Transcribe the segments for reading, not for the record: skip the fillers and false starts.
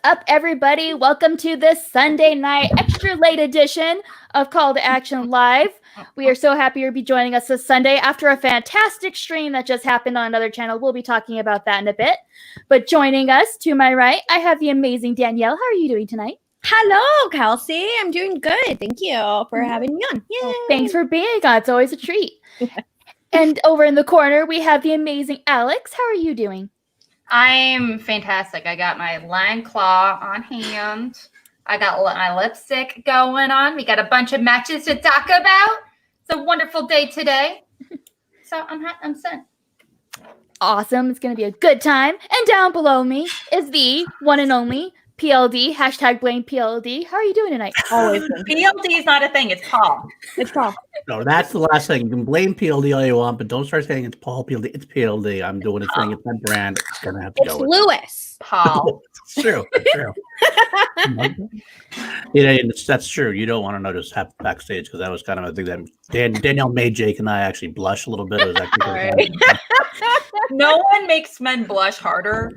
up, everybody? Welcome to this Sunday night extra late edition of Call to Action Live. We are so happy you'll be joining us this Sunday after a fantastic stream that just happened on another channel. We'll be talking about that in a bit. But joining us to my right, I have the amazing Danielle. How are you doing tonight? Hello, Kelsey. I'm doing good. Thank you for having me on. Yay. Well, thanks for being on. It's always a treat. And over in the corner, we have the amazing Alex. How are you doing? I'm fantastic. I got my Line Claw on hand. I got my lipstick going on. We got a bunch of matches to talk about. It's a wonderful day today. So I'm set. Awesome. It's going to be a good time. And down below me is the one and only PLD, hashtag blame PLD. How are you doing tonight? Always. PLD is not a thing. It's Paul. It's Paul. No, that's the last thing. You can blame PLD all you want, but don't start saying it's Paul PLD. It's PLD. I'm doing a thing. It's my brand. It's going to have to go with Lewis. Paul. It's true. It's true. Yeah, that's true. You don't want to know just happen backstage because that was kind of a thing that Danielle made Jake and I actually blush a little bit. It was actually No one makes men blush harder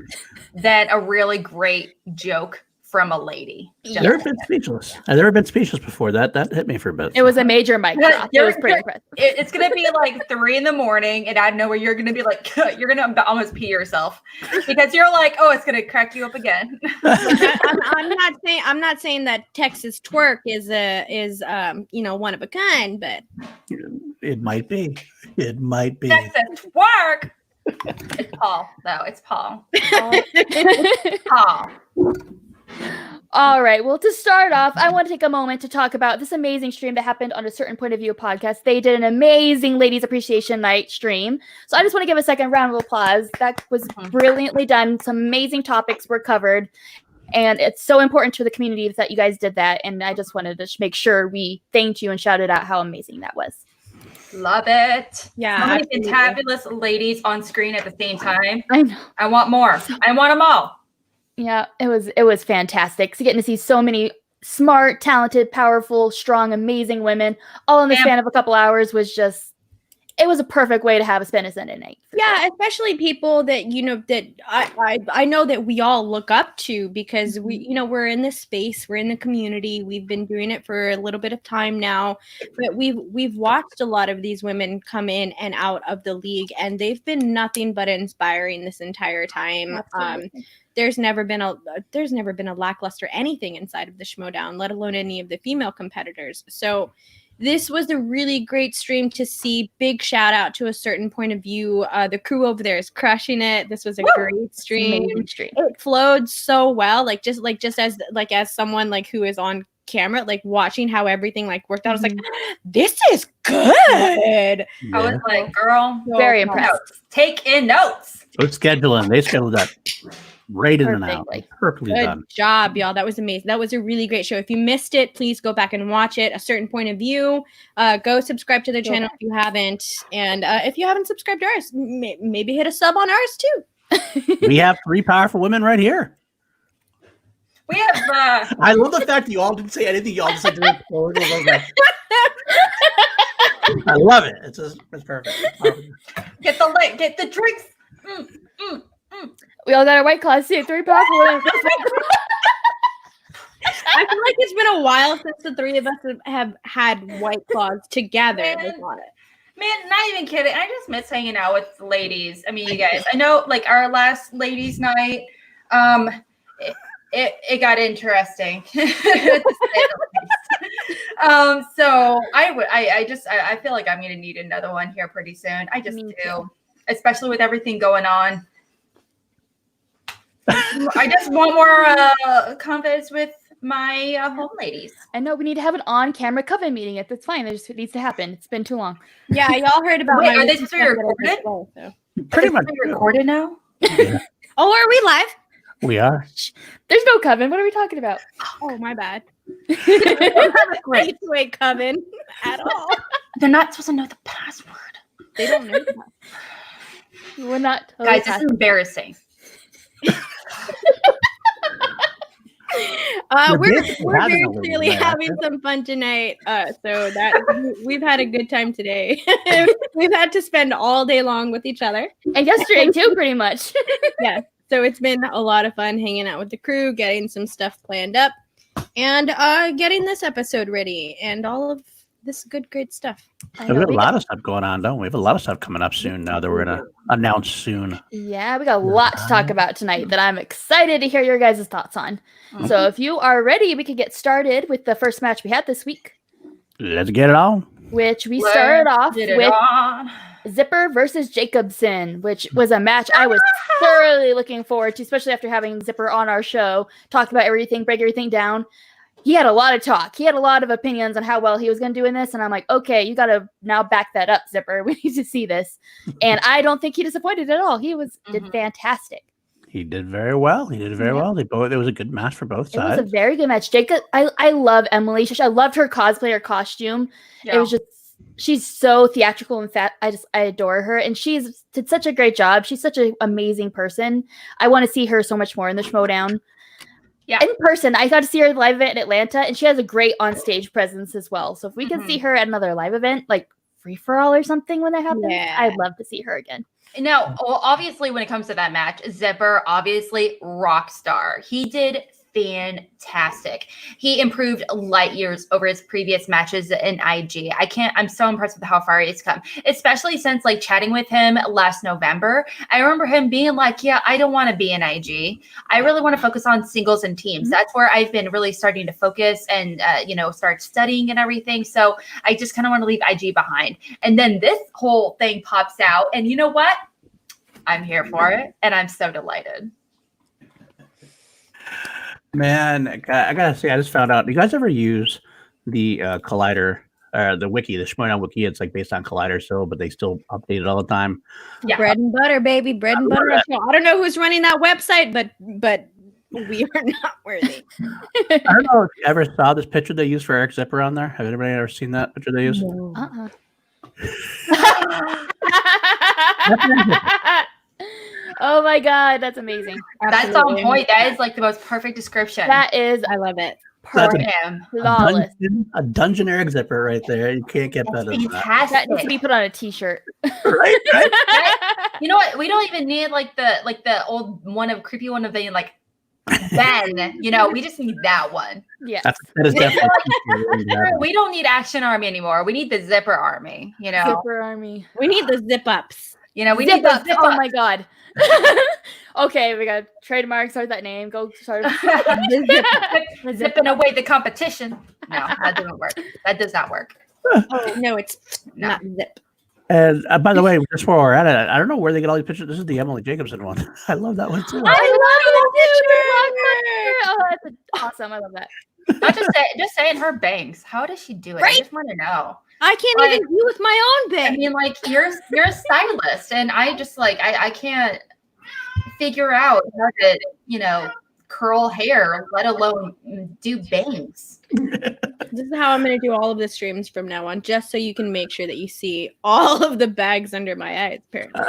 than a really great joke from a lady. I've never been speechless. I've never been speechless before. That hit me for a bit. It was a major mic drop. It was pretty impressive. It's going to be like 3 a.m, and I know where you're going to be like, you're going to almost pee yourself because you're like, oh, it's going to crack you up again. I'm not saying that Texas twerk is one of a kind, but it might be. It might be. Texas twerk. It's Paul, though. It's Paul. Paul. All right. Well, to start off, I want to take a moment to talk about this amazing stream that happened on a Certain Point of View podcast. They did an amazing Ladies Appreciation Night stream. So I just want to give a second round of applause. That was brilliantly done. Some amazing topics were covered. And it's so important to the community that you guys did that. And I just wanted to make sure we thanked you and shouted out how amazing that was. Love it. Yeah. So many fantabulous ladies on screen at the same time. I know. I want more. I want them all. Yeah, it was fantastic. So getting to see so many smart, talented, powerful, strong, amazing women all in the span of a couple hours was it was a perfect way to spend a Sunday night. Yeah, especially people that that I know that we all look up to because we're in this space, we're in the community, we've been doing it for a little bit of time now, but we've watched a lot of these women come in and out of the league, and they've been nothing but inspiring this entire time. There's never been a lackluster anything inside of the Schmoedown, let alone any of the female competitors. So this was a really great stream to see. Big shout out to A Certain Point of View. The crew over there is crushing it. This was a great stream. It flowed so well. Just as someone who is on camera, watching how everything worked out. I was like, this is good. Yeah. I was like, girl, very impressed. Notes. Take in notes. Good scheduling. They scheduled that right in and out. Perfectly done. Good job, y'all. That was amazing. That was a really great show. If you missed it, please go back and watch it. A Certain Point of View. Go subscribe to the channel if you haven't. And if you haven't subscribed to ours, maybe hit a sub on ours too. We have 3 powerful women right here. We have. I love the fact that you all didn't say anything. You all just said I love it. It's perfect. Get the drinks. We all got our White Claws too. 3 powerful women. I feel like it's been a while since the 3 of us have had White Claws together. Man, not even kidding. I just miss hanging out with the ladies. I mean, you guys. I know, our last ladies' night, it got interesting. So I feel like I'm gonna need another one here pretty soon. I just do, especially with everything going on. I just want more confidence with my home ladies. I know we need to have an on-camera coven meeting. It's fine. It needs to happen. It's been too long. Yeah, y'all heard about. Wait, are they just recorded? Pretty much recorded now. Yeah. Oh, are we live? We are. There's no coven. What are we talking about? Oh, my bad. We don't have a great way coven at all. They're not supposed to know the password. They don't know. We're not. Totally guys, this is embarrassing. We're very clearly having some fun tonight. So that we've had a good time today. We've had to spend all day long with each other. And yesterday too, pretty much. Yeah. So it's been a lot of fun hanging out with the crew, getting some stuff planned up, and getting this episode ready, and all of this good, great stuff. I We know have a we lot got, of stuff going on, don't we? We have a lot of stuff coming up soon now that we're going to announce soon. yeah, we got a lot to talk about tonight that I'm excited to hear your guys' thoughts on. So if you are ready, we can get started with the first match we had this week, Let's get it on. which we started off Get it with on. Zipper versus Jacobson, which was a match I was thoroughly looking forward to, especially after having Zipper on our show, talk about everything, break everything down. He had a lot of talk. He had a lot of opinions on how well he was going to do in this. And I'm like, okay, you got to now back that up, Zipper. We need to see this. And I don't think he disappointed at all. He did fantastic. He did very well. He did very well. It was a good match for both It sides. was a very good match. Jacob, I love Emily. I loved her cosplay, her costume. Yeah. It was just, she's so theatrical and fat. I adore her. And she's did such a great job. She's such an amazing person. I want to see her so much more in the Schmoedown. Yeah. In person, I got to see her live event in Atlanta, and she has a great on-stage presence as well. So if we can see her at another live event, like Free For All or something when that happens, I'd love to see her again. Now, well, obviously, when it comes to that match, Zipper, obviously, rock star. He did fantastic. He improved light years over his previous matches in IG. I'm so impressed with how far he's come, especially since like chatting with him last November. I remember him being like, yeah, I don't want to be in IG. I really want to focus on singles and teams. That's where I've been really starting to focus and, start studying and everything. So I just kind of want to leave IG behind. And then this whole thing pops out. And you know what? I'm here for it. And I'm so delighted. Man, I gotta say, I just found out. Do you guys ever use the Collider, the wiki, the Schmoedown wiki? It's like based on Collider still, but they still update it all the time. Yeah. Bread and butter, baby. Bread and butter. I don't know who's running that website, but we are not worthy. I don't know if you ever saw this picture they used for Eric Zipper on there. Have anybody ever seen that picture they used? No. Oh my God, that's amazing. That's on point. That is like the most perfect description. That is I love it. for perfect. him. Flawless. A dungeon Eric Zipper right there. You can't get better than that. Fantastic. That needs to be put on a t-shirt. Right? You know what? We don't even need like the old one of creepy one of the like Ben. We just need that one. Yeah. That is definitely. We don't need Action Army anymore. We need the Zipper Army. Zipper Army. We need the zip ups. We need the zip Oh up. my God. Okay, we got trademark. Start that name. Go start. Zipping away the competition. No, that doesn't work. That does not work. Oh no, it's No. not zip. And by the way, just while we're at it, I don't know where they get all these pictures. This is the Emily Jacobson one. I love that one too. I love that picture. Oh, that's awesome. I love that. Not just saying her bangs. How does she do it? I Right? just want to know. I can't Like- even do with my own I bit. mean, like you're a stylist, and I just like I can't figure out how to curl hair, let alone do bangs. This is how I'm going to do all of the streams from now on, just so you can make sure that you see all of the bags under my eyes. Apparently.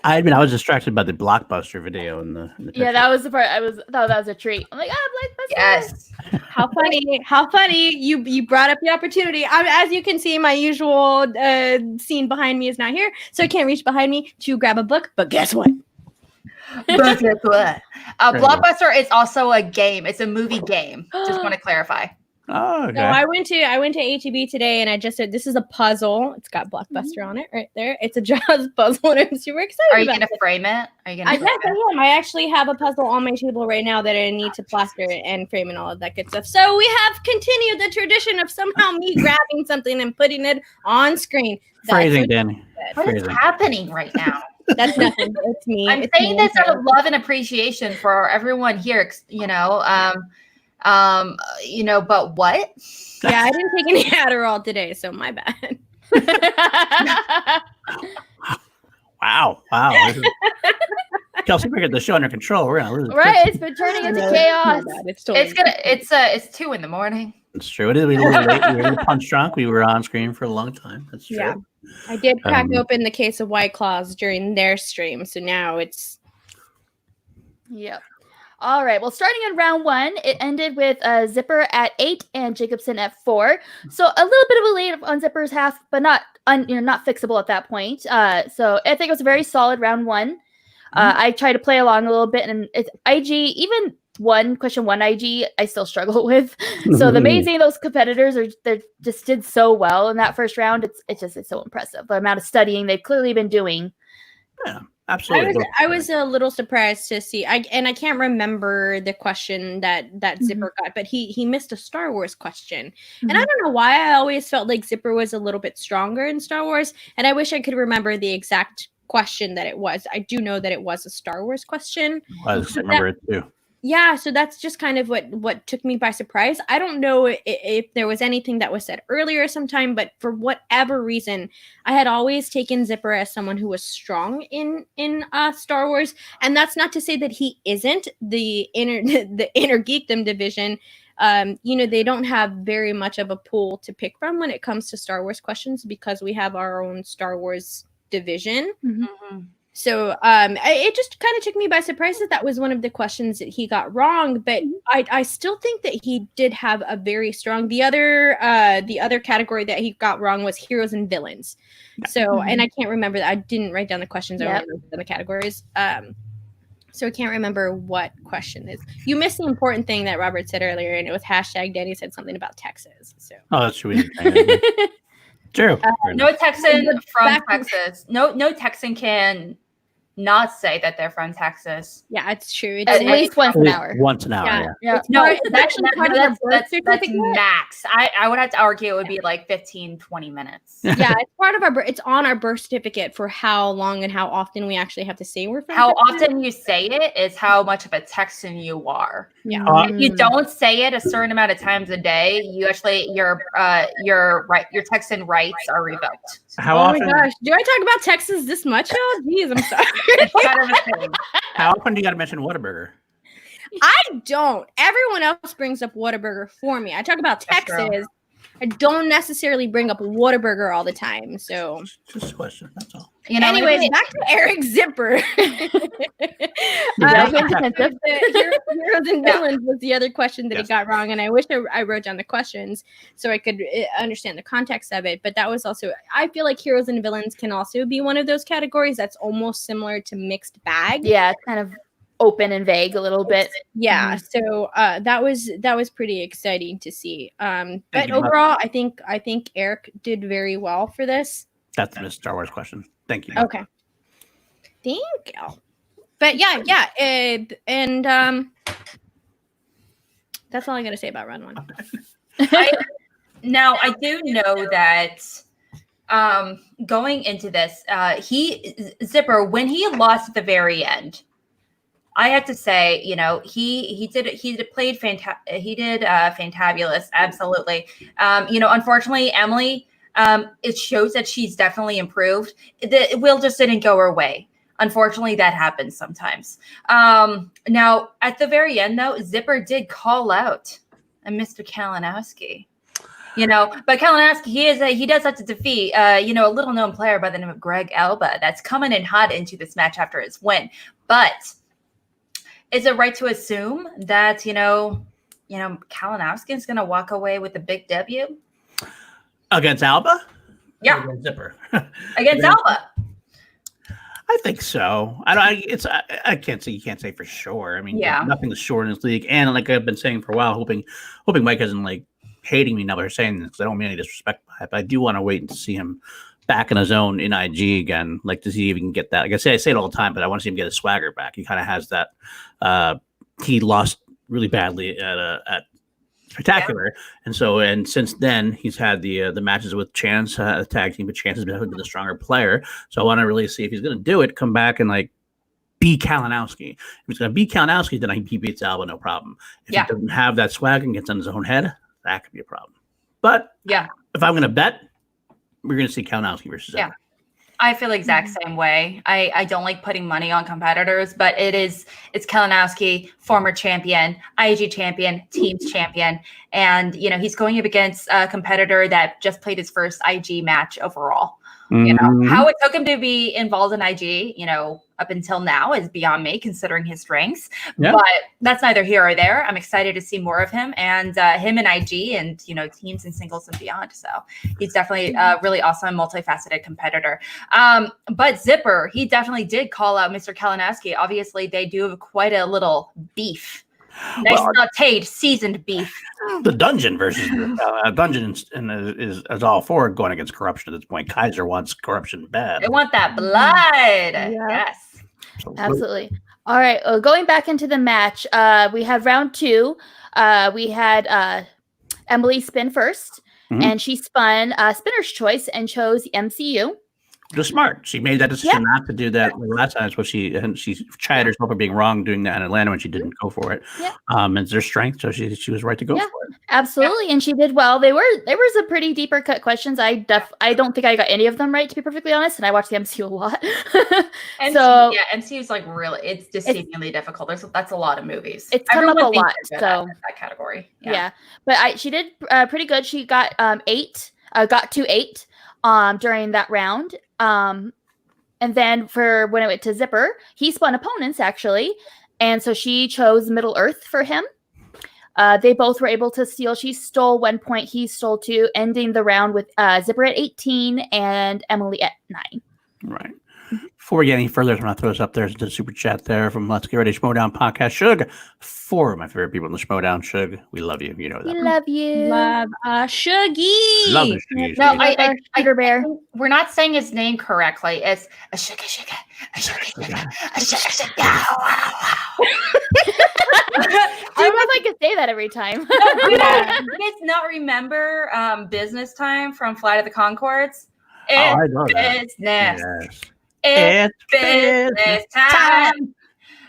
I mean, I was distracted by the Blockbuster video in the Yeah, picture. that was the part I thought that was a treat. I'm like, Blockbuster. Yes. How funny! How funny! You brought up the opportunity. As you can see, my usual scene behind me is not here, so I can't reach behind me to grab a book. But guess what? But guess what? Blockbuster is also a game. It's a movie game. Just want to clarify. Oh, okay. No, I went to HEB today, and I just said this is a puzzle. It's got Blockbuster on it right there. It's a Jaws puzzle, and I'm super excited. Are you about gonna it. frame it? Are you gonna? I frame guess I it? am. I actually have a puzzle on my table right now that I need to plaster and frame and all of that good stuff. So we have continued the tradition of somehow me grabbing something and putting it on screen. Phrasing, Danny. What is Phrasing. happening right now? That's nothing. It's me. I'm It's saying me. this out of love and appreciation for everyone here. But what? Yeah, I didn't take any Adderall today, so my bad. Wow. Kelsey, we're getting the show under control. We're gonna lose. it. Right, it's been turning into chaos. My bad. It's totally It's 2 a.m. It's true. It is. We were late. We were punch drunk. We were on screen for a long time. That's true. Yeah. I did crack Um, open the case of White Claws during their stream, so now it's Yep. All right. Well, starting in round 1, it ended with Zipper at 8 and Jacobson at 4. So a little bit of a lead on Zipper's half, but not fixable at that point. So I think it was a very solid round 1. I try to play along a little bit, and it's IG, even question one IG, I still struggle with. So the amazing those competitors they just did so well in that first round. It's so impressive the amount of studying they've clearly been doing. Yeah, absolutely. I was a little surprised to see. I can't remember the question that Zipper got, but he missed a Star Wars question, and I don't know why. I always felt like Zipper was a little bit stronger in Star Wars, and I wish I could remember the exact question that it was. I do know that it was a Star Wars question. I remember it too. Yeah, so that's just kind of what took me by surprise. I don't know if there was anything that was said earlier sometime, but for whatever reason, I had always taken Zipper as someone who was strong in Star Wars, and that's not to say that he isn't. The inner geekdom division, they don't have very much of a pool to pick from when it comes to Star Wars questions because we have our own Star Wars division. So it just kind of took me by surprise that was one of the questions that he got wrong. But I still think that he did have a very strong. The other category that he got wrong was heroes and villains. So and I can't remember that. I didn't write down the questions. I only wrote down the categories. So I can't remember what question is. You missed the important thing that Robert said earlier, and it was hashtag Danny said something about Texas. So that's true. True. No Texan from Texas. No Texan can not say that they're from Texas. Yeah, it's true. At least once an hour. Once an hour. Yeah. No, that's max. I would have to argue it would be like 15, 20 minutes. Yeah, it's part of it's on our birth certificate for how long and how often we actually have to say we're from How Texas. often you say it is how much of a Texan you are. Yeah. If you don't say it a certain amount of times a day, you actually your Texan rights are revoked. How oh often? My gosh, do I talk about Texas this much? Oh, geez, I'm sorry. It's kind of a thing. How often do you got to mention Whataburger? I don't. Everyone else brings up Whataburger for me. I talk about Texas. I don't necessarily bring up Whataburger all the time. So Just a question. That's all. Anyways, back to Eric Zipper. Heroes and villains was the other question that he got wrong, and I wish I wrote down the questions so I could understand the context of it. But that was also, I feel like heroes and villains can also be one of those categories that's almost similar to mixed bag. Yeah, it's kind of open and vague a little bit. Yeah, so that was pretty exciting to see. But overall, I think Eric did very well for this. That's the Star Wars question. Thank you. Okay. Thank you. But yeah, and that's all I got to say about round one. Now, I do know that going into this, Zipper, when he lost at the very end, I have to say, he did fantabulous, absolutely. Unfortunately, Emily, it shows that she's definitely improved. The Will just didn't go her way. Unfortunately, that happens sometimes. Now, at the very end, though, Zipper did call out Mr. Kalinowski. But Kalinowski, he does have to defeat, a little known player by the name of Greg Elba that's coming in hot into this match after his win. But is it right to assume that, Kalinowski is going to walk away with a big W? Against Alba? Yeah. Against Zipper. Against Alba. I think so. I can't say, you can't say for sure. I mean, nothing's sure in this league. And like I've been saying for a while, hoping Mike isn't like hating me now by saying this, because I don't mean any disrespect by it, but I do want to wait and see him back in his own in IG again, like to see if he can get that. Like I say it all the time, but I want to see him get his swagger back. He kind of has that. He lost really badly at Spectacular, and since then he's had the matches with Chance, the tag team, but Chance has been the stronger player. So I want to really see if he's going to do it, come back and like be Kalinowski. If he's going to be Kalinowski, then he beats Alba, no problem. If he doesn't have that swag and gets on his own head, that could be a problem. But if I'm going to bet, we're going to see Kalinowski versus Zipper. I feel the exact same way. I don't like putting money on competitors, but it's Kalinowski, former champion, IG champion, teams champion. And, he's going up against a competitor that just played his first IG match overall. You know, Mhm. how it took him to be involved in IG, you know, up until now is beyond me, considering his strengths. Yeah. But that's neither here or there. I'm excited to see more of him and him in IG and, you know, teams and singles and beyond. So he's definitely a really awesome, multifaceted competitor. But Zipper, he definitely did call out Mr. Kalinowski. Obviously, they do have quite a little beef. Nice sauteed, seasoned beef. The dungeon versus the dungeon is all for going against corruption at this point. Kaiser wants corruption bad. They want that blood. Yeah. Yes. Absolutely. All right. Going back into the match, we have round 2. We had Emily spin first, and she spun Spinner's Choice and chose the MCU. Just smart. She made that decision not to do that last time. That's what she chided herself for being wrong doing that in Atlanta when she didn't go for it. Yeah. It's their strength, so she was right to go for it. Absolutely, and she did well. There was some pretty deeper cut questions. I don't think I got any of them right, to be perfectly honest. And I watched the MCU a lot. MCU is like really, it's deceivingly difficult. That's a lot of movies. It's come up a lot, so that category. Yeah, but she did pretty good. She got 8, got to 8 during that round. And then for when it went to Zipper, he spun opponents actually, and so she chose Middle Earth for him. They both were able to steal. She stole 1 point, he stole 2, ending the round with Zipper at 18 and Emily at 9. Right. Before we get any further, I'm going to throw this up there to the super chat there from Let's Get Ready Schmoedown podcast. Shug, 4 of my favorite people in the Schmoedown. Shug, we love you. You know that. We love you. Love Shuggy. Love the Shuggy. No, Sugar Bear. We're not saying his name correctly. It's a sugar. I don't know if I could say that every time. Do you guys not remember Business Time from Flight of the Conchords? I know that. Business. Yes. It's business time.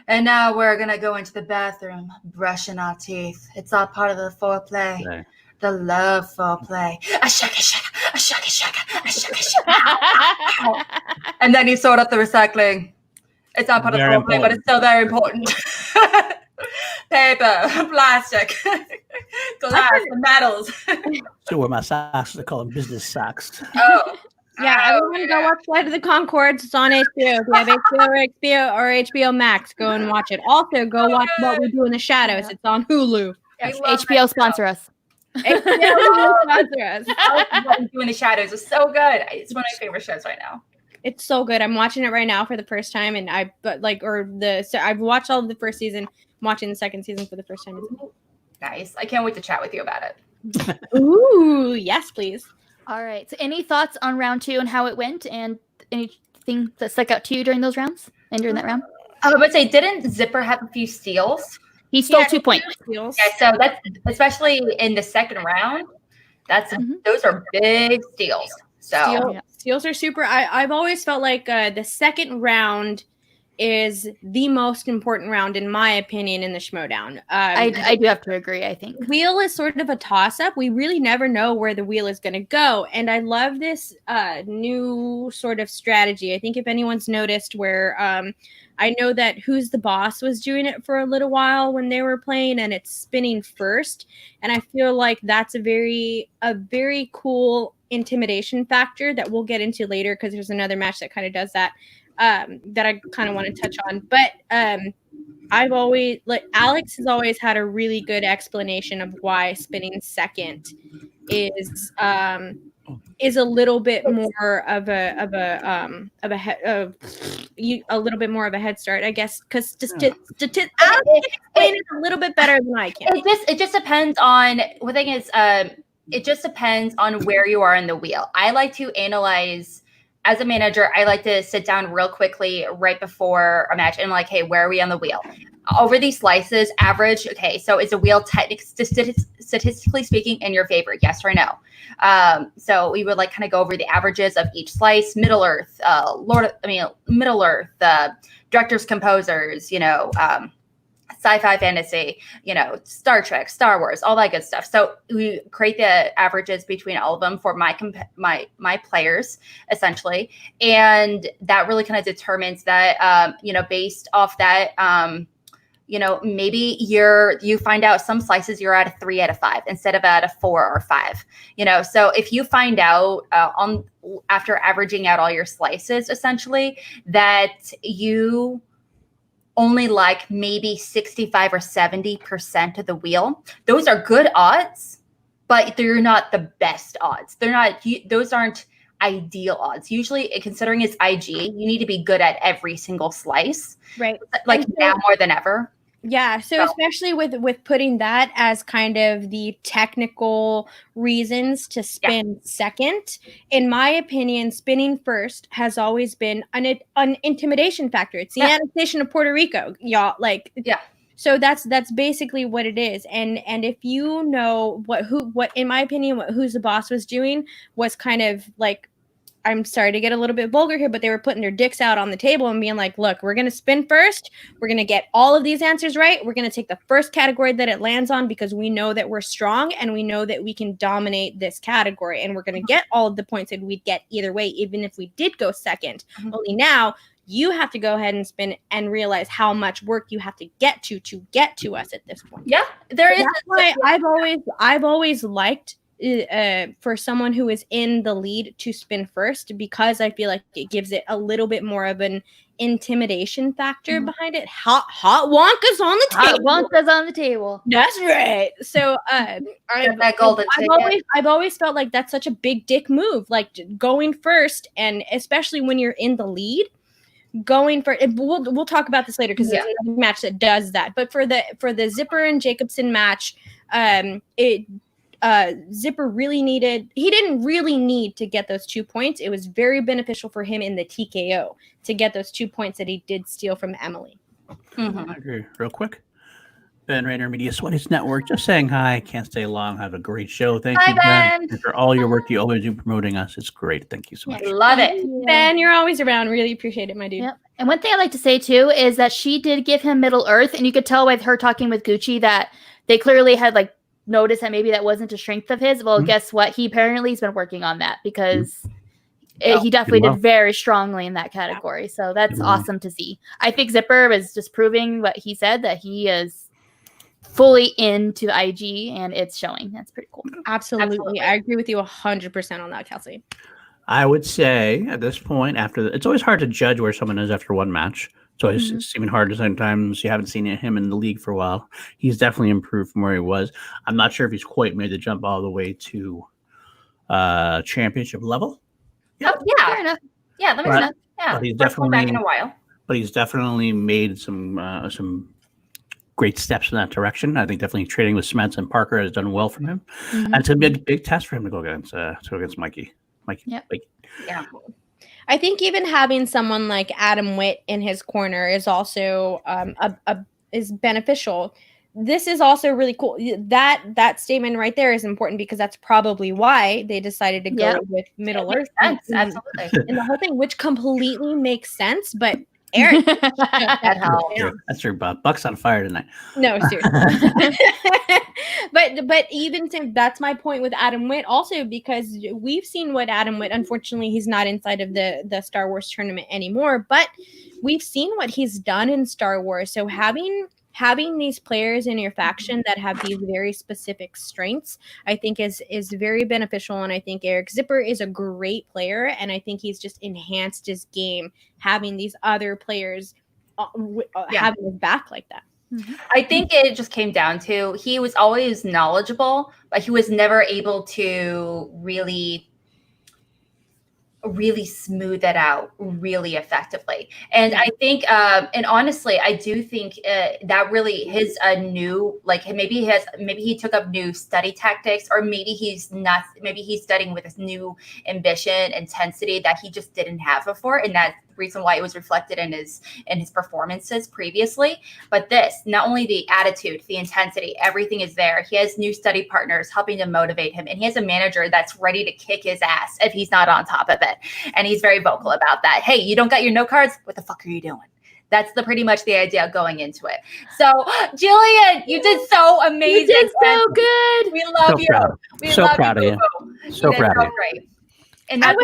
And now we're going to go into the bathroom, brushing our teeth. It's all part of the foreplay. Okay. The love foreplay. A shaka. And then you sort out the recycling. It's not part of the foreplay, but it's still very important. Paper, plastic, glass, metals. So where my socks, they call them business socks. Oh. Yeah, everyone go watch Flight of the Conchords. It's on HBO. If you have HBO or HBO Max, go and watch it. Also, go watch What We Do in the Shadows. It's on Hulu. HBO sponsor us. HBO sponsor us. What We Do in the Shadows is so good. It's one of my favorite shows right now. It's so good. I'm watching it right now for the first time, and I've watched all of the first season. I'm watching the second season for the first time. Nice. I can't wait to chat with you about it. Ooh, yes, please. All right. So any thoughts on round 2 and how it went, and anything that stuck out to you during those rounds and during that round? I would say, didn't Zipper have a few steals? He stole 2 points. Yeah, so that's especially in the second round. Those are big steals. So steals are super. I've always felt like the second round is the most important round, in my opinion, in the Schmoedown. I do have to agree, I think. Wheel is sort of a toss-up. We really never know where the wheel is going to go. And I love this new sort of strategy. I think if anyone's noticed where I know that Who's the Boss was doing it for a little while when they were playing, and it's spinning first. And I feel like that's a very cool intimidation factor that we'll get into later, because there's another match that kind of does that. That I kind of want to touch on, but I've always Alex has always had a really good explanation of why spinning second is a little bit more of a little bit more of a head start, I guess, because Alex can explain it a little bit better than I can. It just depends on the thing is it just depends on where you are in the wheel. I like to analyze. As a manager, I like to sit down real quickly right before a match and like, hey, where are we on the wheel? Over these slices, average, okay, so is the wheel statistically speaking in your favor? Yes or no? So we would like kind of go over the averages of each slice, Middle Earth, Middle Earth, directors, composers, sci-fi, fantasy, Star Trek, Star Wars, all that good stuff. So we create the averages between all of them for my players, essentially. And that really kind of determines that, based off that, maybe you find out some slices you're at a 3 out of 5 instead of at a 4 or 5. So if you find out after averaging out all your slices, essentially, that you only like maybe 65 or 70% of the wheel, those are good odds, but they're not the best odds. Those aren't ideal odds. Usually, considering it's IG, you need to be good at every single slice. Right. Like now more than ever. Yeah. So especially with putting that as kind of the technical reasons to spin second, in my opinion, spinning first has always been an intimidation factor. It's the annexation of Puerto Rico, y'all. So that's basically what it is. And if you know what in my opinion, what Who's the Boss was doing was kind of like, I'm sorry to get a little bit vulgar here, but they were putting their dicks out on the table and being like, look, we're going to spin first. We're going to get all of these answers right. We're going to take the first category that it lands on because we know that we're strong and we know that we can dominate this category. And we're going to get all of the points that we'd get either way, even if we did go second. Only now you have to go ahead and spin and realize how much work you have to get to us at this point. Yeah, there is. That's why I've always liked for someone who is in the lead to spin first, because I feel like it gives it a little bit more of an intimidation factor behind it. Hot Wonka's on the table. Hot Wonka's on the table. That's right. So I've always felt like that's such a big dick move, like going first, and especially when you're in the lead. Going for it, we'll talk about this later because there's another match that does that. But for the Zipper and Jacobson match, Zipper he didn't really need to get those 2 points. It was very beneficial for him in the TKO to get those 2 points that he did steal from Emily. I agree. Real quick. Ben Rainer Media Sweaties Network, just saying hi. Can't stay long. Have a great show. Thank you, Ben, for all your work you always do promoting us. It's great. Thank you so much. I love it. Ben, you're always around. Really appreciate it, my dude. Yep. And one thing I like to say, too, is that she did give him Middle Earth, and you could tell with her talking with Gucci that they clearly had, noticed that maybe that wasn't a strength of his. Well, guess what? He apparently has been working on that because he definitely did very strongly in that category. So that's awesome to see. I think Zipper was just proving what he said, that he is fully into IG, and it's showing. That's pretty cool. Absolutely. I agree with you 100% on that, Kelsey. I would say at this point, it's always hard to judge where someone is after one match. So it's even hard to sometimes you haven't seen him in the league for a while. He's definitely improved from where he was. I'm not sure if he's quite made the jump all the way to championship level. Yep. Yeah, fair enough. Yeah, that makes sense. Yeah, but he's definitely back in a while. But he's definitely made some great steps in that direction. I think definitely trading with Smets and Parker has done well for him. And it's a big test for him to go against Mikey. Yeah. I think even having someone like Adam Witt in his corner is also is beneficial. This is also really cool. That statement right there is important because that's probably why they decided to go with Middle Earth. Absolutely. And the whole thing, which completely makes sense, but Eric, that's your buck's on fire tonight. No, seriously. but even that's my point with Adam Witt also, because we've seen what Adam Witt, unfortunately he's not inside of the Star Wars tournament anymore, but we've seen what he's done in Star Wars. So having these players in your faction that have these very specific strengths, I think is very beneficial. And I think Eric Zipper is a great player. And I think he's just enhanced his game, having these other players having his back like that. I think it just came down to, he was always knowledgeable, but he was never able to really smooth it out really effectively. And I think, and honestly, I do think that really his new, maybe he took up new study tactics, or maybe he's studying with this new ambition, intensity that he just didn't have before. And that's the reason why it was reflected in his performances previously. But this, not only the attitude, the intensity, everything is there. He has new study partners helping to motivate him. And he has a manager that's ready to kick his ass if he's not on top of it. And he's very vocal about that. Hey, you don't got your note cards? What the fuck are you doing? That's pretty much the idea going into it. So, Jillian, you did so amazing. You did so good. We love you. We love proud you. Of you. So proud of you. Great. And I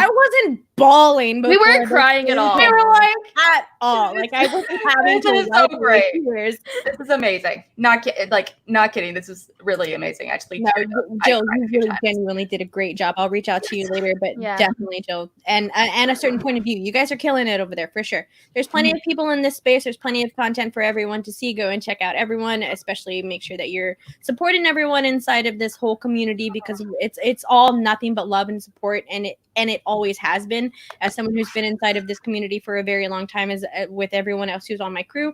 wasn't bawling. We weren't crying at all. We were like at all. Like I wasn't having This is to so wipe great. away tears. This is amazing. Not kidding. This is really amazing. Actually, No, Jill, cried you a few really times. genuinely did a great job. I'll reach out to you later, but Yeah. definitely, Jill, and a certain point of view. You guys are killing it over there for sure. There's plenty of people in this space. There's plenty of content for everyone to see. Go and check out everyone. Especially make sure that you're supporting everyone inside of this whole community because it's all nothing but love and support, and it always has been. As someone who's been inside of this community for a very long time, as with everyone else who's on my crew,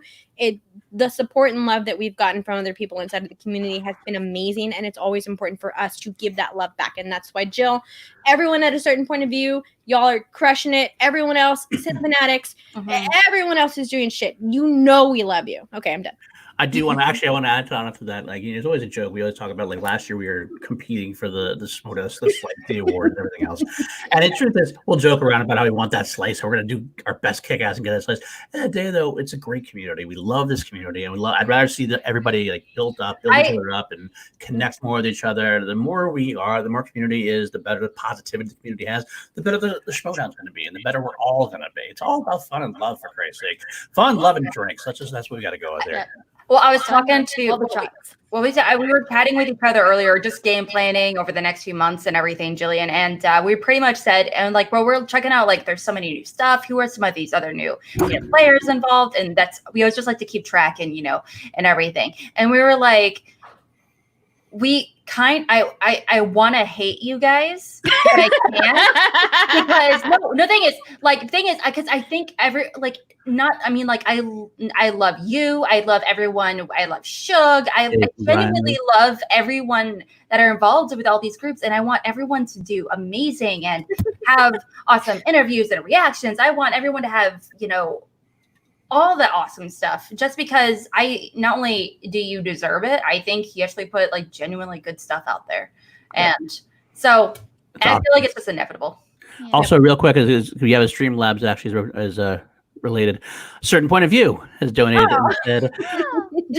the support and love that we've gotten from other people inside of the community has been amazing, and it's always important for us to give that love back. And that's why, Jill, everyone at a certain point of view, y'all are crushing it. Everyone else, Sith Fanatics, everyone else is doing shit. You know we love you. Okay, I'm done. I do want to I want to add on to that. Like, it's always a joke. We always talk about like last year we were competing for the Schmoedown, the award and everything else. And the truth is, we'll joke around about how we want that slice. So we're gonna do our best kick ass and get that slice. At the end of the day, though, it's a great community. We love this community, and I'd rather see everybody like build each other up, and connect more with each other. The more we are, the more community is, the better the positivity the community has, the better the Schmoedown's going to be, and the better we're all going to be. It's all about fun and love, for Christ's sake. Fun, love, and drinks. That's what we got to go with there. Well, I was talking to all the shots. we were chatting with each other earlier, just game planning over the next few months and everything, Jillian. And we pretty much said, and like, well, we're checking out, like, there's so many new stuff. Who are some of these other new players involved? And we always just like to keep track and, and everything. And we were like, I want to hate you guys, but I can't because the thing is, because I think I love you. I love everyone. I love Shug. I genuinely love everyone that are involved with all these groups. And I want everyone to do amazing and have awesome interviews and reactions. I want everyone to have, all the awesome stuff, just because not only do you deserve it, I think you actually put like genuinely good stuff out there. And so I feel like it's just inevitable. Yeah. Also, real quick, is we have a Streamlabs actually is related. A certain point of view has donated and said,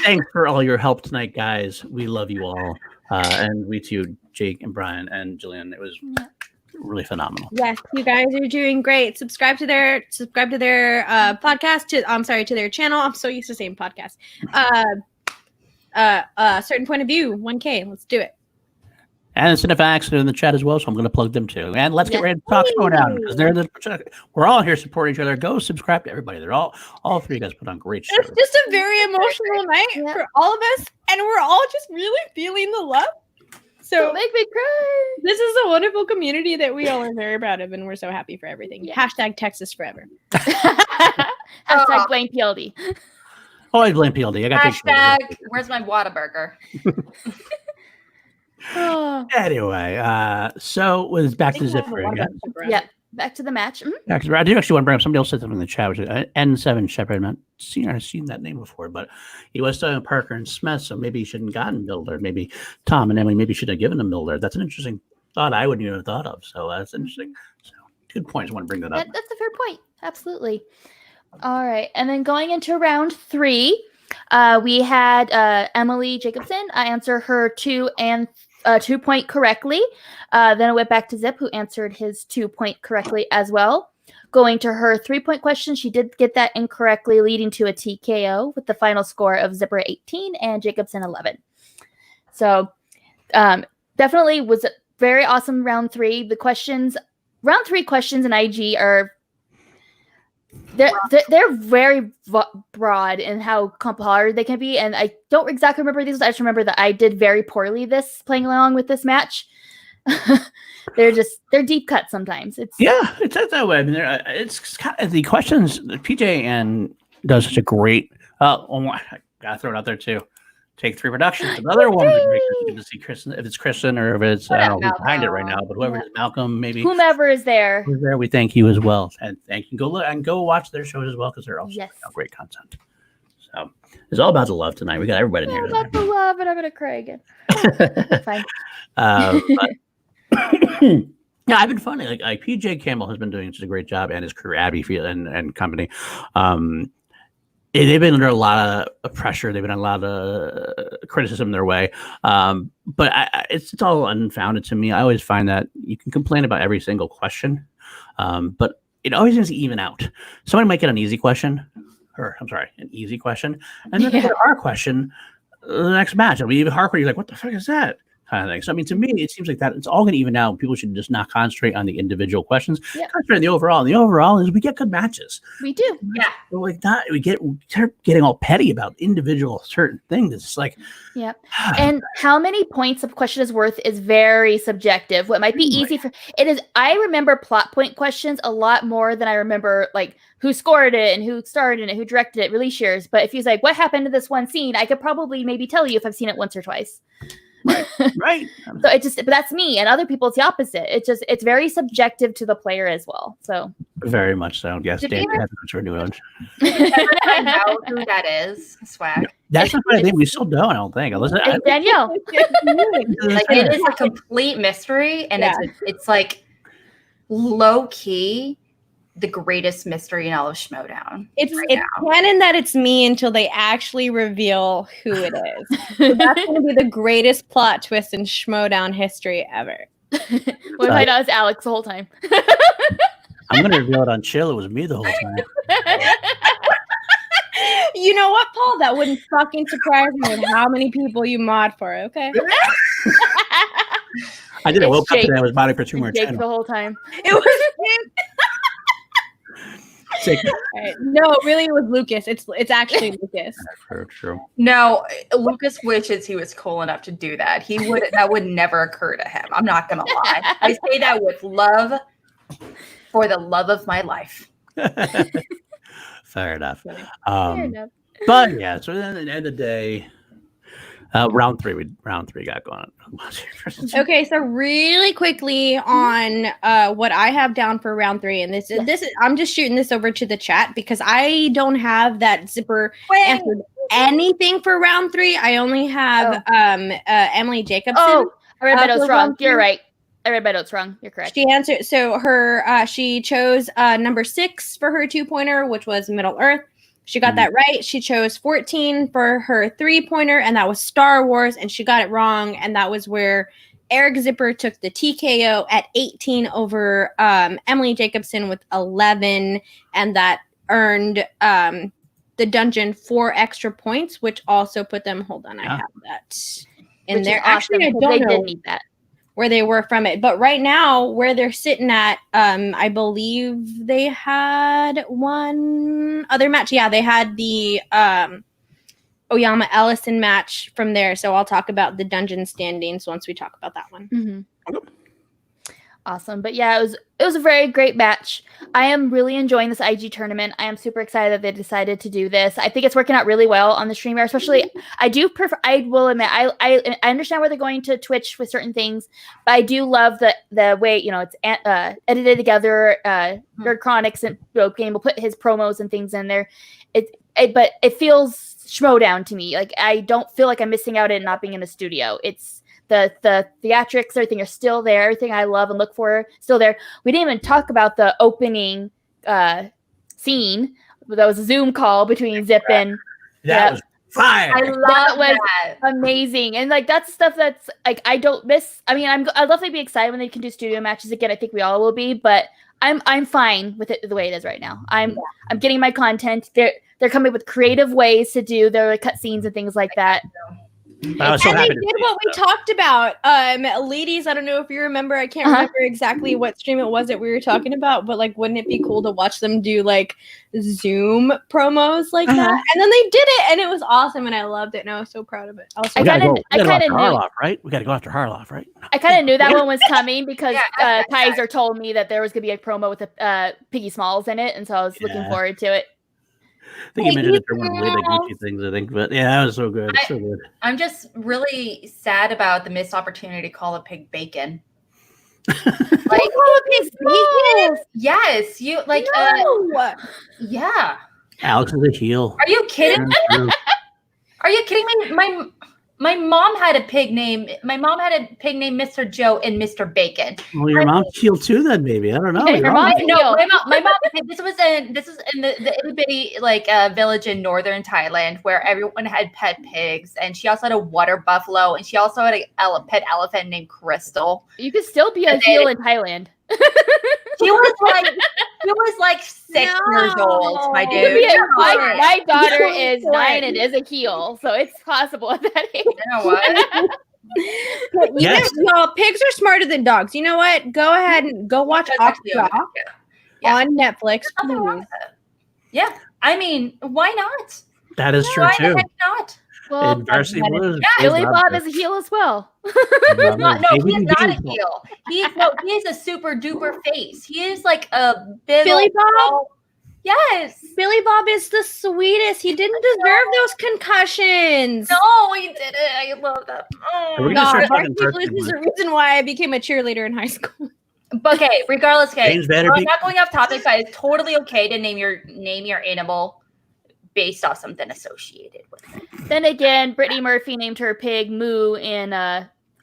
"Thanks for all your help tonight, guys. We love you all." And we too, Jake and Brian and Jillian. It was really phenomenal. Yes, you guys are doing great. Subscribe to their podcast. To their channel. I'm so used to saying podcast. Certain point of view, 1K. Let's do it. And Cinephax in the chat as well, so I'm going to plug them too. And let's get ready to talk Schmoedown because we're all here supporting each other. Go subscribe to everybody. They're all three of you guys put on great shows. It's just a very emotional night for all of us, and we're all just really feeling the love. So don't make me cry. This is a wonderful community that we all are very proud of, and we're so happy for everything. Yeah. Hashtag Texas forever. Hashtag blame PLD. Always blame PLD. I got hashtag where's my Whataburger? Anyway, so was back to Zipper again. Yeah, back to the match. I do actually want to bring up, somebody else said something in the chat, which is N7 Shepard. I've seen that name before, but he was talking Parker and Smith, so maybe he shouldn't have gotten Builder. Maybe Tom and Emily maybe should have given him Builder. That's an interesting thought I wouldn't even have thought of. So that's interesting. So good points. I want to bring that up. That's a fair point. Absolutely. All right, and then going into round 3, we had Emily Jacobson answer her 2-point correctly. Then it went back to Zip, who answered his 2-point correctly as well. Going to her 3-point question, she did get that incorrectly, leading to a TKO with the final score of Zipper 18 and Jacobson 11. So definitely was a very awesome round 3. Round 3 questions in IG are they're very broad in how hard they can be, and I don't exactly remember these. I just remember that I did very poorly playing along with this match. They're deep cuts sometimes. It's that way. I mean, it's kind of the questions. PJ and does such a great. I gotta throw it out there too. Take 3 Productions. Another one that you get to see Kristen, if it's Kristen or if it's I don't know who's behind it right now, but whoever it is, Malcolm, maybe whomever is there. Who's there? We thank you as well, and thank you. Go look and go watch their shows as well because they're also great content. So it's all about the love tonight. We got everybody in here. All about the love, and I'm gonna cry again. Fine. Yeah, I've been funny. Like PJ Campbell has been doing such a great job, and his crew, Abby Field and company. They've been under a lot of pressure. They've been under a lot of criticism their way. But it's all unfounded to me. I always find that you can complain about every single question, But it always seems to even out. Somebody might get an easy question, and then they get a hard question the next match. It'll be even harder. You're like, what the fuck is that? Kind of thing. So, I mean, to me, it seems like that it's all going to even out. People should just not concentrate on the individual questions. Concentrate on the overall. And the overall is we get good matches. We do. Yeah. But like that, we start getting all petty about individual certain things. It's like, and how many points a question is worth is very subjective. What might be easy for it is. I remember plot point questions a lot more than I remember like who scored it and who starred in it, who directed it, release years. But if he's like, what happened to this one scene, I could probably maybe tell you if I've seen it once or twice. Right. So but that's me, and other people it's the opposite. It's very subjective to the player as well. So very much so. Yes, Dan has a new one. I know who that is. Swag. That's the funny thing. We still don't. I don't think. It's Danielle. Like it is a complete mystery, and it's like low key the greatest mystery in all of Schmoedown. It's canon that it's me until they actually reveal who it is. So that's going to be the greatest plot twist in Schmoedown history ever. What if I know it's Alex the whole time? I'm going to reveal it on chill. It was me the whole time. You know what, Paul? That wouldn't fucking surprise me with how many people you mod for, okay? I did a woke up today. I was modding for 2 more Jake channels. the whole time. It was right. No, really, it was Lucas. It's actually Lucas. True. No, Lucas wishes he was cool enough to do that. That would never occur to him. I'm not gonna lie. I say that with love, for the love of my life. Fair enough. Fair enough. But yeah, so then at the end of the day, round three got going on. Okay, so really quickly on what I have down for round 3, and this is I'm just shooting this over to the chat because I don't have that zipper answered anything for round 3. I only have Emily Jacobson. Oh, I read my notes wrong. You're right. I read my notes wrong. You're correct. She answered. So she chose number 6 for her 2-pointer, which was Middle Earth. She got that right. She chose 14 for her 3-pointer, and that was Star Wars, and she got it wrong, and that was where Eric Zipper took the TKO at 18 over Emily Jacobson with 11, and that earned the dungeon 4 extra points, which also put them. Hold on, I have that in there. Actually, I don't know where they were from it, but right now where they're sitting at, I believe they had one other match. Yeah, they had the Oyama Ellison match from there. So I'll talk about the dungeon standings once we talk about that one. Mm-hmm. Awesome. But yeah, it was a very great match. I am really enjoying this IG tournament. I am super excited that they decided to do this. I think it's working out really well on the streamer, especially I will admit, I understand where they're going to Twitch with certain things, but I do love the way, it's edited together. Nerd Chronics and Game will put his promos and things in there. But it feels Schmoedown to me. Like I don't feel like I'm missing out on not being in the studio. It's the theatrics, everything are still there. Everything I love and look for still there. We didn't even talk about the opening scene. That was a Zoom call between Zip and that was fire. I love that. Amazing. And like that's stuff that's like I don't miss. I mean, I'll definitely be excited when they can do studio matches again. I think we all will be, but I'm fine with it the way it is right now. I'm getting my content. They're coming up with creative ways to do their cut scenes and things like that. I was so happy they did what we talked about. Ladies, I don't know if you remember, I can't remember exactly what stream it was that we were talking about, but like wouldn't it be cool to watch them do like Zoom promos like that? And then they did it and it was awesome and I loved it and I was so proud of it. I kind of knew Harloff, right? We got to go after Harloff, right? I kind of knew that one was coming because Kaiser told me that there was going to be a promo with Piggy Smalls in it, and so I was looking forward to it. I think you mentioned it for one of the really Gucci things, I think, but yeah, that was so good. So good. I'm just really sad about the missed opportunity to call a pig bacon. Like, bacon? Yes, you like. No. Yeah. Alex is a heel. Are you kidding? Are you kidding me? My mom had a pig named Mr. Joe and Mr. Bacon. Well, your mom's heel too, then maybe. I don't know. My mom. This was in the itty bitty village in northern Thailand where everyone had pet pigs, and she also had a water buffalo, and she also had a pet elephant named Crystal. You could still be a heel in Thailand. She was like 6 years old, my dude. My daughter is 9 and is a heel, so it's possible at that age. You know what? Y'all, pigs are smarter than dogs. You know what? Go ahead and go watch Aqua on Netflix. Yeah, I mean, why not? That is true too. Why the heck not? Well, Varsity Blues. Billy Bob is a heel as well. No, he's not a heel. He is a super duper face. He is like a big Billy Bob. Yes, Billy Bob is the sweetest. He didn't deserve those concussions. No, he didn't. I love that. Oh, Varsity Blues is the reason why I became a cheerleader in high school. But okay, regardless, okay, we're not going off topic, but it's totally okay to name your animal based off something associated with it. Then again, Brittany Murphy named her pig Moo in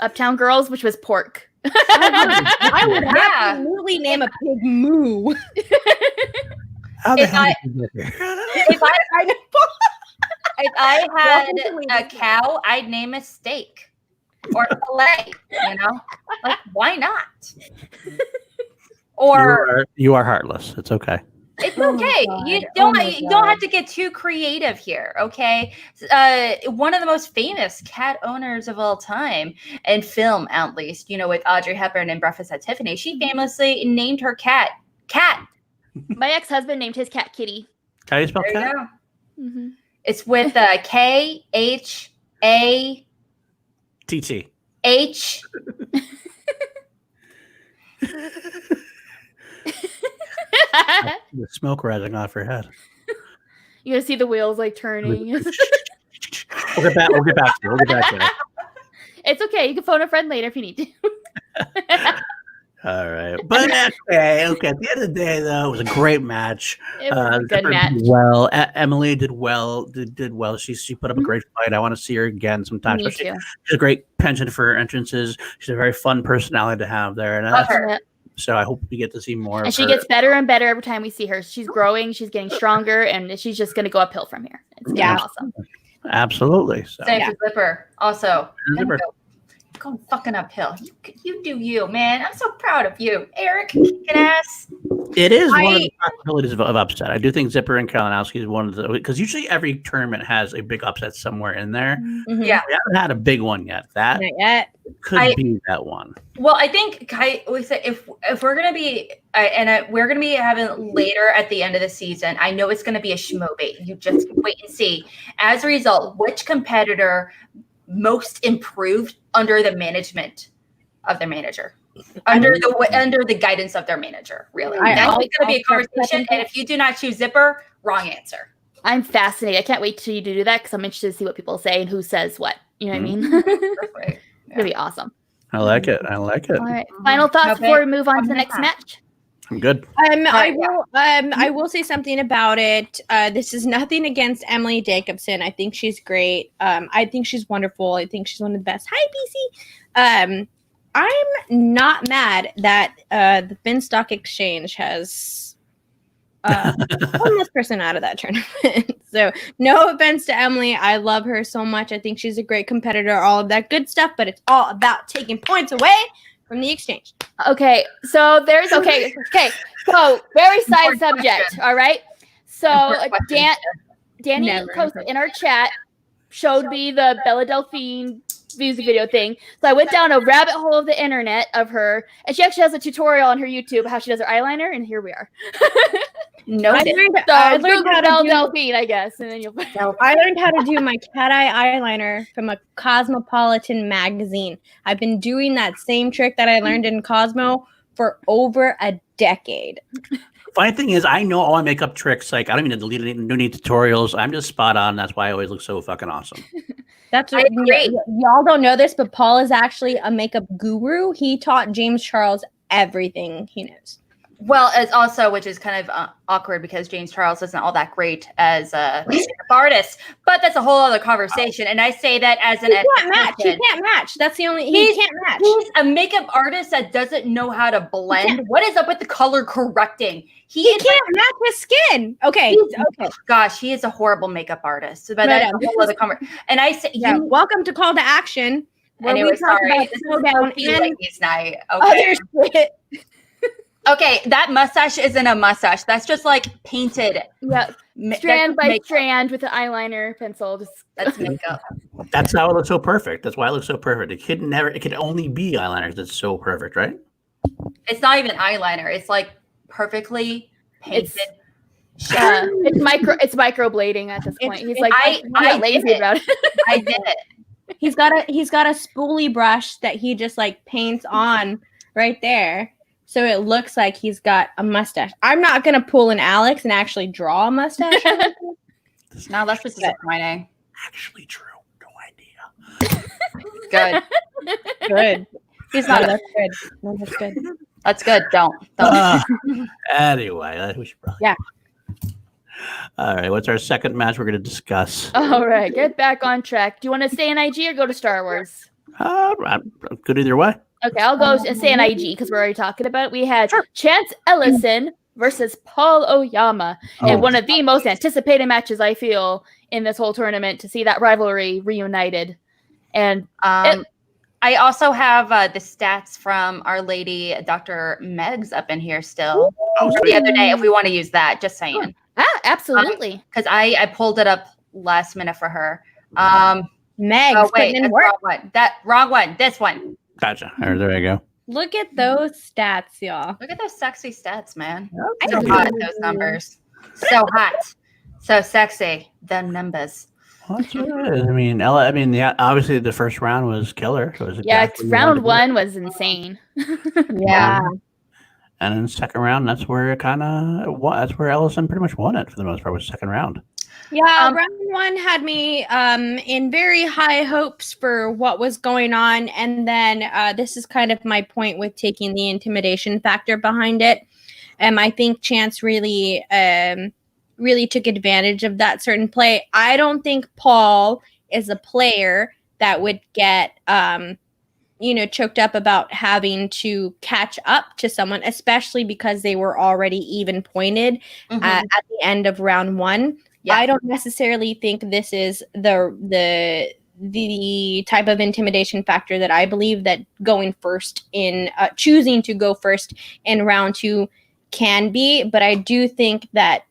Uptown Girls, which was pork. I would absolutely name a pig Moo. If I had a cow, I'd name a steak or a fillet. Like why not? Or you are heartless. It's okay. It's okay. You don't have to get too creative here, okay? One of the most famous cat owners of all time, in film at least, with Audrey Hepburn in Breakfast at Tiffany, she famously named her cat Cat. My ex-husband named his cat Kitty. How do you spell cat? Mm-hmm. It's with KHATT. The smoke rising off her head. You gonna see the wheels like turning. We'll get back to it. It's okay. You can phone a friend later if you need to. All right, but okay. At the end of the day, though, it was a great match. It was a good match. Well, Emily did well. Did well. She put up a great fight. I want to see her again sometime. Me too. She's a great penchant for her entrances. She's a very fun personality to have there, and so I hope we get to see more. And she gets better and better every time we see her. She's growing. She's getting stronger, and she's just going to go uphill from here. It's awesome. Absolutely. So. Same for Zipper. Also, Zipper. Going fucking uphill. You do you, man. I'm so proud of you, Eric. Kicking ass. It is one of the possibilities of upset. I do think Zipper and Kalinowski is one of the, because usually every tournament has a big upset somewhere in there. Mm-hmm. Yeah, we haven't had a big one yet. That not yet. Could be that one. Well, I think Ghai, we said if we're gonna be we're gonna be having later at the end of the season. I know it's gonna be a Schmoedown. You just wait and see. As a result, which competitor most improved under the management of their manager, under the guidance of their manager. Really, that's going to be a conversation. And if you do not choose Zipper, wrong answer. I'm fascinated. I can't wait till you do that because I'm interested to see what people say and who says what. You know what I mean? It's gonna be awesome. I like it. All right. Final thoughts before we move on to the next match. I'm good. I will say something about it. This is nothing against Emily Jacobson. I think she's great. I think she's wonderful. I think she's one of the best. Hi, BC. I'm not mad that the Finstock Exchange has pulled this person out of that tournament. So no offense to Emily. I love her so much. I think she's a great competitor, all of that good stuff, but it's all about taking points away from the exchange. Okay, so there's so very side subject. All right, so Danny in our chat showed me the Bella Delphine music video thing. So I went down a rabbit hole of the internet of her, and she actually has a tutorial on her YouTube how she does her eyeliner, and here we are. I learned how to do Delphine, I guess, and then you'll. I learned how to do my cat eye eyeliner from a Cosmopolitan magazine. I've been doing that same trick that I learned in Cosmo for over a decade. Funny thing is, I know all my makeup tricks. Like I don't even need tutorials. I'm just spot on. That's why I always look so fucking awesome. That's right. Y'all don't know this, but Paul is actually a makeup guru. He taught James Charles everything he knows. Well, as also, which is kind of awkward because James Charles isn't all that great as a makeup artist, but that's a whole other conversation. And I say that as an he can't match. That's the only he can't match. He's a makeup artist that doesn't know how to blend. What is up with the color correcting? He can't match his skin. Okay. Gosh, he is a horrible makap artist. But that's a whole other conversation. And I say, welcome to Call to Action. Anyway, sorry. This is Schmoedown ladies night. Okay. Okay, that mustache isn't a mustache. That's just like painted. Yeah, strand by strand with an eyeliner pencil. That's makeup. That's how it looks so perfect. That's why it looks so perfect. It could only be eyeliner. That's so perfect, right? It's not even eyeliner. It's like perfectly painted. It's microblading at this point. He's like, I'm not lazy about it. I did it. He's got a spoolie brush that he just like paints on right there. So it looks like he's got a mustache. I'm not going to pull an Alex and actually draw a mustache. No, that's just disappointing. Actually true. No idea. Good. Good. He's not. That's good. No, that's good. That's good. Don't. Anyway, we should probably. Yeah. All right. What's our second match we're going to discuss? All right. Get back on track. Do you want to stay in IG or go to Star Wars? I'm good either way. Okay, I'll go and stay in IG because we're already talking about it. We had Chance Ellison versus Paul Oyama in one of the most anticipated matches, I feel, in this whole tournament to see that rivalry reunited. And I also have the stats from Our Lady Dr. Megs up in here still. The other day, if we want to use that, just saying. Absolutely. Because I pulled it up last minute for her. Meg. Oh, wait, that's wrong one. Wrong one. This one. Gotcha. There you go. Look at those stats, y'all. Look at those sexy stats, man. I So hot, those numbers. So hot. So sexy. The numbers. That's what it is. I mean, obviously the first round was killer. So it was round one was insane. Yeah. And in the second round, that's where that's where Ellison pretty much won it for the most part, was the second round. Yeah, round one had me in very high hopes for what was going on. And then this is kind of my point with taking the intimidation factor behind it. I think Chance really took advantage of that certain play. I don't think Paul is a player that would get choked up about having to catch up to someone, especially because they were already even pointed at the end of round one. Yeah. I don't necessarily think this is the type of intimidation factor that I believe that going first in choosing to go first in round two can be, but I do think that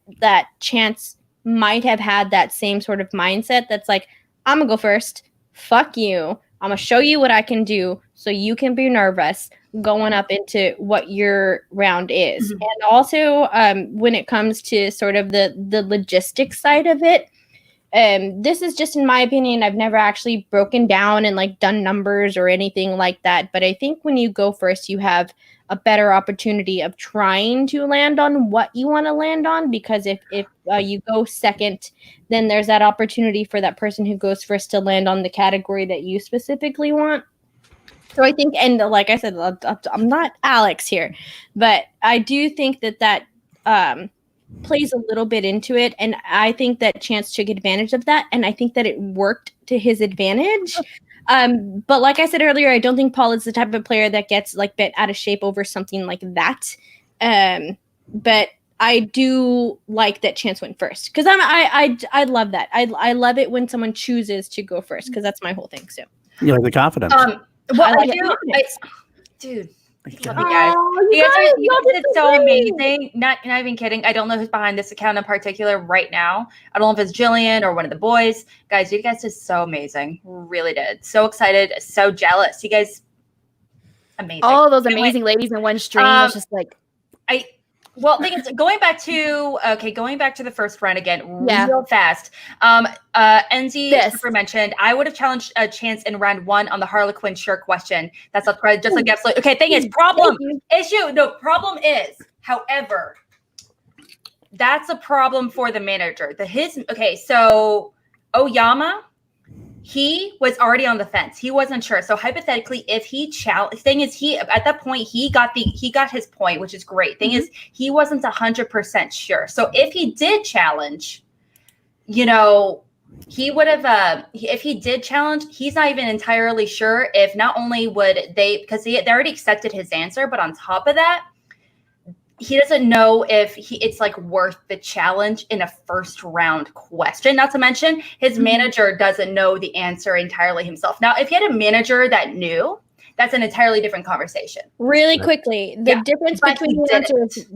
Chance might have had that same sort of mindset that's like, I'm gonna go first, fuck you, I'm gonna show you what I can do so you can be nervous going up into what your round is. And also when it comes to sort of the logistics side of it, this is just in my opinion, I've never actually broken down and like done numbers or anything like that, but I think when you go first you have a better opportunity of trying to land on what you want to land on, because if you go second, then there's that opportunity for that person who goes first to land on the category that you specifically want. So I think, and like I said, I'm not Alex here, but I do think that plays a little bit into it, and I think that Chance took advantage of that, and I think that it worked to his advantage. But like I said earlier, I don't think Paul is the type of player that gets like bent out of shape over something like that. But I do like that Chance went first because I love that. I love it when someone chooses to go first because that's my whole thing. So you like the confidence. Well, dude. Love you guys. You guys did so amazing. Not even kidding. I don't know who's behind this account in particular right now. I don't know if it's Jillian or one of the boys. Guys, you guys did so amazing. Really did. So excited. So jealous. You guys, amazing. All those amazing ladies in one stream was just like. Well, going back to the first round again, real fast. NZ Super mentioned I would have challenged a Chance in round one on the Harlequin shirt question. That's just like absolutely okay. Thing is, problem is, however, that's a problem for the manager. So Oyama, he was already on the fence. He wasn't sure. So hypothetically, if he thing is, he at that point he got his point, which is great. Thing is, he wasn't 100% sure. So if he did challenge, he would have. If he did challenge, he's not even entirely sure if not only would they, because they already accepted his answer, but on top of that, he doesn't know if it's like worth the challenge in a first round question. Not to mention his manager doesn't know the answer entirely himself. Now, if he had a manager that knew, that's an entirely different conversation. Really quickly, the difference between the answers,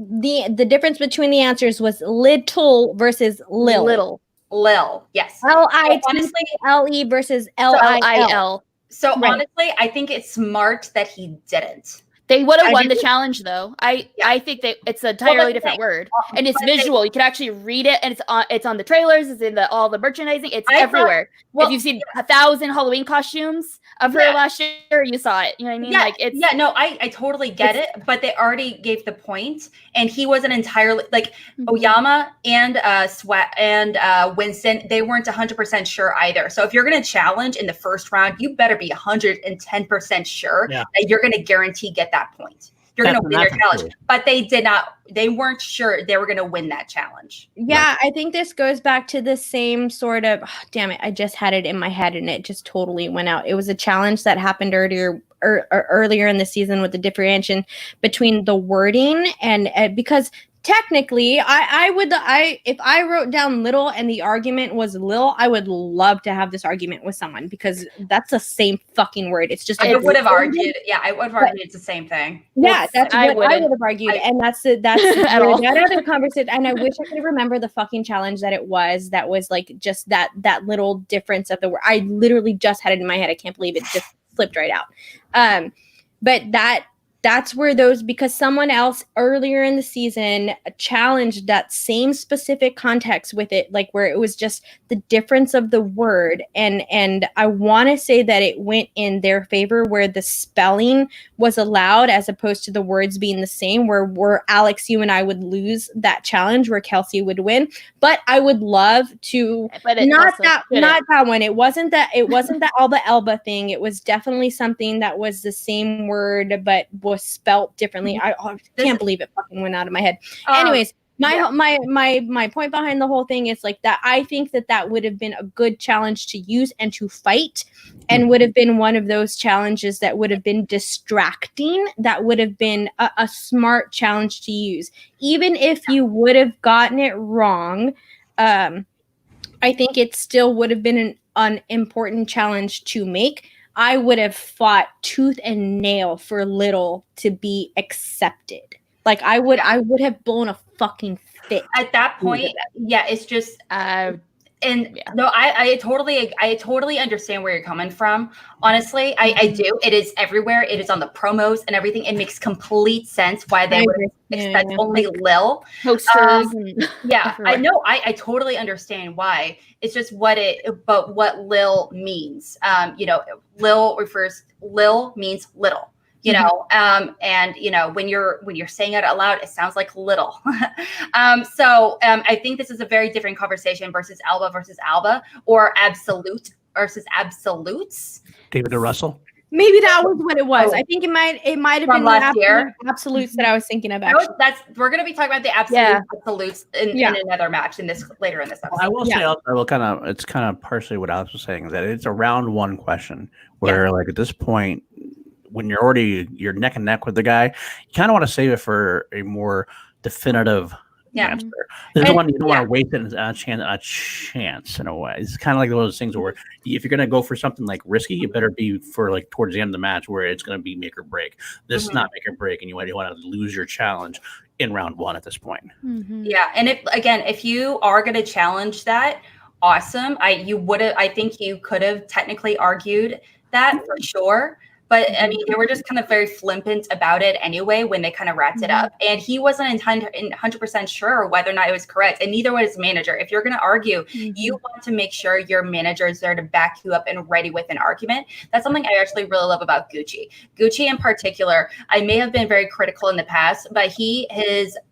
the difference between the answers was little versus lil. Lil, yes. L-I-T-L-E versus L-I-L. So honestly, I think it's smart that he didn't. They would have won the challenge, though. I think that it's an entirely different word, and it's visual. You can actually read it, and it's on the trailers. It's in all the merchandising. It's everywhere. If you've seen 1,000 Halloween costumes of her last year, you saw it. You know what I mean? I totally get it, but they already gave the point, and he wasn't entirely Oyama and Sweat and Winston. They weren't 100% sure either. So if you're going to challenge in the first round, you better be 110% sure that you're going to guarantee get that point. You're going to win your challenge. But they did not. They weren't sure they were going to win that challenge. Yeah, I think this goes back to the same sort of. Oh, damn it! I just had it in my head and it just totally went out. It was a challenge that happened earlier in the season with the differentiation between the wording and because. Technically, if I wrote down little and the argument was lil, I would love to have this argument with someone because that's the same fucking word. It's just I would have argued. Yeah, I would have argued it's the same thing. Yeah, that's what I would have argued, and that's that other conversation. And I wish I could remember the fucking challenge that it was. That was like just that little difference of the word. I literally just had it in my head. I can't believe it just slipped right out. But that's where because someone else earlier in the season challenged that same specific context with it, like where it was just the difference of the word. And I want to say that it went in their favor where the spelling was allowed as opposed to the words being the same, where Alex, you and I would lose that challenge where Kelsey would win. But I would love to, not that one. It wasn't the Alba Elba thing. It was definitely something that was the same word, but was spelt differently. I can't believe it fucking went out of my head. Anyways, my point behind the whole thing is like that. I think that would have been a good challenge to use and to fight, and would have been one of those challenges that would have been distracting. That would have been a smart challenge to use, even if you would have gotten it wrong. I think it still would have been an important challenge to make. I would have fought tooth and nail for little to be accepted. Like I would have blown a fucking fit at that point. Yeah, it's just no, I totally understand where you're coming from. Honestly, I do. It is everywhere. It is on the promos and everything. It makes complete sense why they would expect only Lil posters. I know. I totally understand why. It's just what Lil means. Lil means little. You know, and you know, when you're saying it out loud, it sounds like little. So I think this is a very different conversation versus Alba, or absolute versus absolutes. David or Russell? Maybe that was what it was. I think it might have been last year. Absolutes that I was thinking of. We're going to be talking about the absolutes in another match later in this episode. I will say, it's kind of partially what Alex was saying, is that it's a round one question where like at this point, when you're neck and neck with the guy, you kind of want to save it for a more definitive answer. You don't want to waste it a chance in a way. It's kind of like those things where if you're going to go for something like risky, it better be for like towards the end of the match where it's going to be make or break. This is not make or break, and you want to lose your challenge in round one at this point. Yeah, and if you are going to challenge that, awesome. I think you could have technically argued that for sure. But I mean, they were just kind of very flippant about it anyway when they kind of wrapped it up. And he wasn't 100% sure whether or not it was correct. And neither was his manager. If you're going to argue, you want to make sure your manager is there to back you up and ready with an argument. That's something I actually really love about Gucci. Gucci in particular, I may have been very critical in the past, but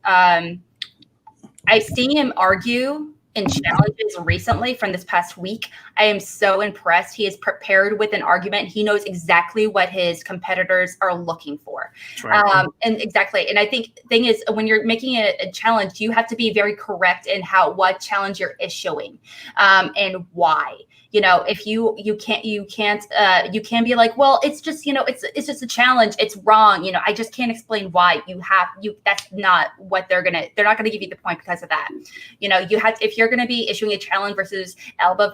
I've seen him argue in challenges recently from this past week. I am so impressed. He is prepared with an argument. He knows exactly what his competitors are looking for. Right. And I think the thing is, when you're making a challenge, you have to be very correct in what challenge you're issuing and why. You know, if you can't be like, well, it's just, it's just a challenge. It's wrong. You know, I just can't explain why that's not what they're not going to give you the point because of that. You know, if you're going to be issuing a challenge versus Alba,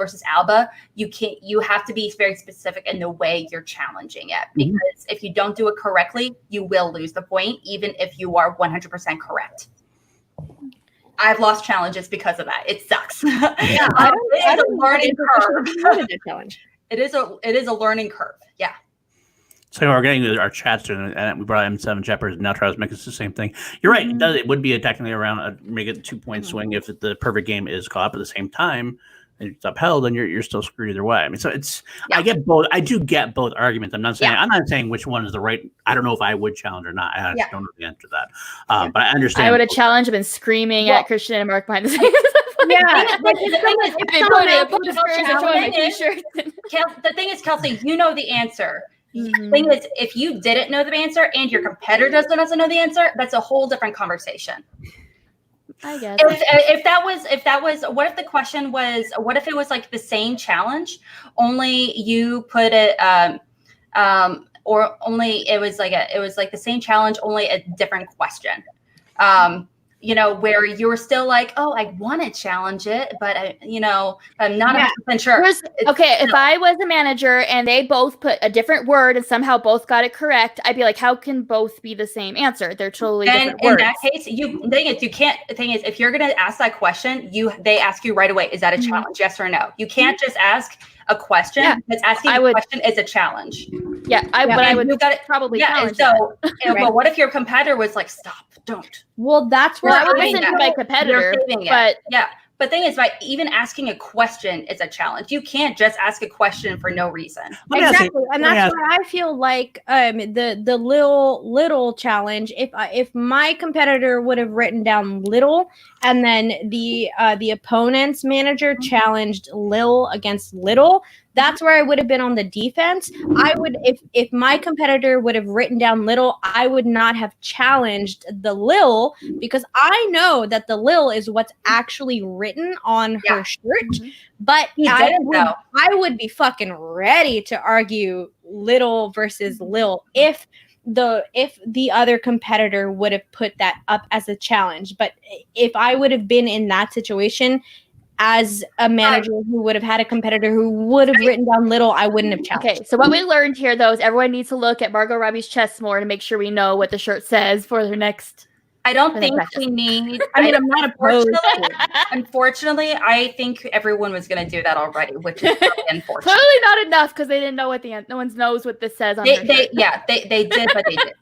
Bubba, you have to be very specific in the way you're challenging it, because if you don't do it correctly, you will lose the point, even if you are 100% correct. I've lost challenges because of that. It sucks. Yeah, it is a learning curve. It is a learning curve. Yeah. So we're getting our chats and we brought M7 Jeppers and now tries to make us the same thing. You're right. It would be technically around make it a 2-point swing if the perfect game is caught up at the same time and it's upheld, and you're still screwed either way. I mean, so it's I get both. I do get both arguments. I'm not saying which one is the right. I don't know if I would challenge or not. I don't know the answer to that. But I understand. I would have challenged and been screaming at Christian and Mark behind the scenes. The thing is, Kelsey, you know the answer. The thing is, if you didn't know the answer and your competitor doesn't also know the answer, that's a whole different conversation. I guess. If that was, what if the question was, what if it was like the same challenge, only you put it, or only it was like the same challenge, only a different question. Where you're still like, oh, I want to challenge it, but I'm not 100% sure. If I was a manager and they both put a different word and somehow both got it correct, I'd be like, how can both be the same answer? They're totally different words. In that case, the thing is, if you're going to ask that question, they ask you right away, is that a challenge? Yes or no? You can't just ask a question. Because asking a question is a challenge. But I would probably challenge so, but what if your competitor was like, stop, don't. Well, that's where I wasn't my competitor, but But the thing is, by even asking a question is a challenge. You can't just ask a question for no reason. Exactly, and that's where I feel like the little challenge. If my competitor would have written down little, and then the opponent's manager challenged Lil against little, that's where I would have been on the defense. I would, if my competitor would have written down little, I would not have challenged the Lil, because I know that the Lil is what's actually written on her shirt. But I would be fucking ready to argue little versus Lil if the other competitor would have put that up as a challenge. But if I would have been in that situation as a manager who would have had a competitor who would have written down little, I wouldn't have challenged. Okay, so what we learned here, though, is everyone needs to look at Margot Robbie's chest more to make sure we know what the shirt says for their next. I don't think we need. I'm not opposed. Unfortunately, I think everyone was going to do that already, which is really unfortunate. Clearly not enough, because they didn't know no one knows what this says on they did, but they did.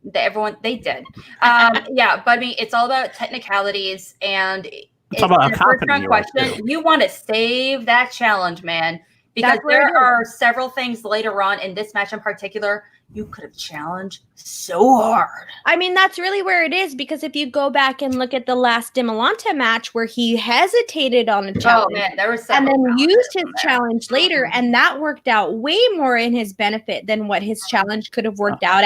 They did. But I mean, it's all about technicalities, and it's about a question. You want to save that challenge, man, because there are several things later on in this match in particular you could have challenged so hard. I mean, that's really where it is, because if you go back and look at the last Dimolanta match where he hesitated on a challenge, and then used his challenge later, and that worked out way more in his benefit than what his challenge could have worked out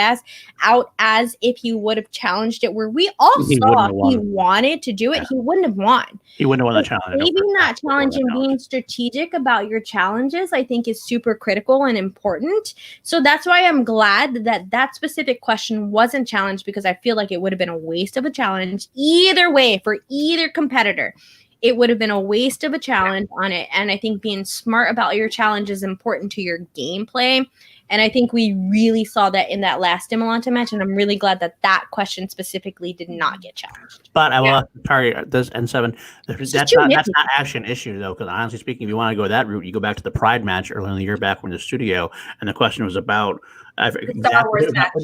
as if he would have challenged it, where we all saw he wanted to do it, he wouldn't have won. He wouldn't have won that challenge. Saving that challenge and being strategic about your challenges, I think, is super critical and important. So that's why I'm glad that specific question wasn't challenged, because I feel like it would have been a waste of a challenge either way for either competitor. It would have been a waste of a challenge on it. And I think being smart about your challenge is important to your gameplay. And I think we really saw that in that last Dimolanta match. And I'm really glad that question specifically did not get challenged. But I will target this N7. That's not actually an issue, though, because honestly speaking, if you want to go that route, you go back to the Pride match earlier in the year back when in the studio. And the question was about it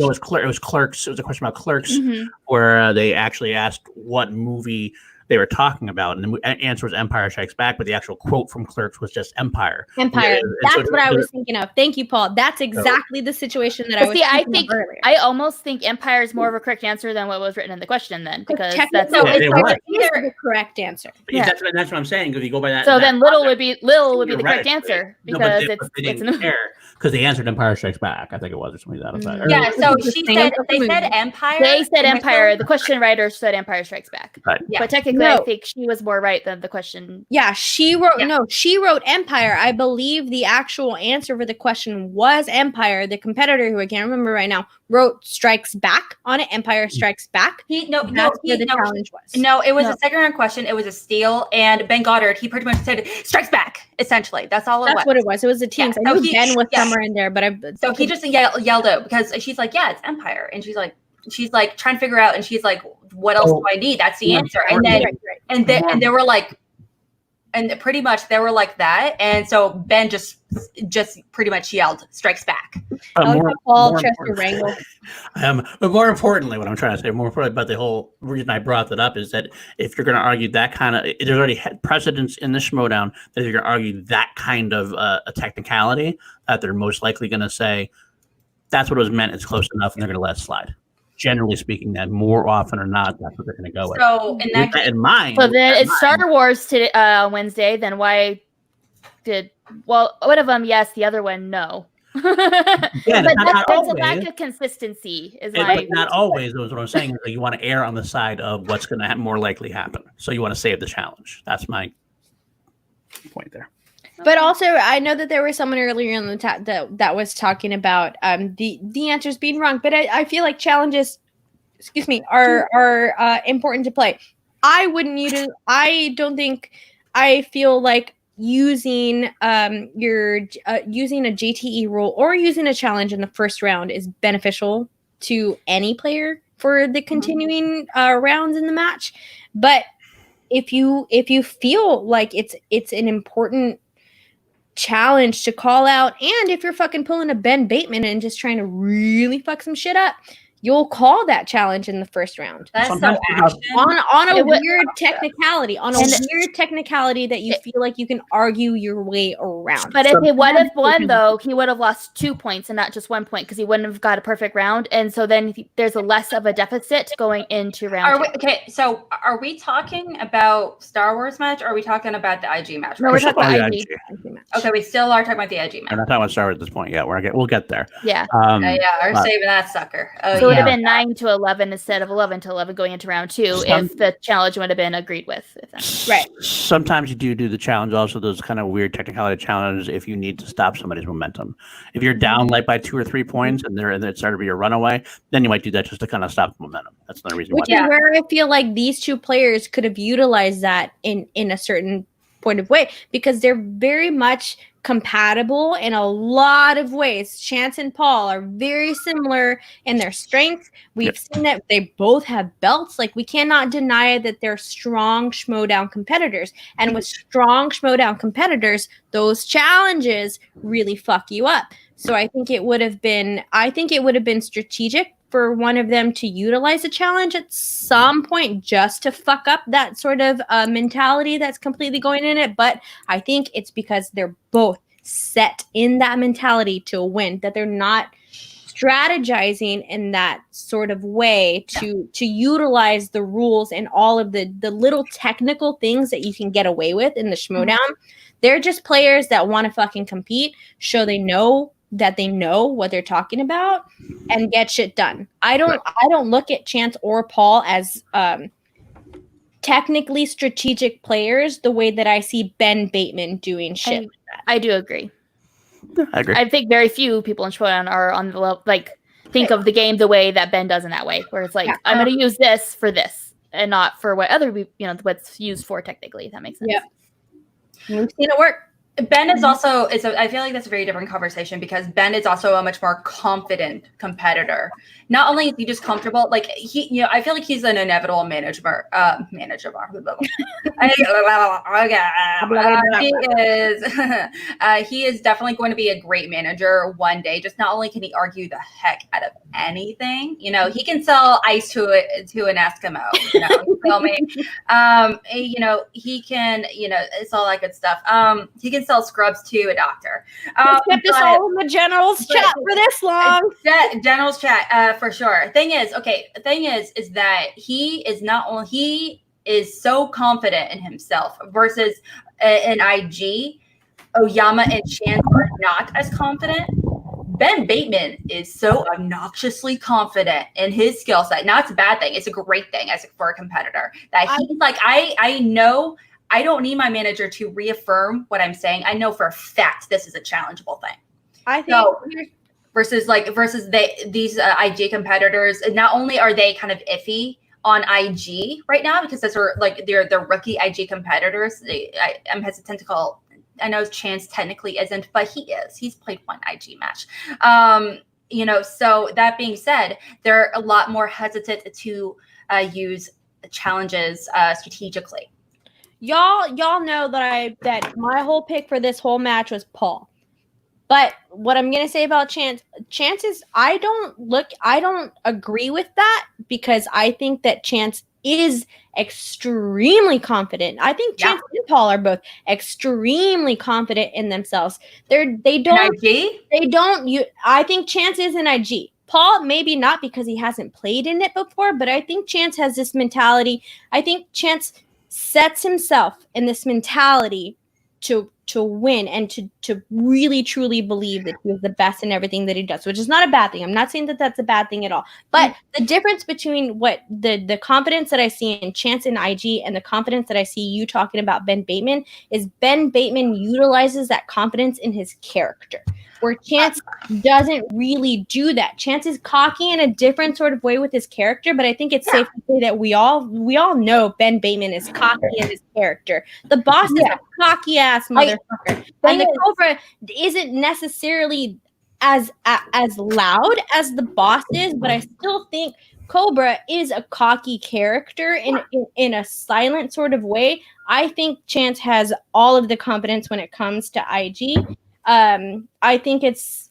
was Clerks. It was a question about Clerks, where they actually asked what movie they were talking about, and the answer was Empire Strikes Back, but the actual quote from Clerks was just Empire. That's what I was thinking of. Thank you, Paul. That's exactly the situation that I was thinking of earlier. I almost think Empire is more of a correct answer than what was written in the question, then, because that's the correct answer. That's what I'm saying. If you go by that, so then Lil would be the correct answer, because it's in the movie. Because they answered Empire Strikes Back, I think it was, or something like that. Yeah, so they said Empire. They said Empire. The question writer said Empire Strikes Back. But technically, but I think she was more right than the question. Yeah, she wrote she wrote Empire. I believe the actual answer for the question was Empire. The competitor, who I can't remember right now, wrote Strikes Back on it. Empire Strikes Back. Challenge was. No, it was a second round question. It was a steal, and Ben Goddard, he pretty much said Strikes Back. Essentially, that's all it was. That's what it was. It was a team. Yeah, I knew Ben was somewhere in there, but so he just yelled out because she's like, yeah, it's Empire, and she's like trying to figure out, and she's like, what else do I need? That's the answer. And then and they were like, and pretty much they were like that, and so Ben just pretty much yelled Strikes Back. Paul Chester Wrangle. But more importantly, what I'm trying to say, more importantly about the whole reason I brought that up is that if you're going to argue that kind of, there's already precedence in the Schmoedown that if you're going to argue that kind of a technicality, that they're most likely going to say that's what it was meant. It's close enough, and they're going to let it slide. Generally speaking, that more often or not, that's what they're going to go with. So in mind, so then it's Star Wars today, Wednesday. Then why did one of them yes, the other one no? Yeah, but there's a lack of consistency. Not always. What I'm saying is that you want to err on the side of what's going to more likely happen. So you want to save the challenge. That's my point there. But also, I know that there was someone earlier in the chat that was talking about the answers being wrong. But I feel like challenges, are important to play. I feel like using using a JTE rule or using a challenge in the first round is beneficial to any player for the continuing rounds in the match. But if you feel like it's an important challenge to call out, and if you're fucking pulling a Ben Bateman and just trying to really fuck some shit up, you'll call that challenge in the first round. That's so action. On a weird technicality, that you feel like you can argue your way around. But if he would have won, though, he would have lost 2 points and not just 1 point because he wouldn't have got a perfect round. And so then there's a less of a deficit going into round 2. So are we talking about Star Wars match or are we talking about the IG match? No, we're talking about IG. Okay, we still are talking about the IG match. We're not talking about Star Wars at this point yet. We'll get there. Yeah. We're saving that sucker. So it would have been 9-11 instead of 11-11 going into round 2 if the challenge would have been agreed with. Right. Sometimes you do the challenge, also those kind of weird technicality challenges if you need to stop somebody's momentum. If you're down like by 2 or 3 points and it started to be a runaway, then you might do that just to kind of stop the momentum. That's another reason. Which is where I feel like these two players could have utilized that in a certain point of way, because they're very much compatible in a lot of ways. Chance and Paul are very similar in their strengths. We've seen that they both have belts. Like, we cannot deny that they're strong Schmoedown competitors. And with strong Schmoedown competitors, those challenges really fuck you up. So I think it would have been strategic for one of them to utilize a challenge at some point just to fuck up that sort of mentality that's completely going in it. But I think it's because they're both set in that mentality to win, that they're not strategizing in that sort of way to utilize the rules and all of the little technical things that you can get away with in the Schmoedown. They're just players that want to fucking compete, show they know that they know what they're talking about, and get shit done. I don't look at Chance or Paul as technically strategic players the way that I see Ben Bateman doing shit. I do agree. I agree. I think very few people in Schmoedown are on the level, think of the game the way that Ben does in that way, where it's I'm going to use this for this and not for what what's used for technically. If that makes sense. Yeah, we've seen it work. Ben is also I feel like that's a very different conversation, because Ben is also a much more confident competitor. Not only is he just comfortable, I feel like he's an inevitable manager. He is definitely going to be a great manager one day. Just not only can he argue the heck out of anything, he can sell ice to an Eskimo. You feel me? He can, it's all that good stuff. He can sell scrubs to a doctor. Kept us all in the general's chat for this long. General's chat, for sure. Thing is that he is so confident in himself versus an IG. Oyama and Chance are not as confident. Ben Bateman is so obnoxiously confident in his skill set. Now, it's a bad thing. It's a great thing for a competitor that he's like, I know I don't need my manager to reaffirm what I'm saying. I know for a fact this is a challengeable thing. I think so, versus these IG competitors, not only are they kind of iffy on IG right now because those are like they're rookie IG competitors. I'm hesitant to call. I know Chance technically isn't, but he is. He's played one IG match. So that being said, they're a lot more hesitant to use challenges strategically. Y'all know that my whole pick for this whole match was Paul. But what I'm going to say about Chance is I don't agree with that because I think that Chance is extremely confident. I think Chance and Paul are both extremely confident in themselves. I think Chance is an IG. Paul, maybe not because he hasn't played in it before, but I think Chance has this mentality. I think Chance sets himself in this mentality to win and to really truly believe that he is the best in everything that he does, which is not a bad thing. I'm not saying that that's a bad thing at all. But the difference between what the confidence that I see in Chance and IG and the confidence that I see you talking about Ben Bateman is Ben Bateman utilizes that confidence in his character, where Chance doesn't really do that. Chance is cocky in a different sort of way with his character, but I think it's safe to say that we all know Ben Bateman is cocky in his character. The boss is a cocky ass motherfucker. And the Cobra isn't necessarily as loud as the boss is, but I still think Cobra is a cocky character in a silent sort of way. I think Chance has all of the confidence when it comes to IG. I think it's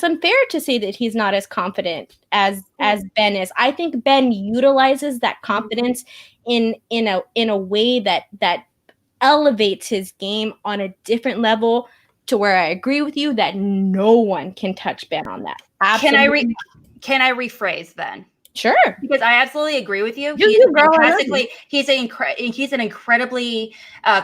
unfair to say that he's not as confident as Ben is. I think Ben utilizes that confidence in a way that elevates his game on a different level to where I agree with you that no one can touch Ben on that. Absolutely. Can I rephrase then? Sure. Because I absolutely agree with you. He's an incredibly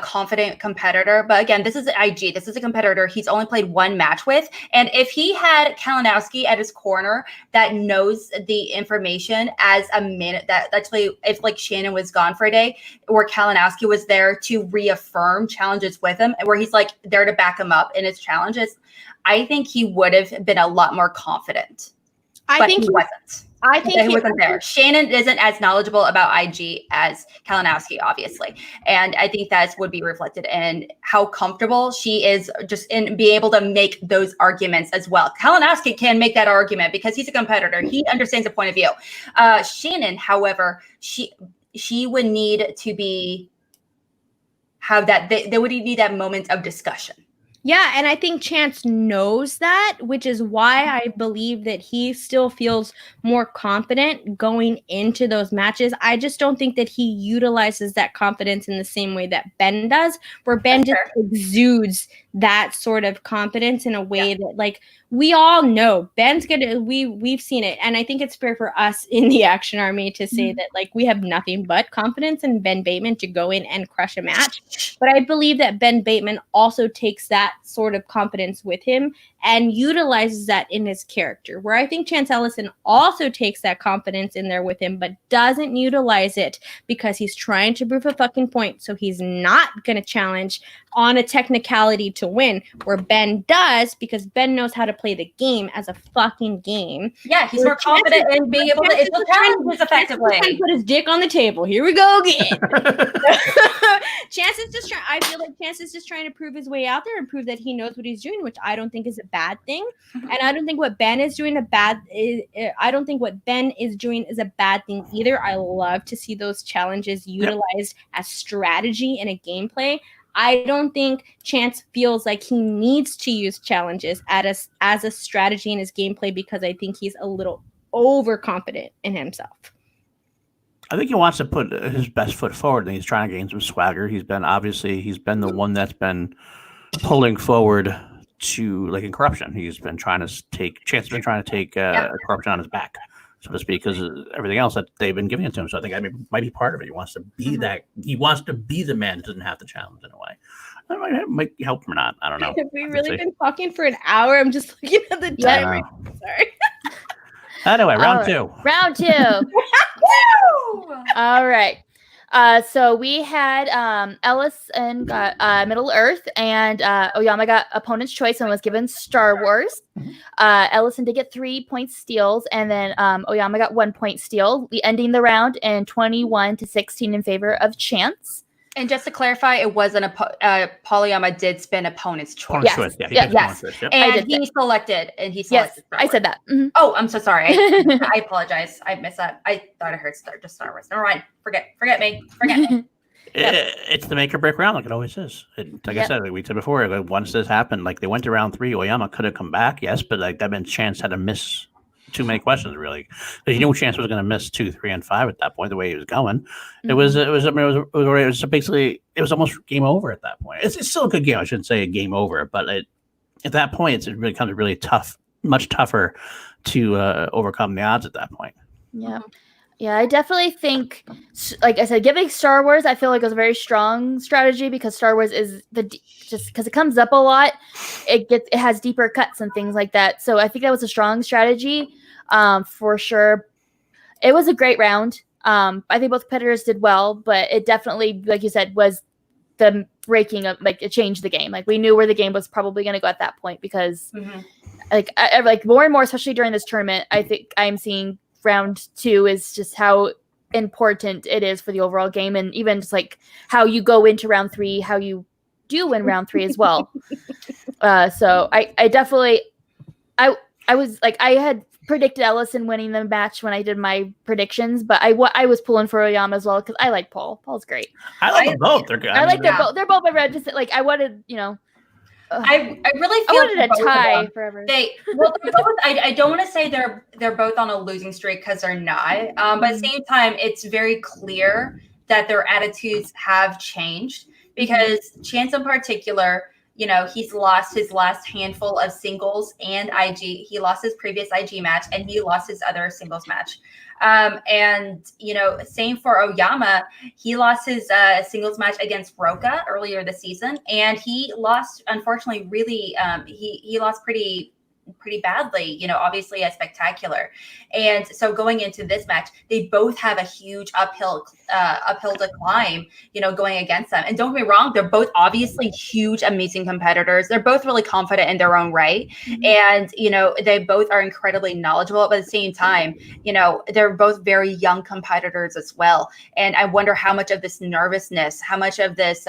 confident competitor. But again, this is IG. This is a competitor he's only played one match with. And if he had Kalinowski at his corner that knows the information as a minute that actually, if like Shannon was gone for a day, where Kalinowski was there to reaffirm challenges with him, and where he's like there to back him up in his challenges, I think he would have been a lot more confident. I think he wasn't. I think he wasn't there. Shannon isn't as knowledgeable about IG as Kalinowski, obviously. And I think that would be reflected in how comfortable she is just in being able to make those arguments as well. Kalinowski can make that argument because he's a competitor. He understands the point of view. Shannon, however, she would need to they would need that moment of discussion. Yeah, and I think Chance knows that, which is why I believe that he still feels more confident going into those matches. I just don't think that he utilizes that confidence in the same way that Ben does, where Ben just exudes that sort of confidence in a way that, like, we all know Ben's gonna, we've seen it. And I think it's fair for us in the Action Army to say that, like, we have nothing but confidence in Ben Bateman to go in and crush a match. But I believe that Ben Bateman also takes that sort of confidence with him and utilizes that in his character, where I think Chance Ellison also takes that confidence in there with him, but doesn't utilize it because he's trying to prove a fucking point. So he's not going to challenge on a technicality to win, where Ben does, because Ben knows how to play the game as a fucking game. Yeah, he's more confident in being able to challenge effectively. Put his dick on the table. Here we go again. Chance is just trying. I feel like Chance is just trying to prove his way out there and prove that he knows what he's doing, which I don't think is a bad thing. And I don't think what Ben is doing I don't think what Ben is doing is a bad thing either. I love to see those challenges utilized as strategy in a gameplay. I don't think Chance feels like he needs to use challenges as a strategy in his gameplay because I think he's a little overconfident in himself. I think he wants to put his best foot forward, and he's trying to gain some swagger. He's been the one that's been pulling forward to, like, in corruption. Chance has been trying to take corruption on his back, so to speak, because of everything else that they've been giving it to him. So I think that might be part of it. He wants to be that. He wants to be the man who doesn't have to challenge in a way. That might help or not. I don't know. Have we really been talking for an hour? I'm just looking at the time. Sorry. Anyway, round two. Round two. All right. So we had Ellis and Middle Earth, and Oyama got opponent's choice and was given Star Wars. Ellison did get 3 point steals, and then Oyama got 1 point steal, ending the round in 21-16 in favor of Chance. And just to clarify, it wasn't Paul Oyama did spin opponent's choice. Yes. Yes. And he selected. Yes, I said that. Mm-hmm. Oh, I'm so sorry. I apologize. I missed that. I thought I heard Star Wars. Never mind. Forget me. It's the make or break round, like it always is. Like I said, we said before, like, once this happened, like they went to round 3, Oyama could have come back, yes, but like that meant Chance had to miss too many questions, really. Because you knew Chance was going to miss 2, 3, and 5 at that point. The way he was going, it was basically almost game over at that point. It's still a good game. I shouldn't say a game over, but at that point, it really becomes really tough, much tougher to overcome the odds at that point. Yeah. Yeah, I definitely think, like I said, giving Star Wars, I feel like was a very strong strategy because Star Wars is just because it comes up a lot, it has deeper cuts and things like that. So I think that was a strong strategy, for sure. It was a great round. I think both competitors did well, but it definitely, like you said, was the breaking of, like, it changed the game. Like we knew where the game was probably going to go at that point because, like more and more, especially during this tournament, I think I'm seeing round 2 is just how important it is for the overall game, and even just like how you go into round 3, how you do in round 3 as well. So I definitely I was like, I had predicted Ellison winning the match when I did my predictions, but I was pulling for Oyama as well because I like Paul. Paul's great. I like them both. They're good. I like them both. They're both my red. Just like I wanted, I really feel I wanted a tie forever. They're both. I don't want to say they're both on a losing streak because they're not. But at the same time, it's very clear that their attitudes have changed because Chance in particular, he's lost his last handful of singles and IG. He lost his previous IG match and he lost his other singles match. And same for Oyama. He lost his singles match against Roka earlier this season, and he lost, unfortunately, really, he lost pretty badly, obviously a spectacular. And so going into this match, they both have a huge uphill to climb, going against them. And don't get me wrong, they're both obviously huge, amazing competitors. They're both really confident in their own right. And, they both are incredibly knowledgeable, but at the same time, they're both very young competitors as well. And I wonder how much of this nervousness, how much of this,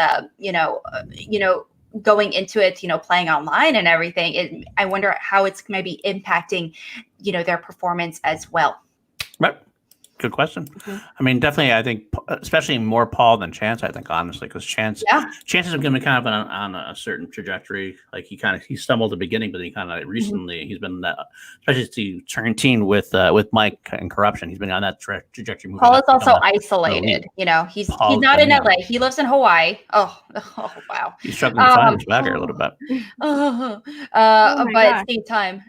going into it, playing online and everything, I wonder how it's maybe impacting, their performance as well. Right. Good question. I mean, definitely, I think, especially more Paul than Chance, I think, honestly, because Chance is going to be kind of on a certain trajectory. Like he stumbled at the beginning, but he kind of recently, he's been, especially to turn teen with Mike and Corruption, he's been on that trajectory. Paul is also isolated. He's not in LA. He lives in Hawaii. Oh wow. He's struggling to find his bagger a little bit. But at the same time,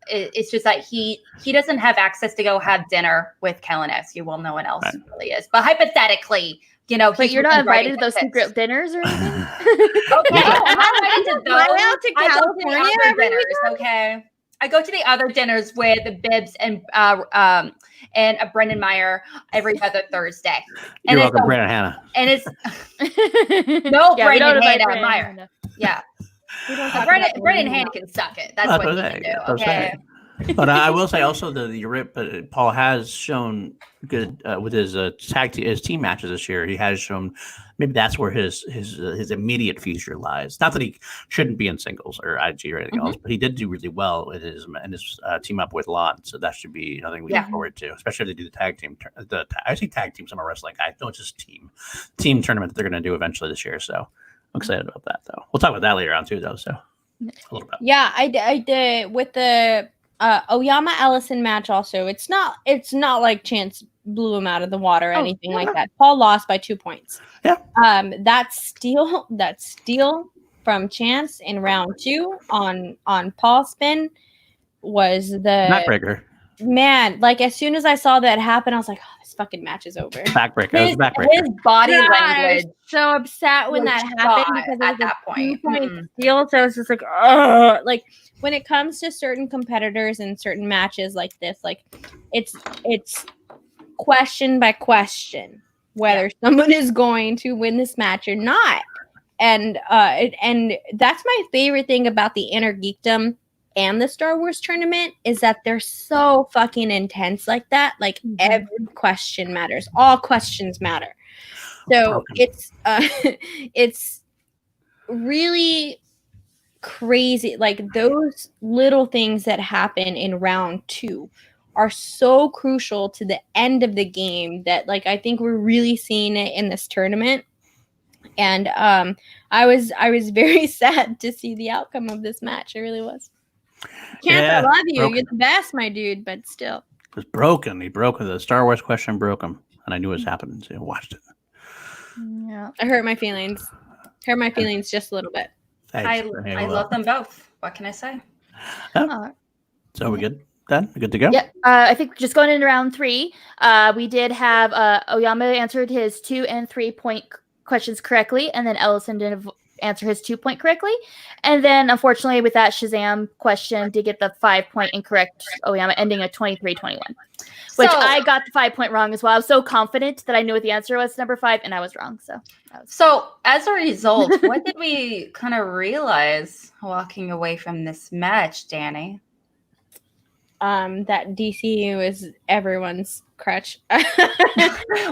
it's just that he doesn't have access to go have dinner with Kalinowski. Well, no one else really is. But hypothetically, but you're not invited to those secret dinners or anything? Okay, I'm not invited to those. I go to California every dinners, okay? I go to the other dinners with Bibbs and Brendan Meyer every other Thursday. And you're welcome, Brandon Hannah. And it's Brendan Hannah Meyer. Yeah. Brendan Hannah can suck it. That's what he can do. Okay. But I will say also but Paul has shown good with his his team matches this year. He has shown maybe that's where his immediate future lies. Not that he shouldn't be in singles or IG or anything else, but he did do really well in his team up with Lon. So that should be another thing we look forward to, especially if they do the tag team. I say tag team, summer wrestling. I don't just team tournament that they're going to do eventually this year. So I'm excited about that, though. We'll talk about that later on too, though. So a little bit. Yeah, I did with the Oyama Ellison match. Also, it's not like Chance blew him out of the water or anything like that. Paul lost by 2 points. Yeah. That steal from Chance in round 2 on Paul's spin was the neckbreaker. man, like as soon as I saw that happen, I was like, oh, this fucking match is over. Backbreaker. His body God, language. I was so upset when that happened because it was at that point. 2-point steal. So I was just like, oh, like when it comes to certain competitors and certain matches like this, like it's question by question whether someone is going to win this match or not. And that's my favorite thing about the Inner Geekdom and the Star Wars tournament is that they're so fucking intense like that. Like every question matters. All questions matter. So it's really crazy. Like those little things that happen in round 2 are so crucial to the end of the game that like I think we're really seeing it in this tournament. And I was very sad to see the outcome of this match. It really was. I love you. You're the best, my dude, but still. It was broken. He broke the Star Wars question broke him. And I knew it was happening, so I watched it. Yeah. I hurt my feelings. Hurt my feelings just a little bit. I love them both. What can I say? So we good? Then we good to go? Yep. I think just going into round 3, we did have Oyama answered his 2 and 3 point questions correctly, and then Ellison didn't answer his 2 point correctly. And then unfortunately with that Shazam question did get the 5 point incorrect Oyama, ending at 23-21. Which I got the 5 point wrong as well. I was so confident that I knew what the answer was, number 5, and I was wrong. So as a result, what did we kind of realize walking away from this match, Danny? That DCU is everyone's crutch.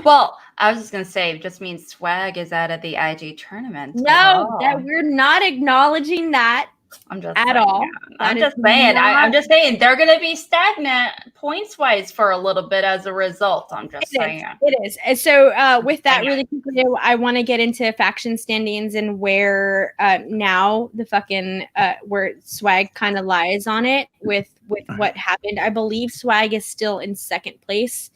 Well, I was just gonna say, it just means Swag is out of the IG tournament. No, that we're not acknowledging that. I'm just at all. I'm just saying. I'm just saying they're going to be stagnant points wise for a little bit as a result. I'm just saying it is. And so with that, really quickly, I want to get into faction standings and where now the fucking where Swag kind of lies on it with what happened. I believe Swag is still in second place.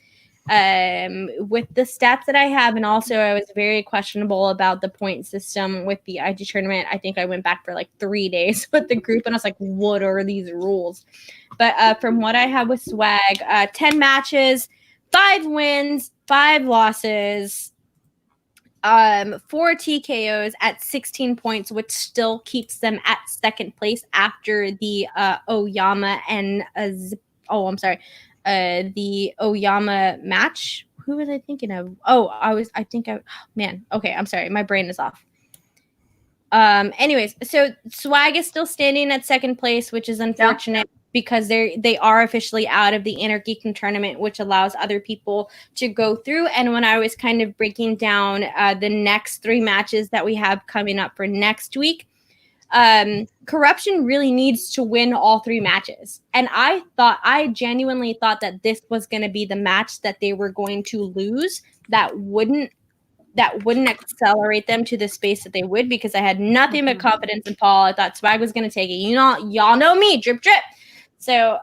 With the stats that I have, and also I was very questionable about the point system with the IG tournament. I think I went back for like 3 days with the group and I was like, what are these rules? But from what I have with Swag, 10 matches, 5 wins, 5 losses, 4 TKOs at 16 points, which still keeps them at second place after the Oyama and the Oyama match. Who was I thinking of? Okay, I'm sorry. My brain is off. Anyways, so Swag is still standing at second place, which is unfortunate because they are officially out of the Inner Geekdom tournament, which allows other people to go through. And when I was kind of breaking down the next 3 matches that we have coming up for next week, Corruption really needs to win all 3 matches. And I genuinely thought that this was going to be the match that they were going to lose that wouldn't accelerate them to the space that they would, because I had nothing but confidence in Paul. I thought Swag was going to take it. Y'all know me, drip drip. So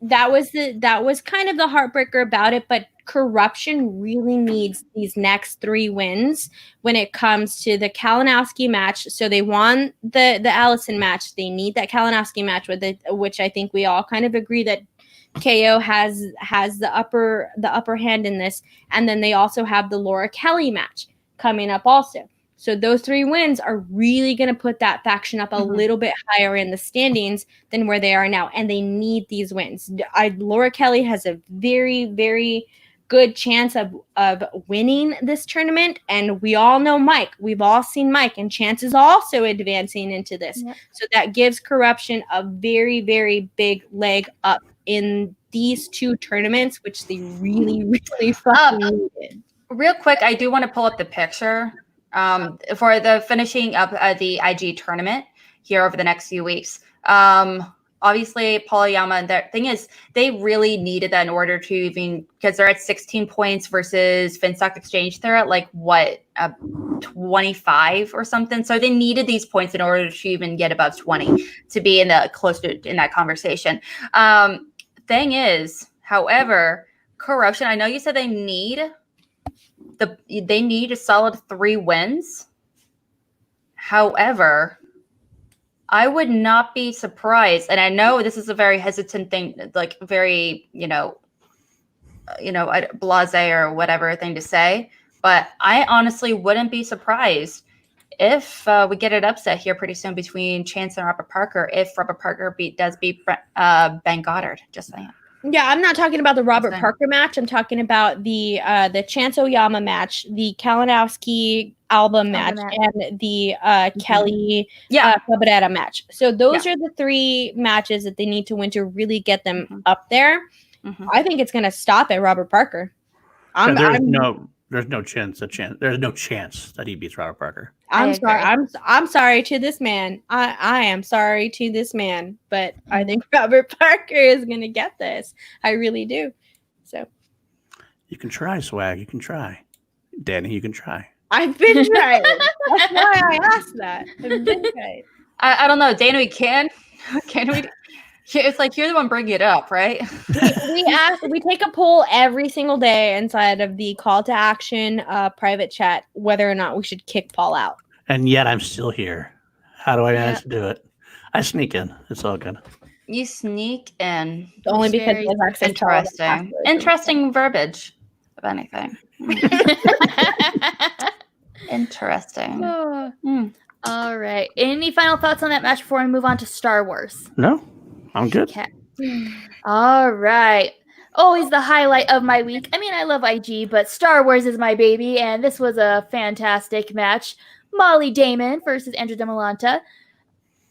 that was kind of the heartbreaker about it, but Corruption really needs these next 3 wins when it comes to the Kalinowski match. So they won the Allison match. They need that Kalinowski match with it, which I think we all kind of agree that KO has the upper hand in this. And then they also have the Laura Kelly match coming up also. So those 3 wins are really going to put that faction up a little bit higher in the standings than where they are now. And they need these wins. Laura Kelly has a very, very good chance of winning this tournament. And we all know Mike. We've all seen Mike. And Chance is also advancing into this. Yep. So that gives Corruption a very, very big leg up in these 2 tournaments, which they really, really fucking needed. Real quick, I do want to pull up the picture for the finishing up the IG tournament here over the next few weeks. Obviously, Paul Oyama, and the thing is, they really needed that in order to even, because they're at 16 points versus Finstock Exchange. They're at 25 or something. So they needed these points in order to even get above 20 to be in that conversation. Thing is, however, Corruption, I know you said they need a solid 3 wins. However, I would not be surprised, and I know this is a very hesitant thing, like very, blasé or whatever thing to say, but I honestly wouldn't be surprised if we get an upset here pretty soon between Chance and Robert Parker, if Robert Parker does beat Ben Goddard. Just saying. Yeah, I'm not talking about the Robert Parker match. I'm talking about the Chance Oyama match, the Kalinowski album match, and the Kelly Cabrera match. So those are the 3 matches that they need to win to really get them up there. I think it's going to stop at Robert Parker. There's no chance that he beats Robert Parker. I'm sorry to this man. I am sorry to this man, but I think Robert Parker is going to get this. I really do. So you can try, Swag. You can try, Danny. You can try. I've been trying. That's why I asked that. I've been trying. I don't know, Danny. Can we? It's like you're the one bringing it up, right? We take a poll every single day inside of the call to action private chat whether or not we should kick Paul out. And yet I'm still here. How do I manage to do it? I sneak in. It's all good. You sneak in. Only because it's interesting verbiage, if anything. Interesting. All right. Any final thoughts on that match before we move on to Star Wars? No. I'm good. Okay. All right. Always the highlight of my week. I mean, I love IG, but Star Wars is my baby, and this was a fantastic match. Molly Damon versus Andrew DeMolanta.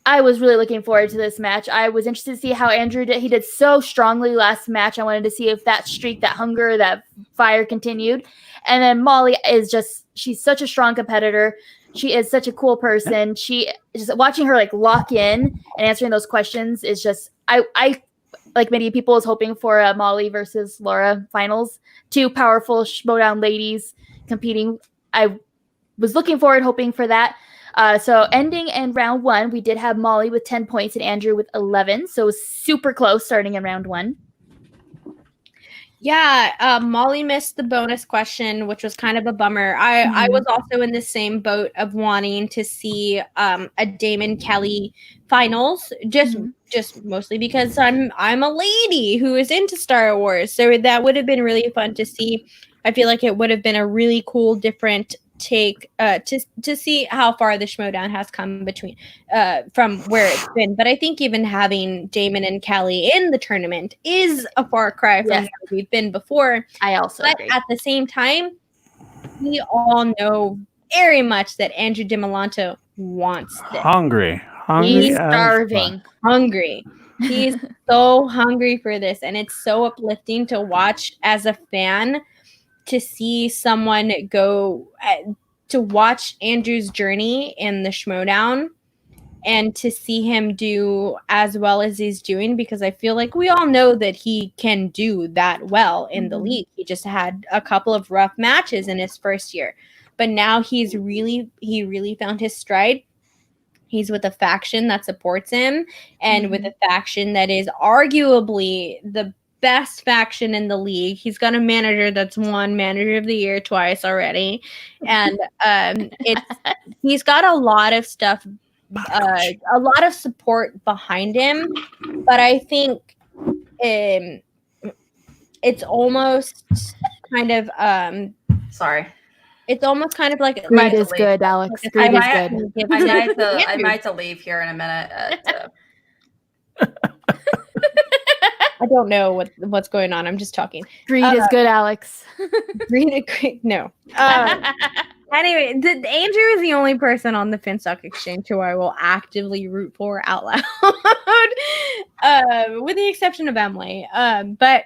I was really looking forward to this match. I was interested to see how Andrew did. He did so strongly last match. I wanted to see if that streak, that hunger, that fire continued. And then Molly is she's such a strong competitor. She is such a cool person. She just watching her lock in and answering those questions is just, I like many people was hoping for a Molly versus Laura finals. 2 powerful Schmoedown ladies competing. I was looking forward, hoping for that. So ending in round 1, we did have Molly with 10 points and Andrew with 11. So it was super close starting in round 1. Yeah, Molly missed the bonus question, which was kind of a bummer. I was also in the same boat of wanting to see a Damon Kelly finals, just mostly because I'm a lady who is into Star Wars. So that would have been really fun to see. I feel like it would have been a really cool, different take to see how far the Schmoedown has come between from where it's been. But I think even having Damon and Kelly in the tournament is a far cry from where we've been before. I also agree. At the same time, we all know very much that Andrew DeMolanta wants this. Hungry. He's starving. Hungry. He's so hungry for this, and it's so uplifting to watch as a fan, to see someone go to watch Andrew's journey in the Schmoedown and to see him do as well as he's doing, because I feel like we all know that he can do that well in the league. He just had a couple of rough matches in his first year, but now he really found his stride. He's with a faction that supports him and with a faction that is arguably the best faction in the league. He's got a manager that's won Manager of the Year twice already, and he's got a lot of stuff, a lot of support behind him. But I think it's almost kind of it's almost kind of like Greed is good, Alex. Greed is good. I might have to leave here in a minute. I don't know what's going on. I'm just talking. Greed is good, Alex. Greed, no. Anyway, Andrew is the only person on the FinStock Exchange who I will actively root for out loud, with the exception of Emily. But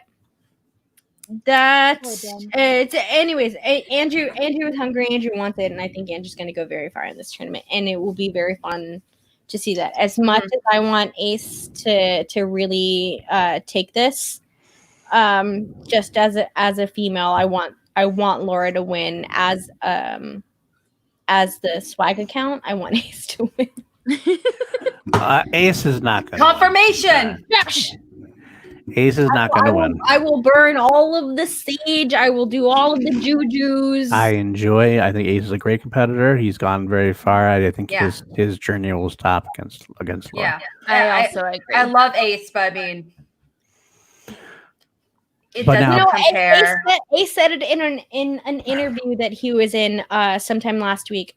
that's it's. Anyways, Andrew is hungry. Andrew wants it, and I think Andrew's going to go very far in this tournament, and it will be very fun to see that. As much as I want Ace to really take this, just as a female, I want Laura to win. As the swag account, I want Ace to win. Ace is not going. Confirmation. Ace is not going to win. I will burn all of the sage. I will do all of the jujus. I think Ace is a great competitor. He's gone very far. I think his journey will stop against Laura. Yeah, I also agree. I love Ace, but I mean, it But doesn't now- compare. Ace said it in an interview that he was in sometime last week.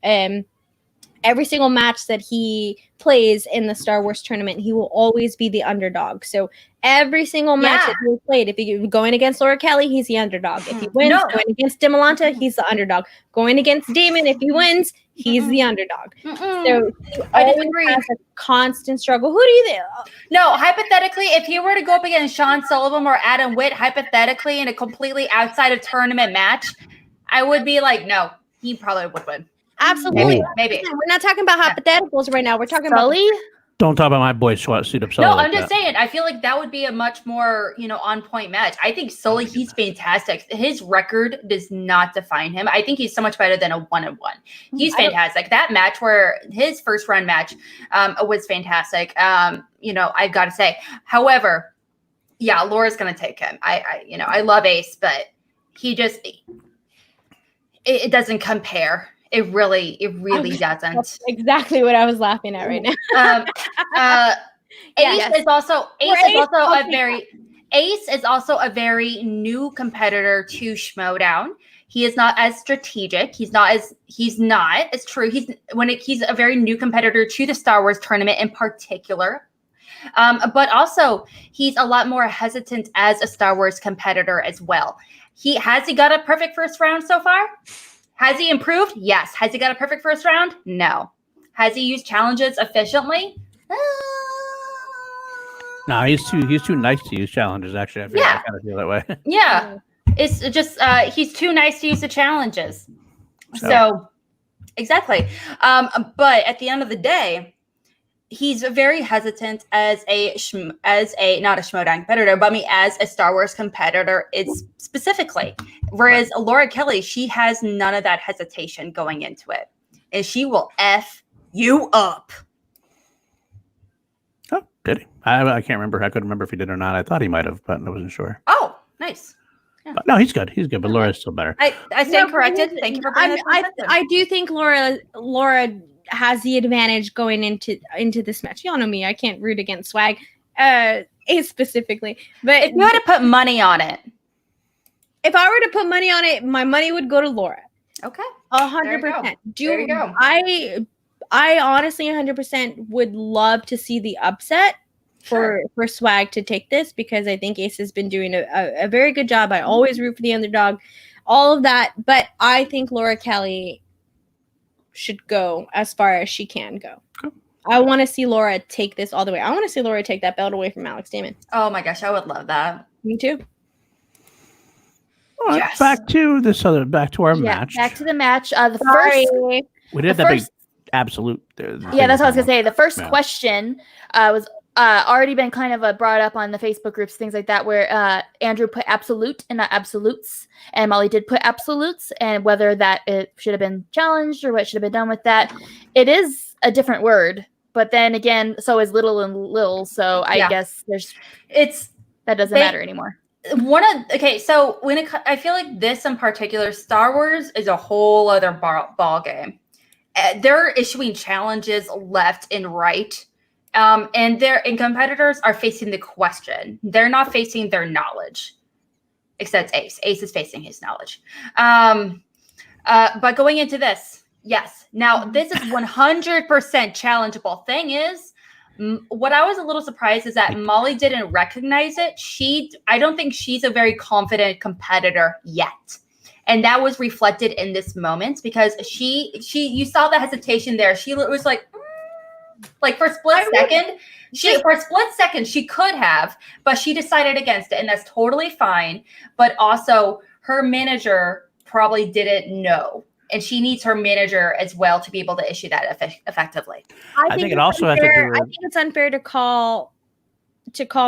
Every single match that he plays in the Star Wars tournament, he will always be the underdog. So every single match that he played, if he's going against Laura Kelly, he's the underdog. If he wins, going against Dimolanta, he's the underdog. Going against Damon, if he wins, he's the underdog. So I disagree. Has a constant struggle. Who do you think? No, hypothetically, if he were to go up against Sean Sullivan or Adam Witt, hypothetically, in a completely outside of tournament match, I would be like, no, he probably would win. Absolutely. Maybe. We're not talking about hypotheticals right now. We're talking Sully? about Don't talk about my boy suit up Sully. No, I'm just saying. I feel like that would be a much more, on point match. I think Sully, he's fantastic. His record does not define him. I think he's so much better than a 1-1. He's fantastic. That match where his first run match was fantastic. I've got to say. However, Laura's going to take him. I love Ace, but he just it doesn't compare. It really doesn't. That's exactly what I was laughing at right now. Ace is also a very new competitor to Schmoedown. He is not as strategic. He's not as true. He's a very new competitor to the Star Wars tournament in particular. But also he's a lot more hesitant as a Star Wars competitor as well. Has he got a perfect first round so far? Has he improved? Yes. Has he got a perfect first round? No. Has he used challenges efficiently? No, he's too nice to use challenges. Actually, I kind of feel that way. Yeah, it's just he's too nice to use the challenges. So exactly. But at the end of the day, he's very hesitant as not a Schmoedown competitor, but as a Star Wars competitor, it's specifically. Whereas Laura Kelly, she has none of that hesitation going into it, and she will F you up. Oh, did he? I can't remember. I couldn't remember if he did or not. I thought he might have, but I wasn't sure. Oh, nice. Yeah. But no, he's good. He's good, but Laura's still better. I stand corrected. Thank you for bringing that. I do think Laura has the advantage going into this match. Y'all know me. I can't root against Swag, specifically. But if you had to put money on it, if I were to put money on it, my money would go to Laura. Okay, 100%. There you go. I honestly 100% would love to see the upset for Swag to take this, because I think Ace has been doing a very good job. I always root for the underdog, all of that. But I think Laura Kelly should go as far as she can go. Cool. I want to see Laura take this all the way. I want to see Laura take that belt away from Alex Damon. Oh my gosh, I would love that. Me too. All right, Yes. back to our match. Back to the match. We did that big absolute. That's what I was gonna say. The first question was already been kind of brought up on the Facebook groups, things like that, where Andrew put absolute and not absolutes, and Molly did put absolutes, and whether that it should have been challenged or what should have been done with that. It is a different word, but then again, so is little and little. So I guess that doesn't matter anymore. So I feel like this in particular, Star Wars is a whole other ball game. They're issuing challenges left and right. And competitors are facing the question. They're not facing their knowledge, except Ace. Ace is facing his knowledge. But going into this, yes. Now, this is 100% challengeable. Thing is, what I was a little surprised is that Molly didn't recognize it. I don't think she's a very confident competitor yet. And that was reflected in this moment, because you saw the hesitation there. She was like for a split second, she could have, but she decided against it, and that's totally fine. But also, her manager probably didn't know, and she needs her manager as well to be able to issue that effectively. I think it also has to do with... I think it's unfair to call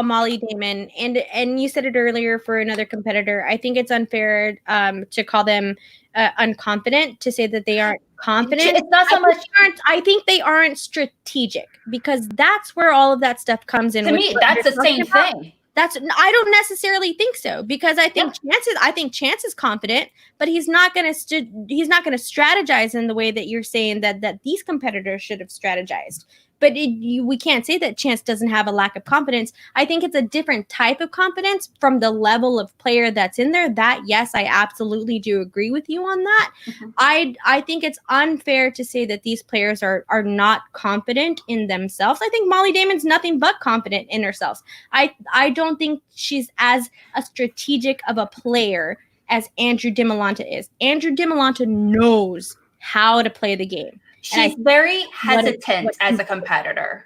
Molly Damon, and you said it earlier for another competitor. I think it's unfair to call them unconfident, to say that they aren't confident. It's not so much. I think they aren't strategic, because that's where all of that stuff comes in. To me, that's the same thing. I don't necessarily think so, because I think Chance is confident, but he's not going to strategize in the way that you're saying that these competitors should have strategized. But we can't say that Chance doesn't have a lack of confidence. I think it's a different type of confidence from the level of player that's in there. That, yes, I absolutely do agree with you on that. Mm-hmm. I think it's unfair to say that these players are not confident in themselves. I think Molly Damon's nothing but confident in herself. I don't think she's as a strategic of a player as Andrew DiMolanta is. Andrew DiMolanta knows how to play the game. She's very hesitant as a competitor.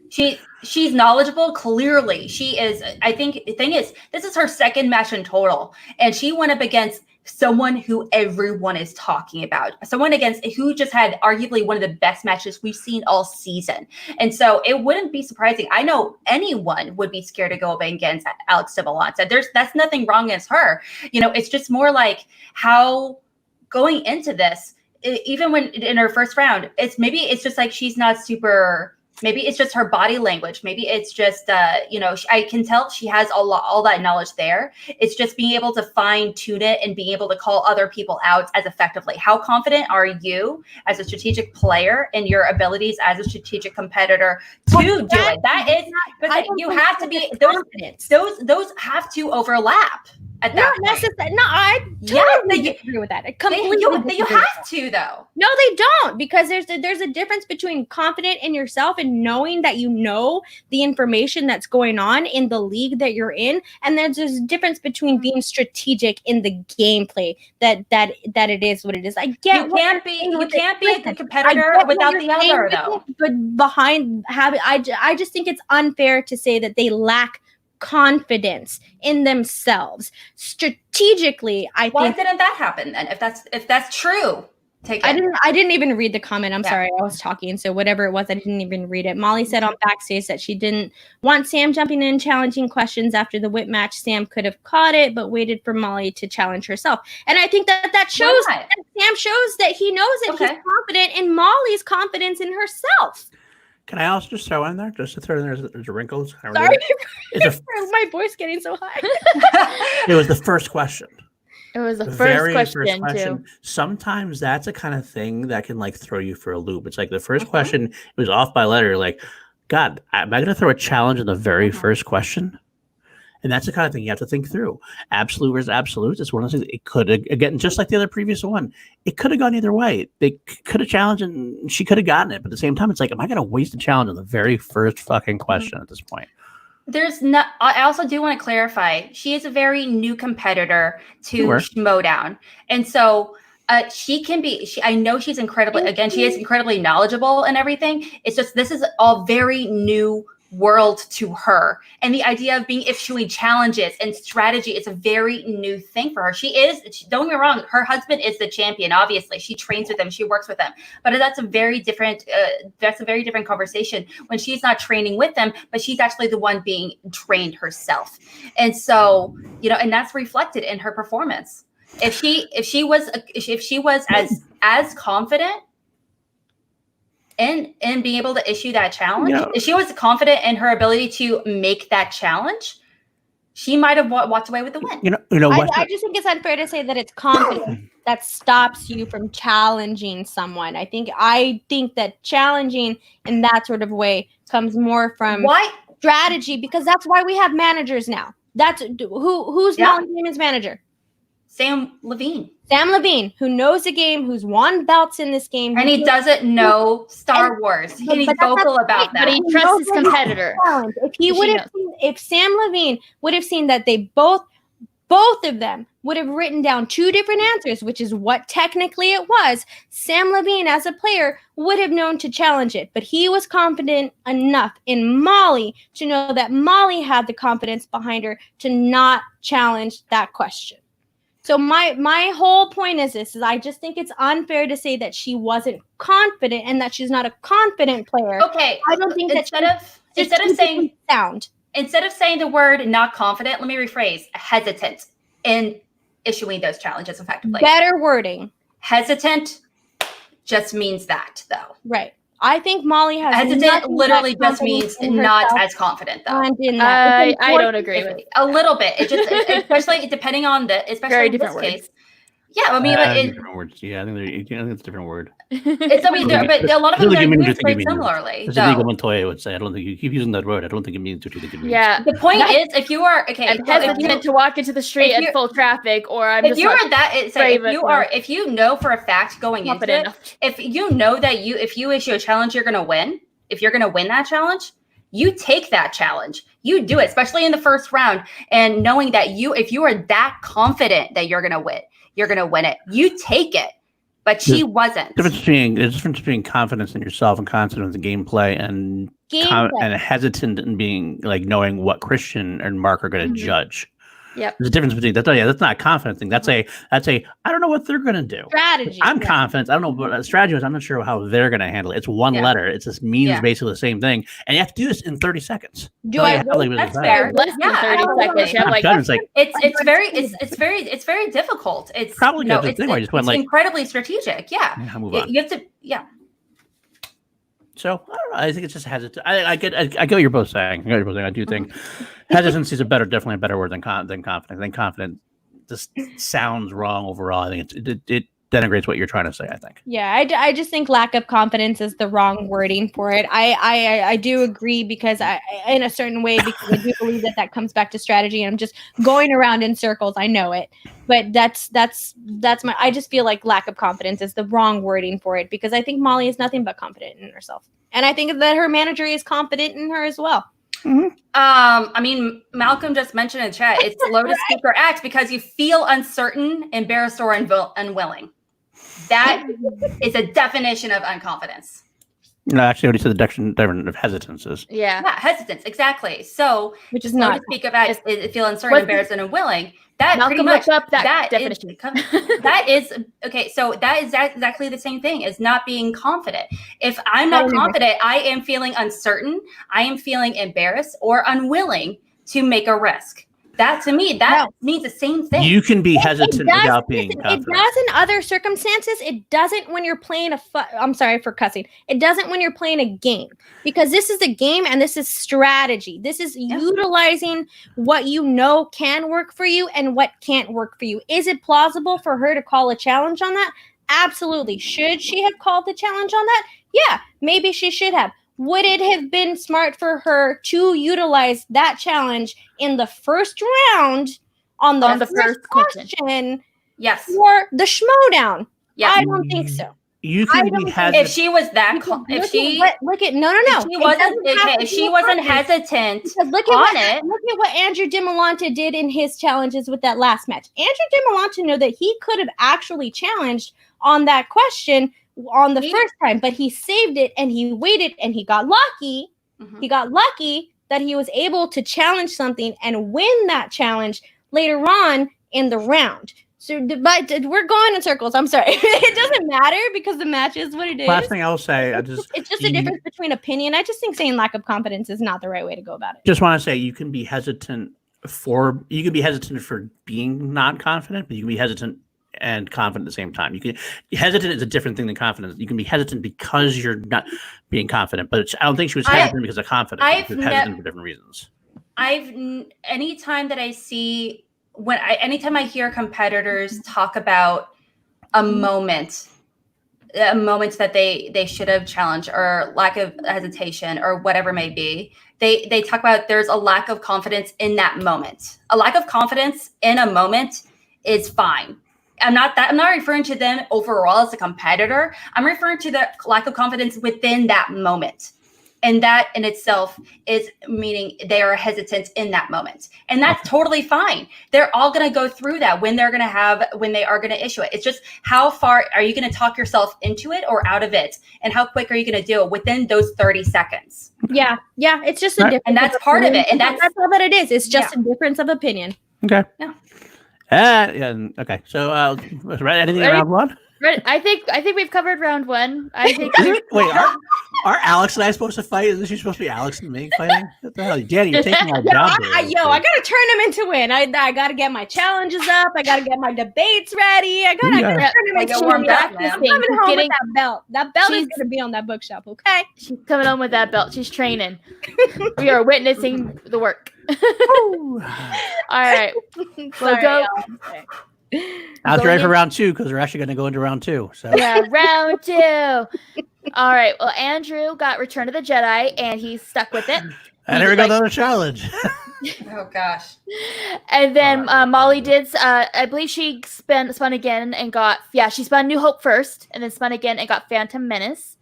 She's knowledgeable, clearly. She is. I think the thing is, this is her second match in total, and she went up against someone who everyone is talking about, someone who just had arguably one of the best matches we've seen all season. And so it wouldn't be surprising. I know anyone would be scared to go up against Alex DiMolanta. That's nothing wrong against her. It's just more like how going into this, even when in her first round, it's just like she's not super. Maybe it's just her body language. Maybe it's just I can tell she has all that knowledge there. It's just being able to fine tune it and being able to call other people out as effectively. How confident are you as a strategic player in your abilities as a strategic competitor to do it? That is, but you have to be those have to overlap. Not necessarily. No, I totally agree with that. You have to, though. No, they don't, because there's a difference between confident in yourself and knowing that you know the information that's going on in the league that you're in, and there's a difference between being strategic in the gameplay. That it is what it is. I get you can't be a competitor without the other, though. But behind I just think it's unfair to say that they lack confidence in themselves strategically. Why didn't that happen then? If that's true, I didn't even read the comment. I'm sorry, I was talking, so whatever it was, I didn't even read it. Molly said on backstage that she didn't want Sam jumping in challenging questions after the whip match. Sam could have caught it, but waited for Molly to challenge herself. And I think that shows that Sam shows that he knows that he's confident in Molly's confidence in herself. Can I also just throw in there, there's a wrinkle. Sorry, my voice getting so high. It was the first question. It was the first question too. Sometimes that's a kind of thing that can throw you for a loop. It's like the first question, it was off by letter. Like, God, am I going to throw a challenge in the very first question? And that's the kind of thing you have to think through. Absolute versus absolute. It's one of those things. It could have, again, just like the other previous one, it could have gone either way. They could have challenged and she could have gotten it. But at the same time, it's like, am I going to waste a challenge on the very first fucking question at this point? I also do want to clarify, she is a very new competitor to Schmoedown. And so I know she's incredibly, she is incredibly knowledgeable and everything. It's just, this is all very new world to her, and the idea of being issuing challenges and strategy is a very new thing for her. Don't get me wrong, her husband is the champion. Obviously, she trains with him, she works with him, but that's a very different conversation when she's not training with them, but she's actually the one being trained herself. And so, and that's reflected in her performance. If she was as confident and being able to issue that challenge, if she was confident in her ability to make that challenge, she might have walked away with the win. I just think it's unfair to say that it's confidence that stops you from challenging someone. I think that challenging in that sort of way comes more from strategy, because that's why we have managers now. That's who's Molly Damon's manager? Sam Levine, who knows the game, who's won belts in this game. And he doesn't know Star Wars. And he's vocal about that. But he trusts his competitor. If Sam Levine would have seen that they both of them would have written down two different answers, which is what technically it was, Sam Levine as a player would have known to challenge it. But he was confident enough in Molly to know that Molly had the confidence behind her to not challenge that question. So my whole point is I just think it's unfair to say that she wasn't confident and that she's not a confident player. Okay. I don't think instead of saying the word not confident, let me rephrase, hesitant in issuing those challenges effectively. Better wording. Hesitant just means that, though. Right. I think Molly has hesitant. Literally just means not as confident, though. I don't agree with a little bit. It just, especially depending on especially in this case. Yeah, I mean, different words. Yeah, I think it's a different word. It's, I mean, but a lot of them are used very similarly. As Illegal Montoya would say, I don't think you keep using that word. I don't think it means what you think it means. Yeah. The point is, if you are I'm hesitant to walk into the street at full traffic, or I'm if you are that, if you know for a fact going into it, if you know that if you issue a challenge, you're going to win. If you're going to win that challenge, you take that challenge. You do it, especially in the first round, and knowing that if you are that confident that you're going to win. You're going to win it. You take it. But she wasn't. There's a difference between confidence in yourself and confidence in gameplay and hesitant in being like knowing what Christian and Mark are going to judge. Yep. There's a difference between that. Yeah, that's not a confidence thing. That's a I don't know what they're going to do. Strategy. I'm confident. I don't know what strategy is. I'm not sure how they're going to handle it. It's one letter. It just means basically the same thing. And you have to do this in 30 seconds. That's fair. Less than 30 seconds. It's very difficult. It's probably it's incredibly strategic. Yeah. You have to. Yeah. So I don't know. I think it's just hesitant. I get what you're both saying. I do think hesitancy is definitely a better word than confident. I think confident just sounds wrong overall. I think it denigrates what you're trying to say, I think. Yeah, I just think lack of confidence is the wrong wording for it. I do agree because in a certain way, because I do believe that comes back to strategy, and I'm just going around in circles. I know it, but that's I just feel like lack of confidence is the wrong wording for it, because I think Molly is nothing but confident in herself. And I think that her manager is confident in her as well. Mm-hmm. I mean, Malcolm just mentioned in chat, it's slow to speak or act because you feel uncertain, embarrassed, or unwilling. That is a definition of unconfidence. No, actually, what he said, the definition of hesitance is. Yeah, hesitance, exactly. So, which is slow not to speak of act is feel uncertain, embarrassed, and unwilling. That Malcolm pretty much up that definition. That is okay. So that is exactly the same thing as not being confident. If I'm not confident, I am feeling uncertain. I am feeling embarrassed or unwilling to make a risk. That to me, means the same thing. You can be hesitant without being confident. It does in other circumstances. It doesn't when you're playing I'm sorry for cussing. It doesn't when you're playing a game, because this is a game and this is strategy. This is utilizing what you know can work for you and what can't work for you. Is it plausible for her to call a challenge on that? Absolutely. Should she have called the challenge on that? Yeah, maybe she should have. Would it have been smart for her to utilize that challenge in the first round on the first question? Yes. For the Schmoedown? Yeah. I don't think so. You can be hesitant. If she was that, If she wasn't hesitant look at what Andrew DiMolante did in his challenges with that last match. Andrew DiMolante knew that he could have actually challenged on that question on the first time, but he saved it and he waited and he got lucky. Mm-hmm. He got lucky that he was able to challenge something and win that challenge later on in the round. So, but we're going in circles. I'm sorry. It doesn't matter because the match is what it is. Last thing I'll say, it's just a difference between opinion. I just think saying lack of confidence is not the right way to go about it. Just want to say you can be hesitant for being not confident, but you can be hesitant and confident at the same time. Hesitant is a different thing than confidence. You can be hesitant because you're not being confident, but I don't think she was hesitant because of confidence. She was hesitant for different reasons. Anytime that I see anytime I hear competitors talk about a moment that they should have challenged or lack of hesitation or whatever may be, they talk about there's a lack of confidence in that moment. A lack of confidence in a moment is fine. I'm not referring to them overall as a competitor. I'm referring to the lack of confidence within that moment. And that in itself is meaning they are hesitant in that moment. And that's totally fine. They're all going to go through that when they are going to issue it. It's just how far are you going to talk yourself into it or out of it? And how quick are you going to do it within those 30 seconds? Yeah. It's just a difference. And that's part of it. And that's all that it is. It's just a difference of opinion. Okay. Yeah. Okay. So, anything around one? I think we've covered round one. I think. Wait, Are Alex and I supposed to fight? Isn't she supposed to be Alex and me fighting? What the hell? Danny, you're taking my job. I gotta turn him into win. I gotta get my challenges up. I gotta get my debates ready. I gotta turn him into win. I'm coming home with that belt. That belt is gonna be on that bookshelf, okay? She's coming home with that belt. She's training. We are witnessing the work. All right. We'll go. I was ready for round 2 because we're actually going to go into round 2. So yeah, round 2. All right. Well, Andrew got Return of the Jedi, and he's stuck with it. And here we go, another challenge. Oh gosh. And then Molly did. I believe she spun again and got. Yeah, she spun New Hope first, and then spun again and got Phantom Menace.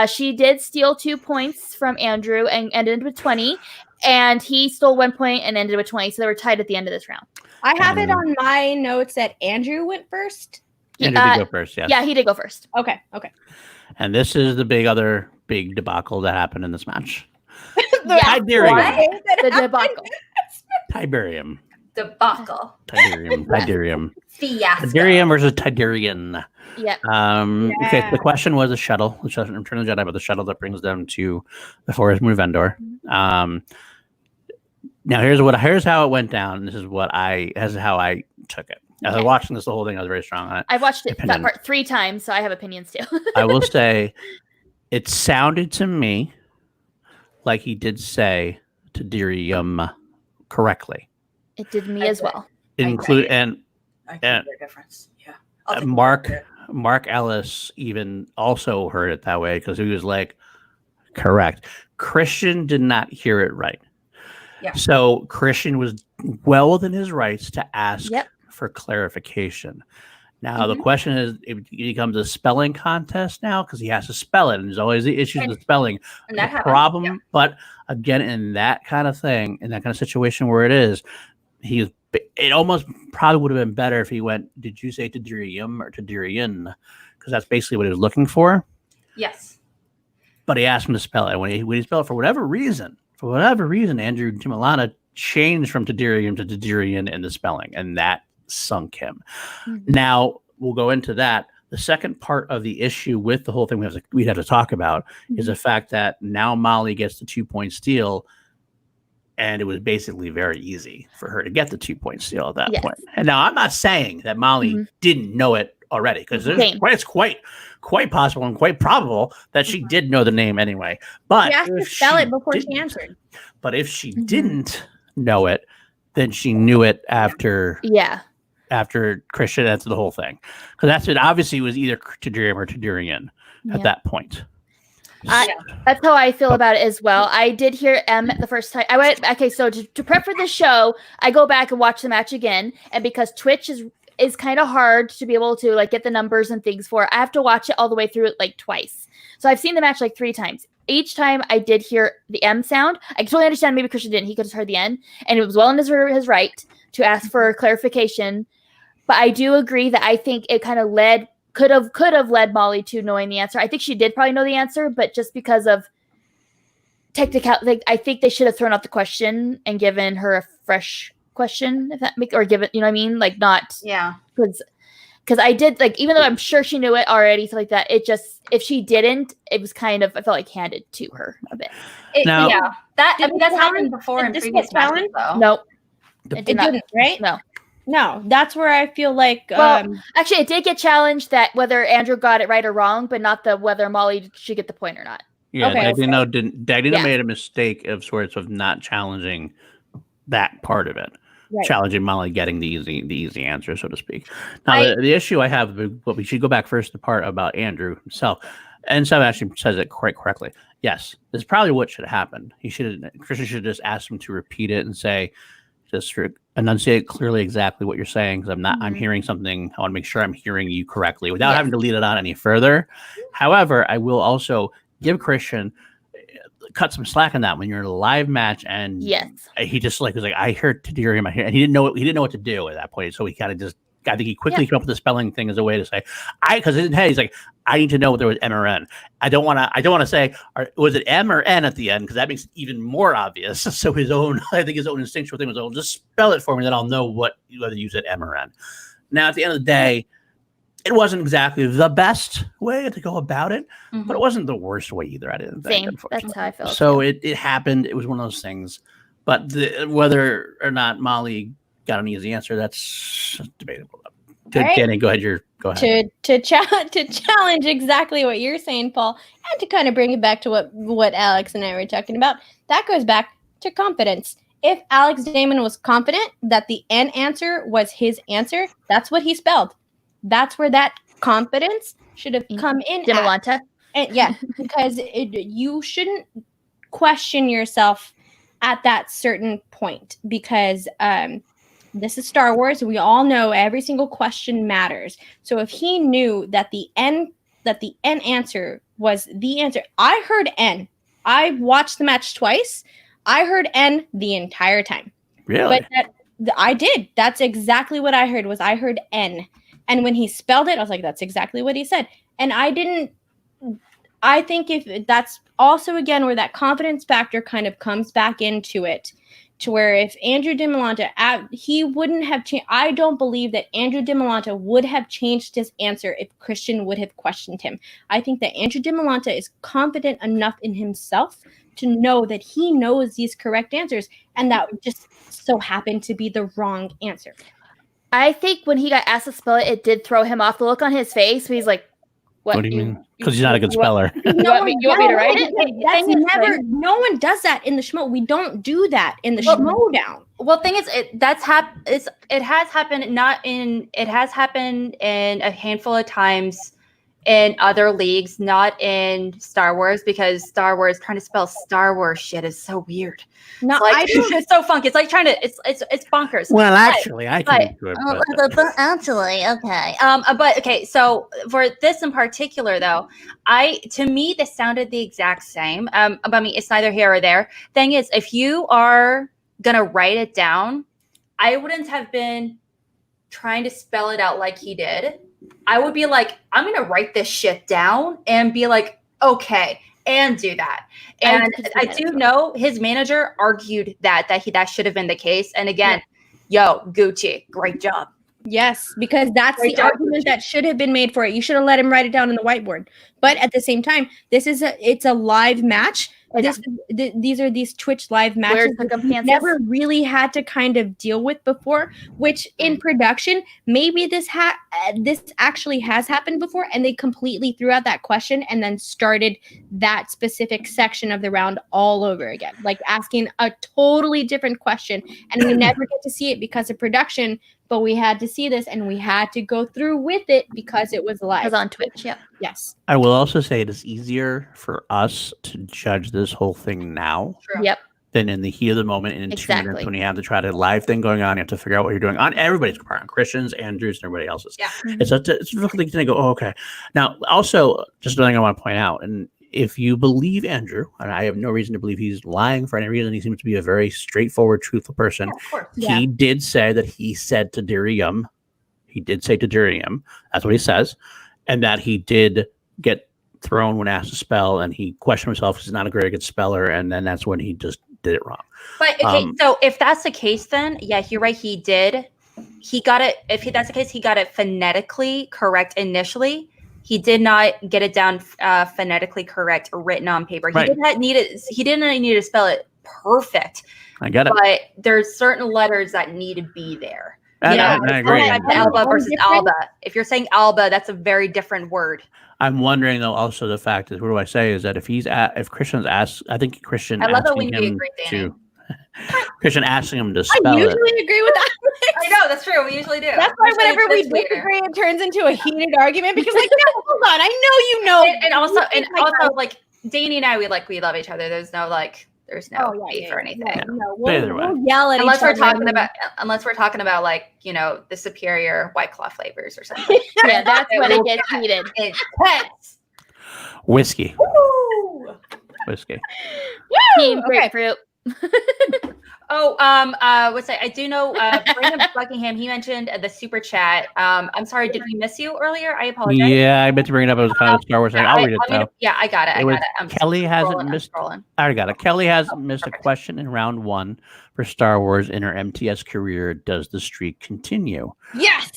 She did steal 2 points from Andrew and ended with 20. And he stole 1 point and ended with 20. So they were tied at the end of this round. I have it on my notes that Andrew went first. Andrew did go first, yeah. Yeah, he did go first. Okay. And this is the other big debacle that happened in this match. Tiberium. The debacle. Tiberium. Debacle. Tiberium. Fiasco. Tiberium versus Tiderian. Yep. Okay, so the question was the shuttle, Return of the Jedi, but the shuttle that brings them to the Forest Moon of Endor. Now here's how it went down. This is how I took it. As I was watching this, the whole thing, I was very strong on it. I've watched that part 3 times, so I have opinions too. I will say, it sounded to me like he did say Tiderium correctly. It did me as well. Include I think their difference. Yeah. Mark Ellis even also heard it that way because he was like, correct. Christian did not hear it right. Yeah. So Christian was well within his rights to ask for clarification. Now the question is, it becomes a spelling contest now because he has to spell it, and there's always the issues with spelling. And that the problem, but again, in that kind of thing, in that kind of situation where it is, it almost probably would have been better if he went, did you say Tiderium or Tiderian? Because that's basically what he was looking for. Yes. But he asked him to spell it. When he spelled it, for whatever reason, Andrew Timalana changed from Tiderium to Tiderian in the spelling, and that sunk him. Mm-hmm. Now, we'll go into that. The second part of the issue with the whole thing we'd have to talk about is the fact that now Molly gets the 2-point steal, and it was basically very easy for her to get the 2-point steal at that point. And now I'm not saying that Molly didn't know it already, because it's quite possible and quite probable that she did know the name anyway. But she has to spell it before she answered. But if she didn't know it, then she knew it after. Yeah. After Christian, that's the whole thing. Because that's it. Obviously, it was either Tiderium or Tiderian at that point. That's how I feel about it as well. I did hear M the first time. I went, okay, so to prep for the show, I go back and watch the match again. And because Twitch is kind of hard to be able to like get the numbers and things for, I have to watch it all the way through it like twice. So I've seen the match like 3 times. Each time I did hear the M sound. I totally understand maybe Christian didn't. He could have heard the N. And it was well in his right to ask for clarification. But I do agree that I think it kind of could have led Molly to knowing the answer. I think she did probably know the answer, but just because of technical, I think they should have thrown out the question and given her a fresh question, or given, you know what I mean? Like not, because I did, like, even though I'm sure she knew it already, so like that, it just, if she didn't, it was kind of, I felt like handed to her a bit. That's happened before in previous matches, though. Nope. It didn't, right? No, that's where I feel like. Actually, it did get challenged that whether Andrew got it right or wrong, but not whether Molly should get the point or not. Yeah, Dagdino made a mistake of sorts of not challenging that part of it, challenging Molly getting the easy answer, so to speak. Now, the issue I have, but we should go back first to the part about Andrew himself, and Sam actually says it quite correctly. Yes, this is probably what should have happened. Christian should have just asked him to repeat it and say, just enunciate clearly exactly what you're saying, because I'm hearing something. I want to make sure I'm hearing you correctly without having to lead it on any further. However, I will also give Christian cut some slack on that when you're in a live match, and he just was like, I heard Tiderium, and he didn't know what to do at that point. So he kind of just, I think he quickly came up with the spelling thing as a way to say, because in his head he's like, I need to know whether it was M or N. I don't want to say, was it M or N at the end? Because that makes it even more obvious. So I think his own instinctual thing was, just spell it for me, then I'll know whether you said M or N. Now, at the end of the day, It wasn't exactly the best way to go about it, but it wasn't the worst way either. I didn't think. Same. That's how I felt. So it happened. It was one of those things. But whether or not Molly got an easy answer, that's debatable. Good, right. Danny, go ahead. Go ahead. To challenge exactly what you're saying, Paul, and to kind of bring it back to what Alex and I were talking about, that goes back to confidence. If Alex Damon was confident that the N answer was his answer, that's what he spelled. That's where that confidence should have come in. Demalanta. Yeah, because you shouldn't question yourself at that certain point, because this is Star Wars. We all know every single question matters. So if he knew that the N answer was the answer, I heard N. I watched the match twice. I heard N the entire time. Really? But I did. That's exactly what I heard. I heard N. And when he spelled it, I was like, that's exactly what he said. And I think if that's also, again, where that confidence factor kind of comes back into it, to where if Andrew DiMolanta, he wouldn't have changed. I don't believe that Andrew DiMolanta would have changed his answer if Christian would have questioned him. I think that Andrew DiMolanta is confident enough in himself to know that he knows these correct answers, and that just so happened to be the wrong answer. I think when he got asked to spell it, it did throw him off. The look on his face, he's like, what do you mean? Because he's not a good speller. You want me to write it? That's never. No one does that in the Schmo. We don't do that in the Schmoedown. Well, thing is, it has happened in a handful of times in other leagues, not in Star Wars, because Star Wars, trying to spell Star Wars shit is so weird. No, it's so funky. It's like trying to, it's bonkers. Well, actually, I can do it. But actually, okay. But okay, so for this in particular, though, to me, this sounded the exact same. But I mean, it's neither here or there. Thing is, if you are gonna write it down, I wouldn't have been trying to spell it out like he did. I would be like, I'm going to write this shit down and be like, okay, and do that. And I do know his manager argued that should have been the case. And again, yo, Gucci, great job. Yes, because that's the argument that should have been made for it. You should have let him write it down on the whiteboard. But at the same time, it's a live match. These are these Twitch live matches that we never really had to kind of deal with before, which in production, maybe this actually has happened before, and they completely threw out that question and then started that specific section of the round all over again, like asking a totally different question. And we never get to see it because of production, but we had to see this and we had to go through with it because it was live. It was on Twitch, yeah. Yes. I will also say it is easier for us to judge this whole thing now. True. Yep. Than in the heat of the moment and in 2 minutes when you have to try to live thing going on. You have to figure out what you're doing on everybody's part, on Christian's, Andrew's, and everybody else's. Yeah. It's really to go, oh, okay. Now, also, just another thing I want to point out, and if you believe Andrew, and I have no reason to believe he's lying for any reason, he seems to be a very straightforward, truthful person. Of course. He did say that he said to Dirium, that's what he says, and that he did get thrown when asked to spell, and he questioned himself because he's not a very good speller, and then that's when he just did it wrong. But okay, so if that's the case, then yeah, you're right. He did. He got it. If that's the case, he got it phonetically correct initially. He did not get it down phonetically correct or written on paper. Right. He didn't need to spell it perfect. I get it. But there's certain letters that need to be there. I agree. Alba versus Alba. If you're saying Alba, that's a very different word. I'm wondering though. Also, the fact is, what do I say? Is that if Christian's asked, I think Christian. I love that when you agree, Danny. Christian asking him to spell I usually agree with that. I know, that's true. We usually do. That's why whenever we disagree, it turns into a heated argument because, like, no, hold on, I know you know. And also, like, Danny and I, we love each other. There's no beef or anything. No, we'll yell at unless we're talking about like, you know, the superior White Claw flavors or something. Yeah, that's when it gets heated. Intense. Whiskey. Woo! Whiskey. Team grapefruit. I do know Brandon Buckingham, he mentioned the super chat. I'm sorry, did we miss you earlier? I apologize. Yeah, I meant to bring it up. It was kind of a Star Wars thing. I'll read it though. Yeah, I got it. Kelly hasn't missed. I already got it. Kelly hasn't missed a question in round 1 for Star Wars in her MTS career. Does the streak continue? Yes.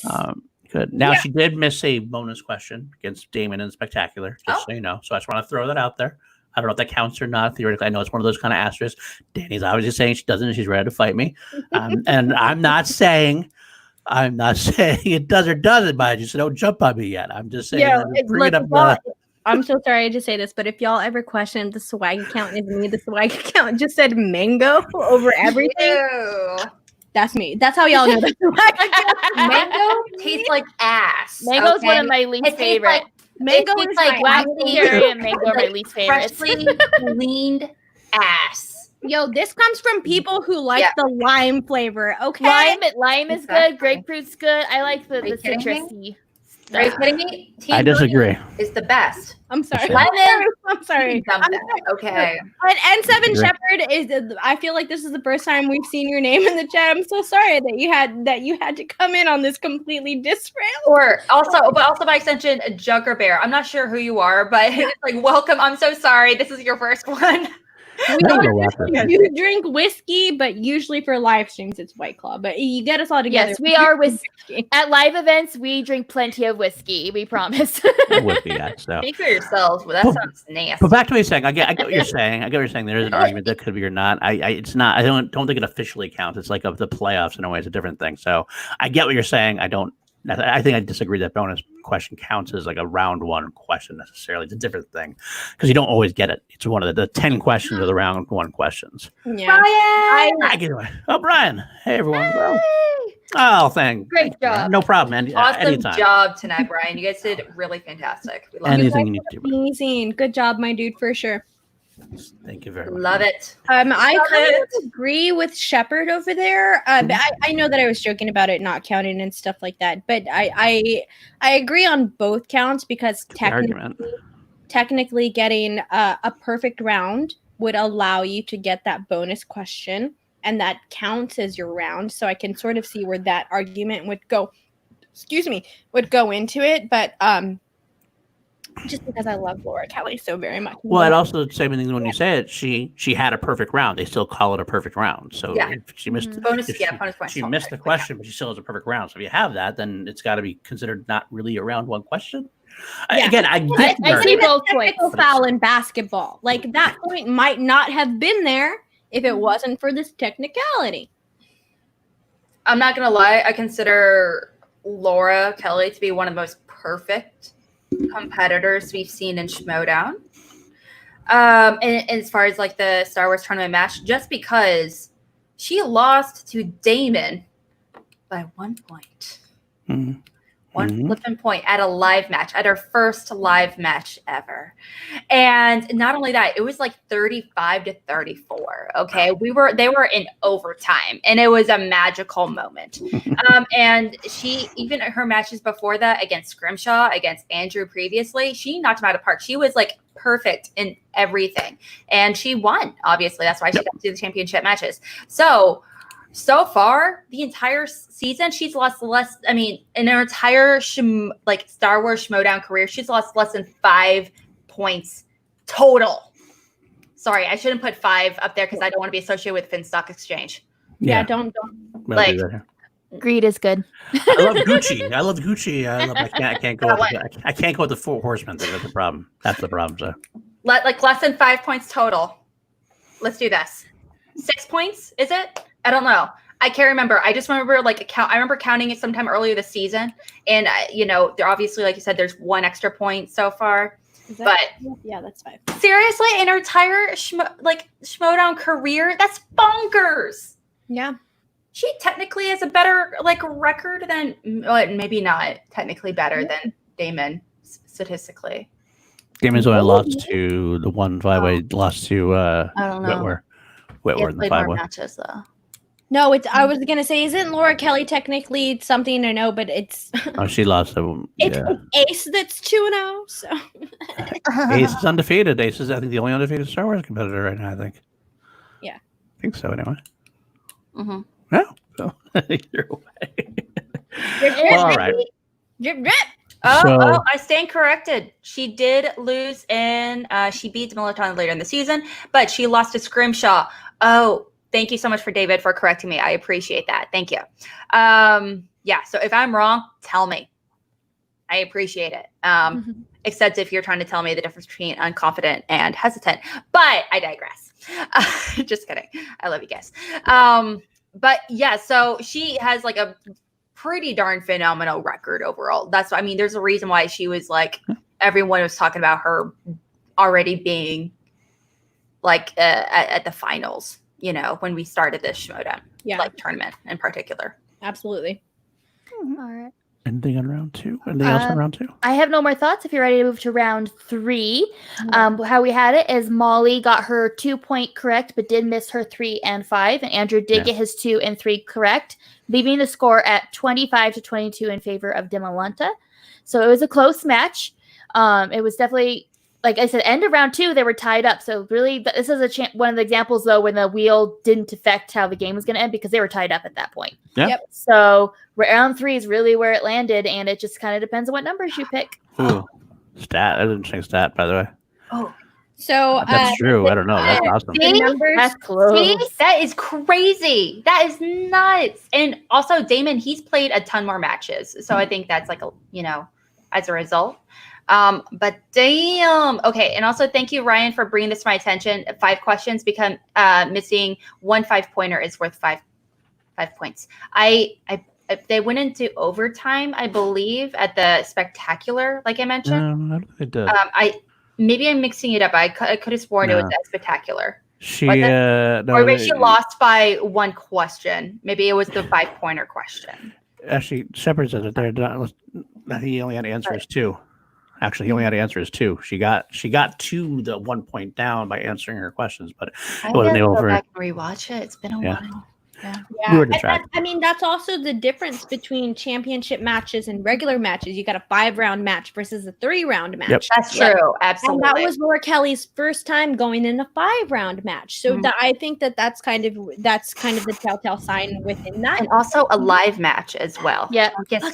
good. Now she did miss a bonus question against Damon in Spectacular, just so you know. So I just want to throw that out there. I don't know if that counts or not. Theoretically, I know it's one of those kind of asterisks. Danny's obviously saying she doesn't, and she's ready to fight me. And I'm not saying it does or doesn't, but I just don't jump on me yet. I'm just saying, I'm so sorry to say this, but if y'all ever question the swag account is me, the swag account just said mango over everything. Ew. That's me. That's how y'all know the swag account. Mango tastes like ass. Mango's one of my least favorite. Mango is like blackberry and mango are my least favorites. Freshly cleaned ass. Yo, this comes from people who like the lime flavor. Okay, lime is good. Grapefruit's good. I like the citrusy. Are you kidding me? I disagree. Is the best. I'm sorry. Lemon. I'm sorry. Okay. And N7 Shepherd is. I feel like this is the first time we've seen your name in the chat. I'm so sorry that you had to come in on this completely disparate. Or also by extension, Jugger Bear. I'm not sure who you are, but it's like, welcome. I'm so sorry. This is your first one. You drink whiskey, but usually for live streams it's White Claw. But you get us all together. Yes, we are whiskey. At live events, we drink plenty of whiskey. We promise. Whiskey, so. Speak for yourselves. Well, that sounds nasty. But back to what you're saying. I get what you're saying. There is an argument that could be or not. It's not. I don't think it officially counts. It's like of the playoffs in a way. It's a different thing. So I get what you're saying. I think I disagree that bonus question counts as like a round one question necessarily. It's a different thing because you don't always get it. It's one of the 10 questions of the round one questions. Yeah. Brian! Brian. Hey, everyone. Hey. Oh, thank Great job. No problem. Awesome anytime. job tonight, Brian. You guys did really fantastic. We love Anything you need to do. Amazing. Good job, my dude, for sure. Thank you very much. Love it. I kind of agree with Shepard over there. But I know that I was joking about it not counting and stuff like that. But I agree on both counts because technically getting a perfect round would allow you to get that bonus question, and that counts as your round. So I can sort of see where that argument would go. Would go into it, but just because I love Laura Kelly so very much. Well, and also the same thing when you say it, she had a perfect round. They still call it a perfect round. So if she missed bonus point. She missed the question, but she still has a perfect round. So if you have that, then it's got to be considered not really a round one question. Yeah. Again, I see both points. Foul in basketball, like that point might not have been there if it wasn't for this technicality. I'm not gonna lie. I consider Laura Kelly to be one of the most perfect competitors we've seen in Schmoedown. And as far as like the Star Wars tournament match, just because she lost to Damon by 1 point. Mm-hmm. One flipping point at a live match, at her first live match ever. And not only that, it was like 35-34. Okay. They were in overtime and it was a magical moment. And even her matches before that against Scrimshaw, against Andrew previously, she knocked him out of the park. She was like perfect in everything. And she won, obviously. That's why she got to the championship matches. So far, the entire season, she's lost less. I mean, in her entire Star Wars Schmoedown career, she's lost less than 5 points total. Sorry, I shouldn't put 5 up there because I don't want to be associated with Finstock Exchange. Yeah, don't. Like, greed is good. I love Gucci. I can't go. I can't go with the 4 horsemen thing. That's the problem. So, less than 5 points total. Let's do this. 6 points? Is it? I don't know. I can't remember. I just remember I remember counting it sometime earlier this season, and there obviously, like you said, there's 1 extra point so far. But yeah, that's 5. Seriously, in her entire Schmoedown career, that's bonkers. Yeah, she technically has a better record than maybe not technically better than Damon statistically. Damon's only lost to the 1 5-way. Lost to I don't know. Whitwer in the 5-way matches though. No, I was gonna say, isn't Laura Kelly technically something to know? But it's she lost to Ace that's 2-0. So Ace is undefeated. Ace is, I think, the only undefeated Star Wars competitor right now. I think. Yeah. I think so. Anyway. Mm-hmm. Yeah. So either way. All right. Drip, drip. I stand corrected. She did lose and she beat Militon later in the season, but she lost to Scrimshaw. Oh, thank you so much for David for correcting me. I appreciate that. Thank you. So if I'm wrong, tell me. I appreciate it. Except if you're trying to tell me the difference between unconfident and hesitant. But I digress. Just kidding. I love you guys. But yeah, so she has like a pretty darn phenomenal record overall. That's, I mean, there's a reason why she was like, everyone was talking about her already being like at the finals, you know, when we started this Schmoedown like tournament in particular. Absolutely. All right. Anything on round 2? Anything else on round 2? I have no more thoughts. If you're ready to move to round 3, how we had it is Molly got her 2-point correct, but did miss her 3 and 5, and Andrew did get his 2 and 3 correct, leaving the score at 25-22 in favor of Demolanta. So it was a close match. It was definitely, like I said, end of round 2, they were tied up. So really, this is one of the examples, though, when the wheel didn't affect how the game was going to end because they were tied up at that point. Yeah. So round 3 is really where it landed, and it just kind of depends on what numbers you pick. Ooh, stat. I didn't check stat, by the way. Oh, so that's true. I don't know. That's awesome. That's close. See? That is crazy. That is nuts. And also, Damon, he's played a ton more matches. So I think that's like, as a result. But damn. Okay. And also thank you, Ryan, for bringing this to my attention. 5 questions become missing 1 5-pointer is worth 5 points. They went into overtime, I believe, at the spectacular, like I mentioned. I don't think they did. Maybe I'm mixing it up. I could have sworn it was that spectacular. She or maybe she lost by 1 question. Maybe it was the 5-pointer question. Actually, Shepard says that they're not. He only had to answer his 2. Actually, he only had to answer his 2. She got to the 1 point down by answering her questions, but it wasn't able for. Go back and rewatch it. It's been a while. We were distracted. I mean, that's also the difference between championship matches and regular matches. You got a 5-round match versus a 3-round match. Yep. That's true. Absolutely. And that was Laura Kelly's first time going in a 5-round match. So I think that's kind of the telltale sign within that. And also a live match as well. Yeah. Can't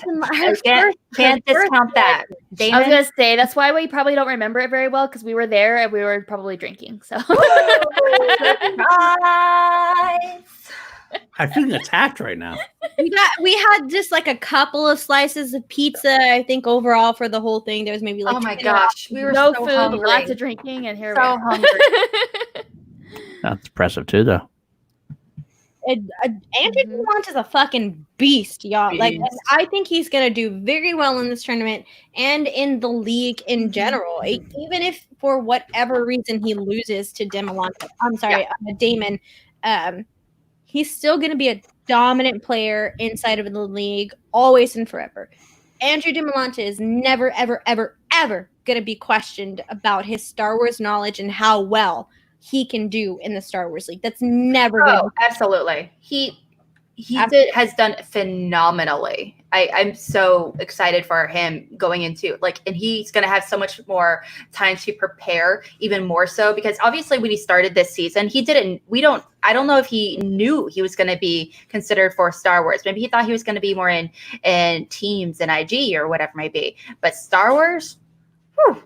discount that. Damon? I was going to say, that's why we probably don't remember it very well, because we were there and we were probably drinking. So. I'm feeling attacked right now. We had just like a couple of slices of pizza. I think overall for the whole thing, there was maybe like oh my gosh, we were no so food, hungry. Lots of drinking, and here we are. Hungry. That's impressive too, though. Andrew Dumont is a fucking beast, y'all. Like, I think he's gonna do very well in this tournament and in the league in general. Even if for whatever reason he loses to Damon, he's still going to be a dominant player inside of the league, always and forever. Andrew Demolanta is never, ever, ever, ever going to be questioned about his Star Wars knowledge and how well he can do in the Star Wars League. That's never going to absolutely. He has done phenomenally. I'm so excited for him going into and he's going to have so much more time to prepare, even more so, because obviously when he started this season, I don't know if he knew he was going to be considered for Star Wars. Maybe he thought he was going to be more in teams and IG or whatever it might be, but Star Wars, whew.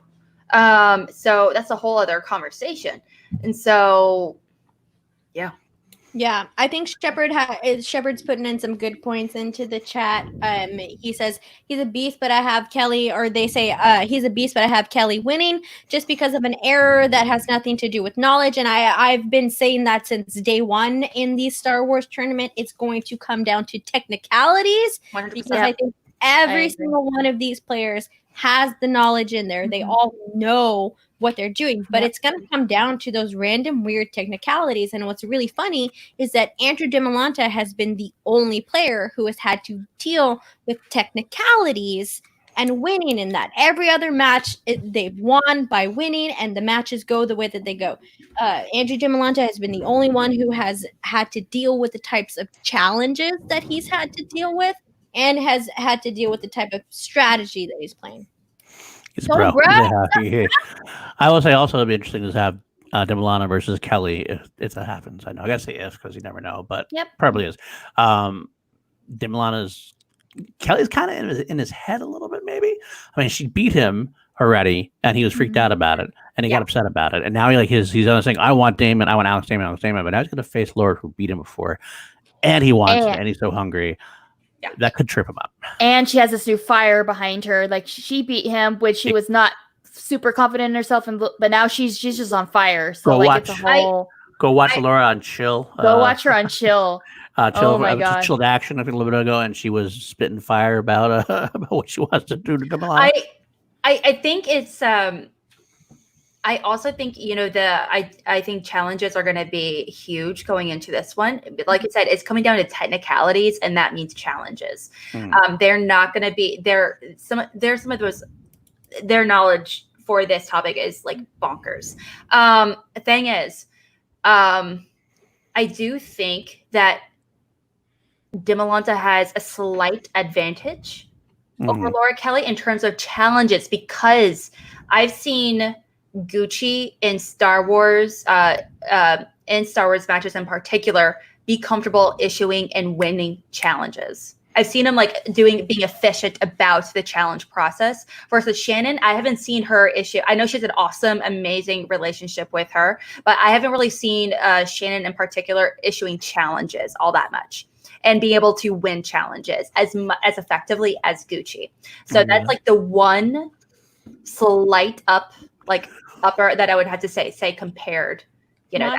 So that's a whole other conversation. And so, yeah. Yeah, I think Shepard's putting in some good points into the chat. He says he's a beast, but I have Kelly, or they say he's a beast, but I have Kelly winning just because of an error that has nothing to do with knowledge. And I've been saying that since day 1 in the Star Wars tournament. It's going to come down to technicalities 100%. because I think every single one of these players has the knowledge in there. They all know what they're doing, but it's going to come down to those random weird technicalities. And what's really funny is that Andrew Demolanta has been the only player who has had to deal with technicalities and winning in that. Every other match they've won by winning, and the matches go the way that they go. Andrew Demolanta has been the only one who has had to deal with the types of challenges that he's had to deal with, and has had to deal with the type of strategy that he's playing. It's bro. Yeah. I will say also it'd be interesting to have Demolana versus Kelly if that happens. I know I gotta say if because you never know, but probably is. Kelly's kind of in his head a little bit, maybe. I mean, she beat him already, and he was freaked out about it, and he got upset about it, and now he's saying, "I want Damon, I want Alex Damon, but now he's gonna face Lord, who beat him before, and he wants it, and he's so hungry." that could trip him up. And she has this new fire behind her. Like she beat him, which she was not super confident in herself, but now she's just on fire. So it's a whole. Go watch Laura on Chill. Go watch her on Chill. Chill. Oh my God. Chilled Action a little bit ago, and she was spitting fire about what she wants to do to Demolon. I think it's I also think I think challenges are going to be huge going into this one. Like I said, it's coming down to technicalities, and that means challenges. They're not going to be there. Some of those, their knowledge for this topic is like bonkers. The thing is, I do think that Demolanta has a slight advantage over Laura Kelly in terms of challenges, because I've seen Gucci in Star Wars matches in particular be comfortable issuing and winning challenges. I've seen him being efficient about the challenge process. Versus Shannon, I haven't seen her issue. I know she has an awesome, amazing relationship with her, but I haven't really seen Shannon in particular issuing challenges all that much and be able to win challenges as effectively as Gucci. So that's like the one slight upper that I would have to say compared. I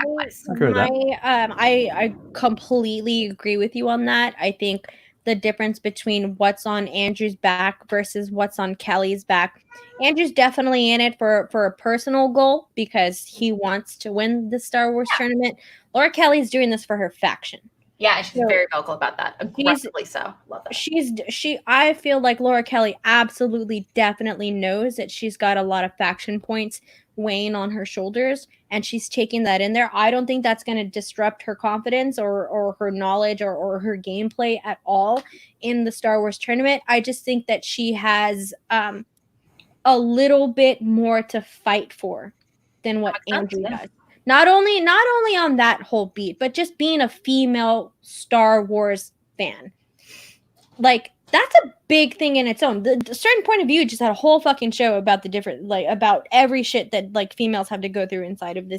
completely agree with you on that. I think the difference between what's on Andrew's back versus what's on Kelly's back. Andrew's definitely in it for a personal goal because he wants to win the Star Wars tournament. Laura Kelly's doing this for her faction. Yeah, she's very vocal about that. Aggressively so. Love that. I feel like Laura Kelly absolutely definitely knows that she's got a lot of faction points weighing on her shoulders, and she's taking that in there. I don't think that's going to disrupt her confidence or her knowledge or her gameplay at all in the Star Wars tournament. I just think that she has a little bit more to fight for than what Andrew does. Not only on that whole beat, but just being a female Star Wars fan. Like, that's a big thing in its own. The Certain Point of View just had a whole fucking show about the different, about every shit that females have to go through inside of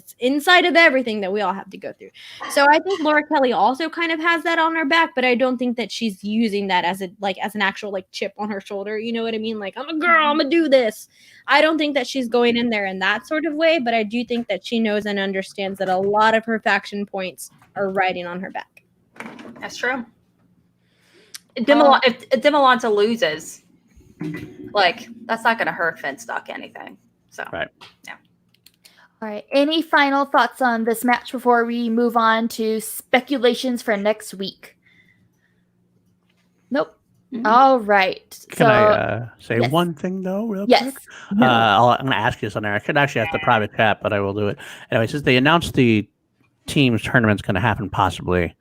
everything that we all have to go through. So I think Laura Kelly also kind of has that on her back, but I don't think that she's using that as an actual chip on her shoulder. You know what I mean? Like, I'm a girl, I'm gonna do this. I don't think that she's going in there in that sort of way, but I do think that she knows and understands that a lot of her faction points are riding on her back. That's true. If Demolanta loses, that's not going to hurt Finstock anything. So, right. Yeah. All right. Any final thoughts on this match before we move on to speculations for next week? Nope. Mm-hmm. All right. Can I say one thing, though, real quick? I'm going to ask you something. I could actually ask the private chat, but I will do it. Anyway, since they announced the teams tournament's going to happen possibly,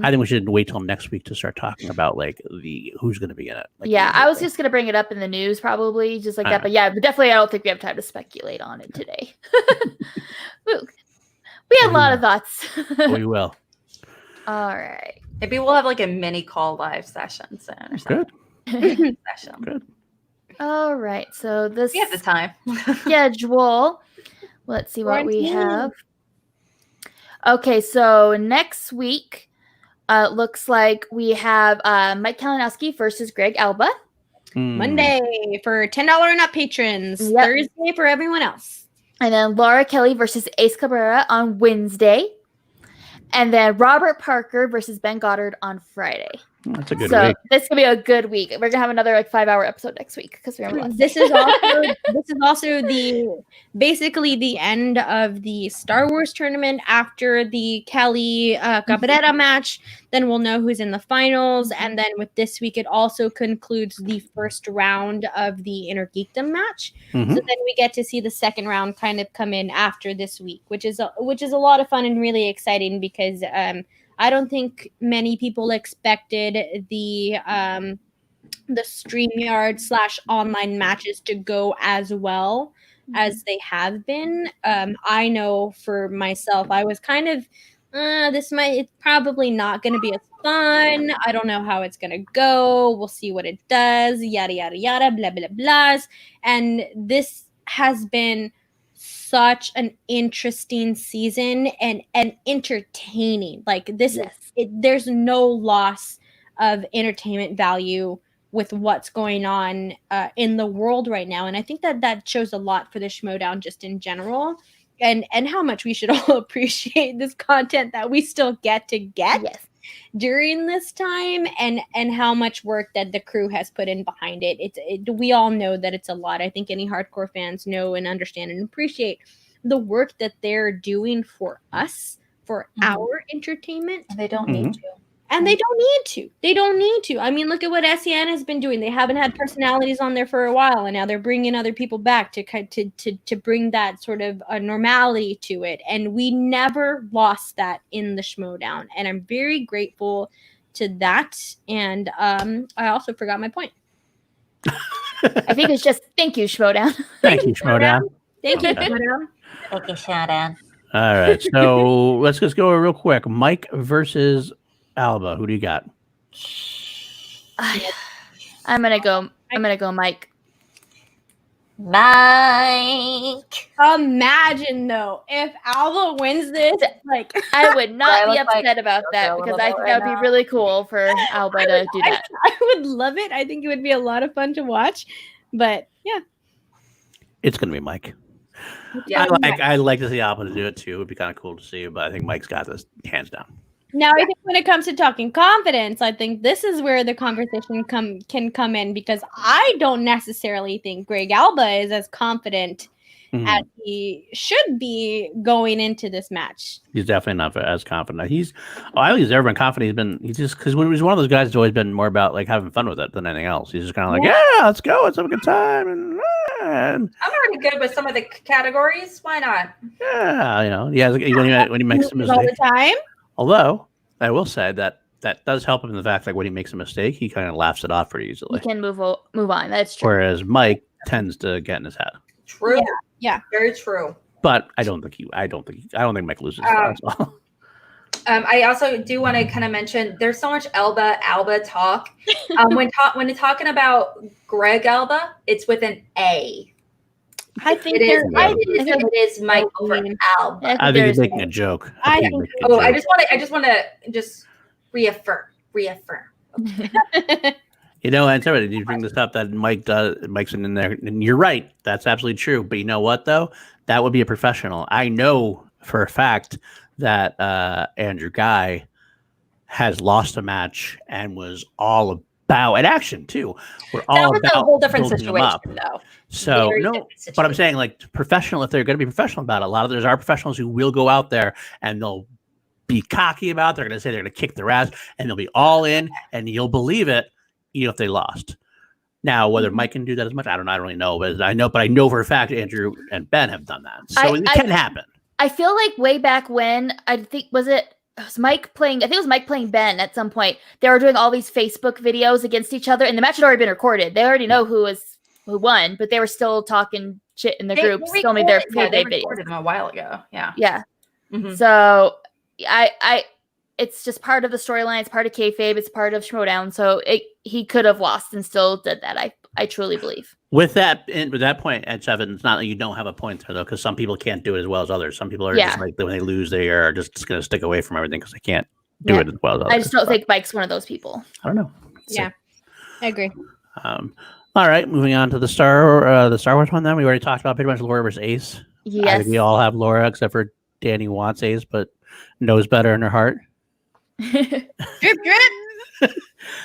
I think we should wait till next week to start talking about who's going to be in it. I was just going to bring it up in the news probably just like that. But definitely I don't think we have time to speculate on it today. we had a lot of thoughts. We will. All right. Maybe we'll have a mini call live session soon or something. Good. Session. Good. All right. So this we have the time. schedule. Let's see what we have. Okay, so next week looks like we have Mike Kalinowski versus Greg Alba. Monday for $10 and up patrons. Yep. Thursday for everyone else. And then Laura Kelly versus Ace Cabrera on Wednesday. And then Robert Parker versus Ben Goddard on Friday. That's a good week. So this could be a good week. We're gonna have another 5-hour episode next week because we're on this is also basically the end of the Star Wars tournament. After the Kelly Cabrera match, then we'll know who's in the finals, and then with this week it also concludes the first round of the Inner Geekdom match. So then we get to see the second round kind of come in after this week, which is a lot of fun and really exciting because I don't think many people expected the StreamYard / online matches to go as well as they have been. I know for myself, I was kind of, it's probably not going to be as fun. I don't know how it's going to go. We'll see what it does. Yada, yada, yada, blah, blah, blahs. And this has been such an interesting season and entertaining. There's no loss of entertainment value with what's going on in the world right now. And I think that shows a lot for the Schmoedown just in general, and how much we should all appreciate this content that we still get during this time, and how much work that the crew has put in behind it. We all know that it's a lot. I think any hardcore fans know and understand and appreciate the work that they're doing for us, for our entertainment. And they don't need to. And they don't need to. They don't need to. I mean, look at what SEN has been doing. They haven't had personalities on there for a while, and now they're bringing other people back to bring that sort of a normality to it. And we never lost that in the Schmoedown, and I'm very grateful to that. And I also forgot my point. I think it's just thank you, Schmoedown. Thank you, Schmoedown. Thank you, Schmoedown. Okay, Schmoedown. All right, so let's just go real quick. Mike versus Alba. Who do you got? I'm gonna go Mike. Mike. Imagine though if Alba wins this, like I would not be upset about that, because I think that would be really cool for Alba to do that. I would love it. I think it would be a lot of fun to watch. But yeah, it's gonna be Mike. Yeah, I like to see Alba do it too. It'd be kind of cool to see, but I think Mike's got this hands down. Now, I think when it comes to talking confidence, I think this is where the conversation can come in, because I don't necessarily think Greg Alba is as confident as he should be going into this match. He's definitely not as confident. I don't think he's ever been confident. He's just because when he's one of those guys who's always been more about like having fun with it than anything else. He's just kind of like, yeah, let's go, let's have a good time, and I'm already good with some of the categories. Why not? Yeah, when he makes a mistake all the time. Although I will say that does help him in the fact that when he makes a mistake, he kind of laughs it off pretty easily. He can move on. That's true. Whereas Mike tends to get in his head. True. Yeah. Very true. But I don't think Mike loses that as well. I also do want to kind of mention there's so much Alba talk. When talking about Greg Alba, it's with an A. I think it is Mike over Alba. I think he's making a joke. I just want to reaffirm. And somebody you bring this up that Mike's in there, and you're right. That's absolutely true. But you know what though? That would be a professional. I know for a fact that Andrew Ghai has lost a match and was all about an action too. We're all about a whole different situation though. So but I'm saying like professional, if they're going to be professional about it, there are professionals who will go out there and they'll be cocky about it. They're going to say they're going to kick their ass and they'll be all in and you'll believe it even if they lost. Now, whether Mike can do that as much, I don't really know, but I know for a fact Andrew and Ben have done that. So it can happen. I feel like way back when, it was Mike playing Ben at some point. They were doing all these Facebook videos against each other, and the match had already been recorded. They already know who won, but they were still talking shit in the group, filming their videos. They recorded them a while ago. Yeah. Mm-hmm. So it's just part of the storyline. It's part of kayfabe. It's part of Schmoedown. So he could have lost and still did that. I truly believe. With that point, Ed Seven, it's not that you don't have a point there though, because some people can't do it as well as others. Some people are just like when they lose, they are just going to stick away from everything because they can't do it as well as others. I just don't think Mike's one of those people. I don't know. I agree. All right, moving on to the Star Wars one. Then we already talked about pretty much Laura versus Ace. Yes, I think we all have Laura except for Danny wants Ace, but knows better in her heart. Drip, drip.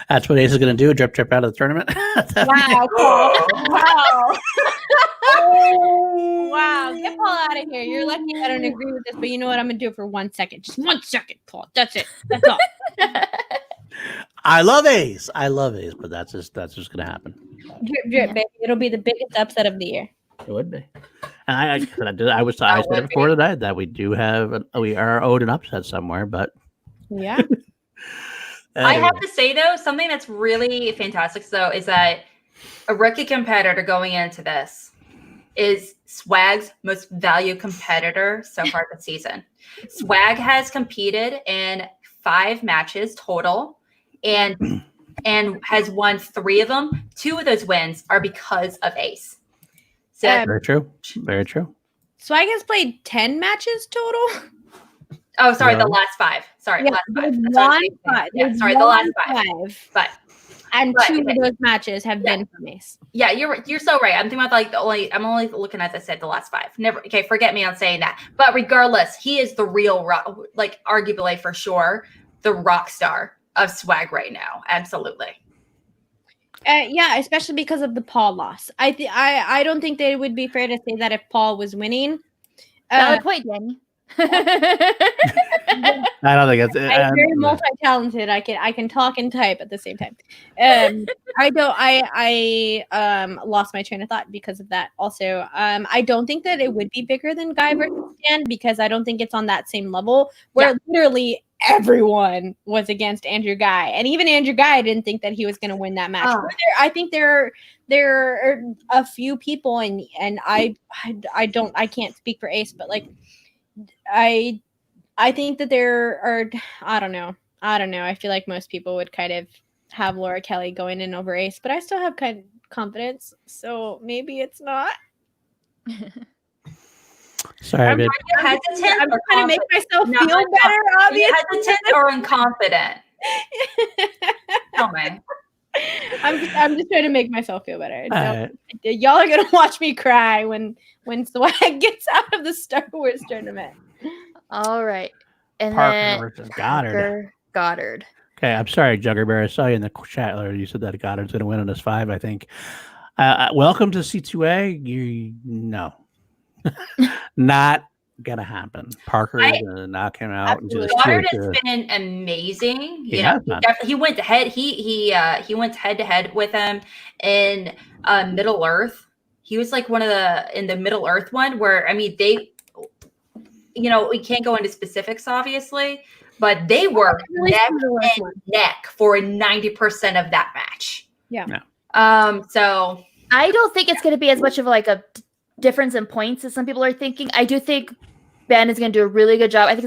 That's what Ace is going to do. Drip out of the tournament. Wow. Wow. Get Paul out of here. You're lucky I don't agree with this, but you know what? I'm going to do it for 1 second. Just 1 second, Paul. That's it. That's all. I love Ace, but that's just going to happen. Drip, drip, baby. It'll be the biggest upset of the year. It would be. And I said it before today that we are owed an upset somewhere, but yeah. I have to say though, something that's really fantastic though is that a rookie competitor going into this is Swag's most valued competitor so far this season. Swag has competed in 5 matches total and has won 3 of them. 2 of those wins are because of Ace. So very true. Very true. Swag has played 10 matches total. Oh, sorry, the last 5. Sorry, yeah, last 5. Won 5. Yeah, sorry, the last 5. But and 2 of those matches have been from Ace. Yeah, you're so right. I'm thinking about I'm only looking at, as I said, the last 5. Never. Okay, forget me on saying that. But regardless, he is the real arguably for sure the rock star of swag right now. Absolutely. Yeah, especially because of the Paul loss. I don't think that it would be fair to say that if Paul was winning. Valid point, Danny. I don't think it's. I'm very multi-talented. I can talk and type at the same time. I lost my train of thought because of that. Also, I don't think that it would be bigger than Ghai versus Stan because I don't think it's on that same level where literally everyone was against Andrew Ghai, and even Andrew Ghai didn't think that he was going to win that match. I think there are a few people, and I can't speak for Ace, but like I think that there are, I don't know. I feel like most people would kind of have Laura Kelly going in over Ace, but I still have kind of confidence. So maybe it's not. Sorry, I'm trying to make myself feel better, obviously. Hesitant or incompetent? Tell me. I'm just trying to make myself feel better. Y'all are going to watch me cry when Swag gets out of the Star Wars tournament. All right. And Parker then versus Goddard. Okay, I'm sorry, Jugger Bear. I saw you in the chat earlier. You said that Goddard's going to win on this 5, I think. Welcome to C2A. No. Not going to happen. Parker is going to knock him out. Goddard has been amazing. He went head. He went head to head with him in Middle Earth. He was like in the Middle Earth one where, I mean, they, we can't go into specifics, obviously, but they were neck and neck for 90% of that match. Yeah. So I don't think it's going to be as much of like a difference in points as some people are thinking. I do think Ben is going to do a really good job. I do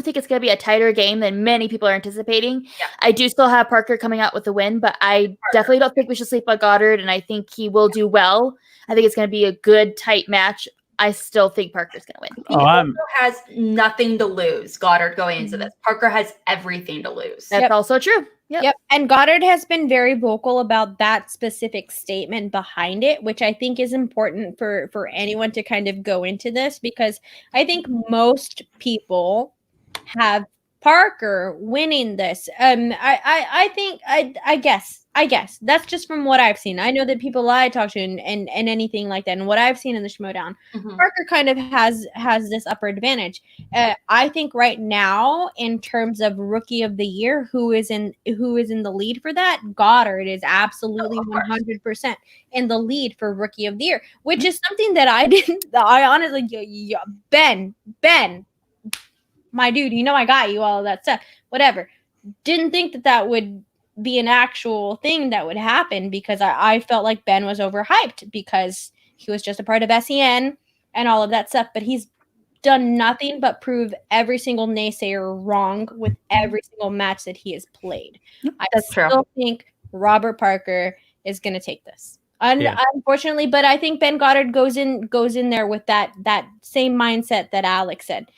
think it's going to be a tighter game than many people are anticipating. Yeah. I do still have Parker coming out with the win, but I definitely don't think we should sleep on Goddard, and I think he will do well. I think it's going to be a good, tight match. I still think Parker's going to win. He also has nothing to lose, Goddard, going into this. Parker has everything to lose. That's also true. Yep. And Goddard has been very vocal about that specific statement behind it, which I think is important for anyone to kind of go into this, because I think most people have Parker winning this. I guess that's just from what I've seen. I know that people I talk to and anything like that, and what I've seen in the Schmoedown, Parker kind of has this upper advantage. I think right now, in terms of Rookie of the Year, who is in the lead for that, Goddard is absolutely 100% in the lead for Rookie of the Year, which is something that I honestly, Ben, my dude, I got you all of that stuff. Whatever. Didn't think that would be an actual thing that would happen, because I felt like Ben was overhyped because he was just a part of SEN and all of that stuff, but he's done nothing but prove every single naysayer wrong with every single match that he has played. That's true. I still think Robert Parker is going to take this. Unfortunately, but I think Ben Goddard goes in there with that same mindset that Alex said.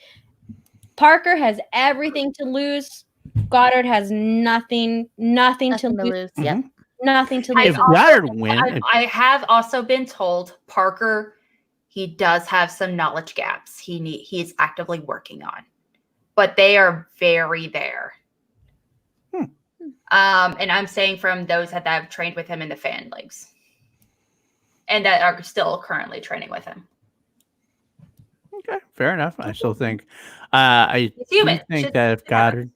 Parker has everything to lose. Goddard has nothing to lose. Yeah. Nothing to lose. If Goddard wins, I have also been told Parker, he does have some knowledge gaps he is actively working on, but they are very there. And I'm saying from those that have trained with him in the fan leagues and that are still currently training with him. Okay, fair enough. I still think I think that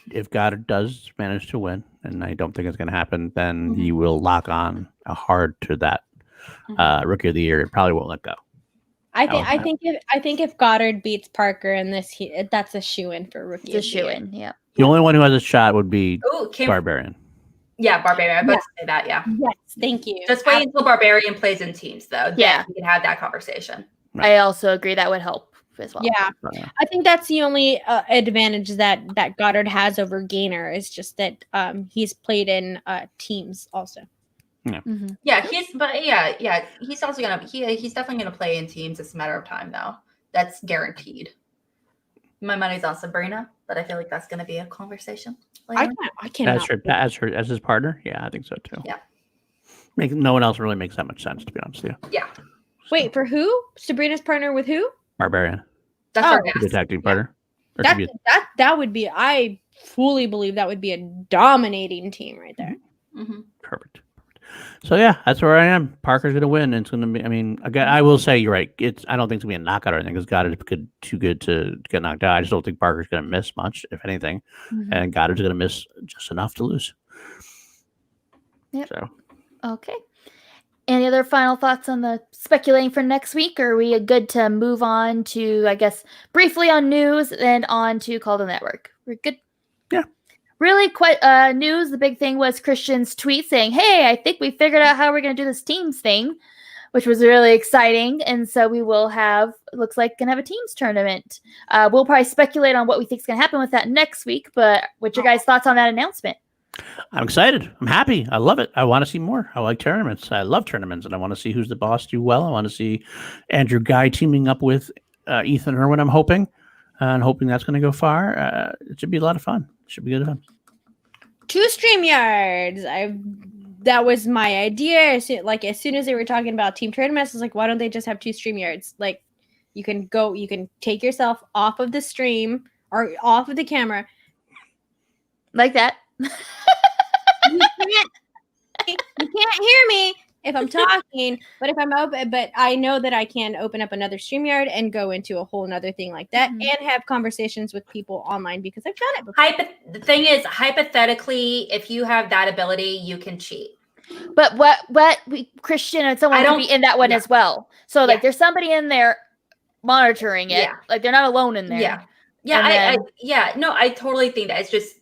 if Goddard does manage to win, and I don't think it's going to happen, then he will lock on hard to that Rookie of the Year and probably won't let go. I think if Goddard beats Parker in this, that's a shoe-in for Rookie. It's a shoe-in, yeah. The only one who has a shot would be Barbarian. Yeah, Barbarian. I'm about to say that, yeah. Yes, thank you. Just wait until Barbarian plays in teams, though. Yeah. Then we can have that conversation. Right. I also agree that would help as well. Yeah. I think that's the only advantage that Goddard has over Gainer, is just that he's played in teams also. Yeah. Yeah, he's also he's definitely gonna play in teams. It's a matter of time, though. That's guaranteed. My money's on Sabrina, but I feel like that's going to be a conversation later. I can't. As his partner. Yeah, I think so too. Yeah. No one else really makes that much sense, to be honest with you. Yeah. Wait, for who? Sabrina's partner with who? Barbarian. That's our The tag team partner. That would be. I fully believe that would be a dominating team right there. Mm-hmm. Perfect. So yeah, that's where I am. Parker's gonna win, and it's gonna be. I mean, again, I will say you're right. I don't think it's gonna be a knockout or anything. Because God is too good to get knocked out. I just don't think Parker's gonna miss much, if anything, and God is gonna miss just enough to lose. Yep. So. Okay. Any other final thoughts on the speculating for next week? Or are we good to move on to, I guess, briefly on news and on to Call the Network? We're good. Yeah. Really quite news. The big thing was Christian's tweet saying, "Hey, I think we figured out how we're going to do this teams thing," which was really exciting. And so we will have, looks like, going to have a teams tournament. We'll probably speculate on what we think is going to happen with that next week. But what's your guys' thoughts on that announcement? I'm excited. I'm happy. I love it. I want to see more. I like tournaments. I love tournaments, and I want to see who's the boss do well. I want to see Andrew Ghai teaming up with Ethan Irwin. I'm hoping, and hoping that's going to go far. It should be a lot of fun. It should be good fun. 2 StreamYards. That was my idea. As soon as they were talking about team tournaments, I was like, why don't they just have 2 StreamYards? Like, you can take yourself off of the stream or off of the camera, like that. You can't hear me if I'm talking, but if I'm open, but I know that I can open up another StreamYard and go into a whole nother thing like that and have conversations with people online because I've done it before. The thing is, hypothetically, if you have that ability, you can cheat. But Christian and someone could be in that one as well. So like there's somebody in there monitoring it. Yeah. Like they're not alone in there. Yeah. No, I totally think that it's just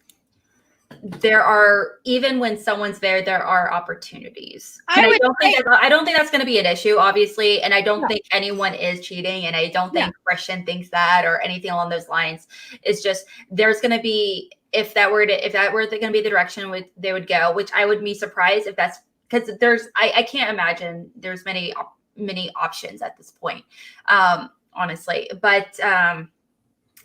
there are, even when someone's there are opportunities. I don't think that's going to be an issue, obviously, and I don't think anyone is cheating, and I don't think Christian thinks that or anything along those lines. It's just there's going to be, if that were going to be the direction they would go, which I would be surprised if that's, because I can't imagine there's many options at this point, honestly. But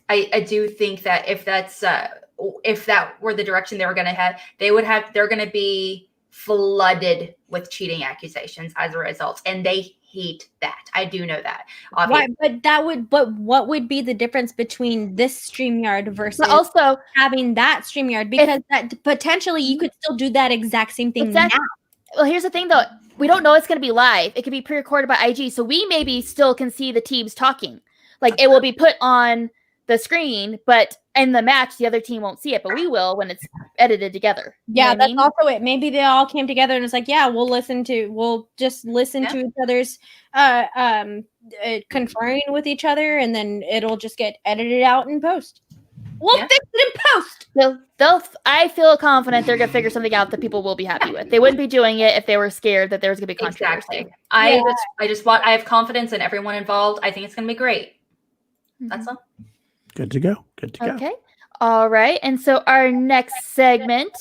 I do think that if that were the direction they were going to have, they're going to be flooded with cheating accusations as a result. And they hate that. I do know that. Obviously. Right, but what would be the difference between this StreamYard versus also having that StreamYard? Because that potentially you could still do that exact same thing now. Well, here's the thing though. We don't know it's going to be live. It could be pre-recorded by IG. So we maybe still can see the teams talking. Like it will be put on the screen, but in the match, the other team won't see it, but we will when it's edited together. Yeah, that's also it. Maybe they all came together and it's like, we'll just listen to each other's conferring with each other, and then it'll just get edited out in post. We'll fix it in post. I feel confident they're gonna figure something out that people will be happy with. They wouldn't be doing it if they were scared that there was gonna be controversy. Exactly. I have confidence in everyone involved. I think it's gonna be great. That's all. Good to go. Okay. All right. And so our next segment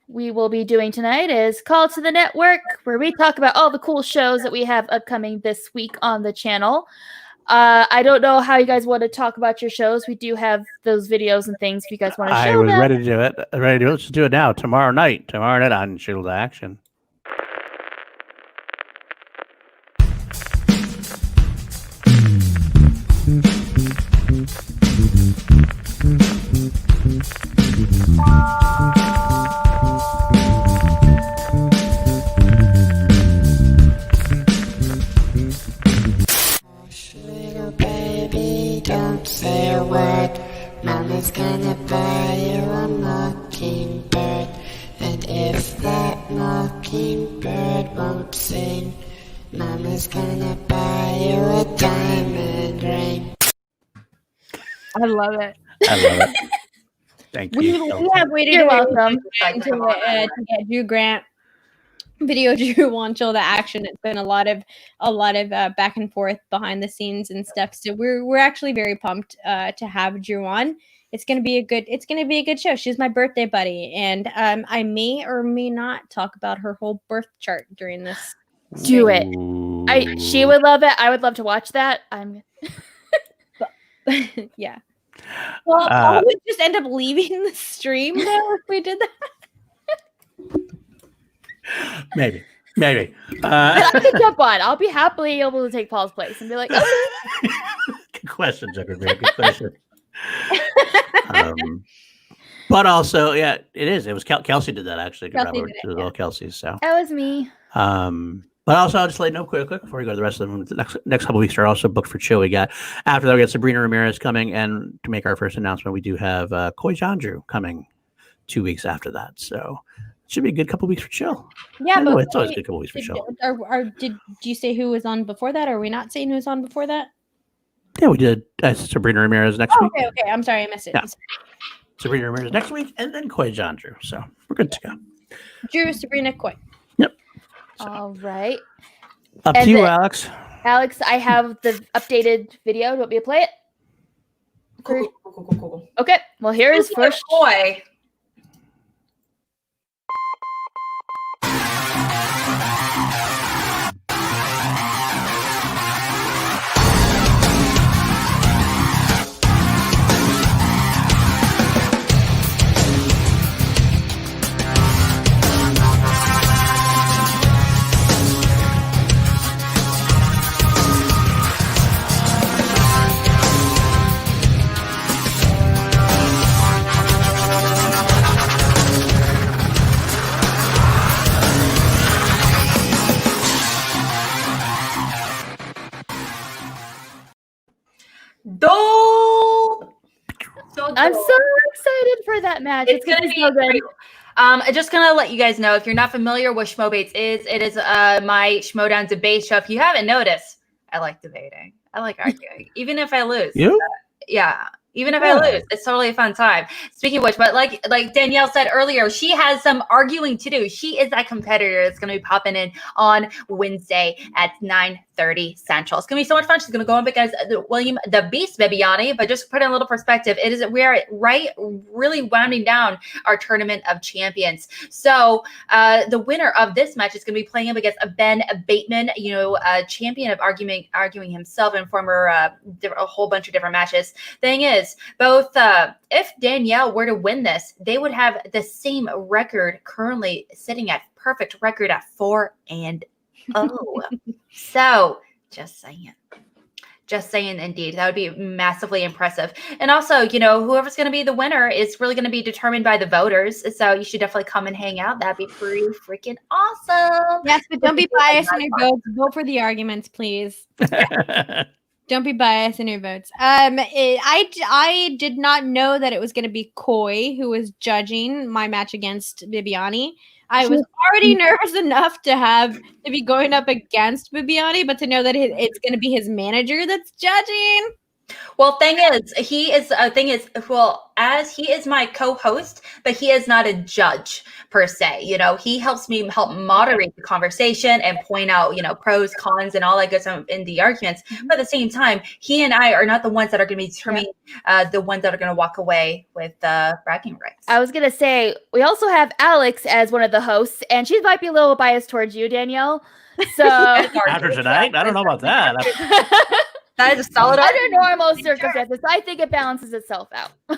we will be doing tonight is Call to the Network, where we talk about all the cool shows that we have upcoming this week on the channel. I don't know how you guys want to talk about your shows. We do have those videos and things if you guys want to show them. I was ready to do it. Let's do it now. Tomorrow night on Shield Action. Little baby, don't say a word. Mama's gonna buy you a mockingbird. And if that mockingbird won't sing, Mama's gonna buy you a diamond ring. I love it. Thank you. We have waited. You're welcome. To get Drew Grant video Drew on Chill the Action. It's been a lot of back and forth behind the scenes and stuff. So we're actually very pumped to have Drew on. It's gonna be a good show. She's my birthday buddy, and I may or may not talk about her whole birth chart during this. Do it. She would love it. I would love to watch that. Yeah. Well, I would just end up leaving the stream though if we did that. Maybe. I can jump on. I'll be happily able to take Paul's place and be like, oh. Good question, Zuckerberg. Good question. But also, yeah, it is. It was Kelsey did that actually. Good job to all Kelsey. So that was me. But also, I'll just let you know quick before we go to the rest of them. The next couple of weeks are also booked for chill. We got after that we got Sabrina Ramirez coming, and to make our first announcement, we do have Koi Janju coming 2 weeks after that. So it should be a good couple of weeks for chill. Yeah, but it's always a good couple of weeks for chill. Did you say who was on before that? Or are we not saying who was on before that? Yeah, we did Sabrina Ramirez next week. Okay. I'm sorry, I missed it. Yeah. Sabrina Ramirez next week, and then Koi Janju. So we're good to go. Drew, Sabrina, Koi. Yep. So. All right. Up to you, Alex. Alex, I have the updated video. Do you want me to play it? Cool. Okay. Well, here is first. Koi. I'm so excited for that match. It's gonna be so good. Just gonna let you guys know, if you're not familiar with Schmoebates is, it is my Schmoedown debate show. If you haven't noticed, I like debating. I like arguing, even if I lose. You? Yeah. Even if I lose, it's totally a fun time. Speaking of which, but like Danielle said earlier, she has some arguing to do. She is that competitor that's going to be popping in on Wednesday at 9:30 Central. It's going to be so much fun. She's going to go up against William the Beast Bibiani. But just to put in a little perspective, we are really winding down our tournament of champions. So the winner of this match is going to be playing up against Ben Bateman, a champion of arguing himself and former a whole bunch of different matches. Thing is, both if Danielle were to win this, they would have the same record currently sitting at perfect record at 4-0. So just saying, indeed, that would be massively impressive. And also, whoever's going to be the winner is really going to be determined by the voters. So you should definitely come and hang out. That'd be pretty freaking awesome. Yes, but don't be biased in your votes. Vote for the arguments, please. Don't be biased in your votes. I did not know that it was going to be Koi who was judging my match against Bibiani. I was already nervous enough to be going up against Bibiani, but to know that it's going to be his manager that's judging. Well, he is as he is my co-host, but he is not a judge per se. He helps me moderate the conversation and point out, pros, cons, and all that good stuff in the arguments. But at the same time, he and I are not the ones that are going to be determining the ones that are going to walk away with the bragging rights. I was going to say, we also have Alex as one of the hosts, and she might be a little biased towards you, Danielle. So after tonight, I don't know about that. That is a solid under normal circumstances. I think it balances itself out. Yeah,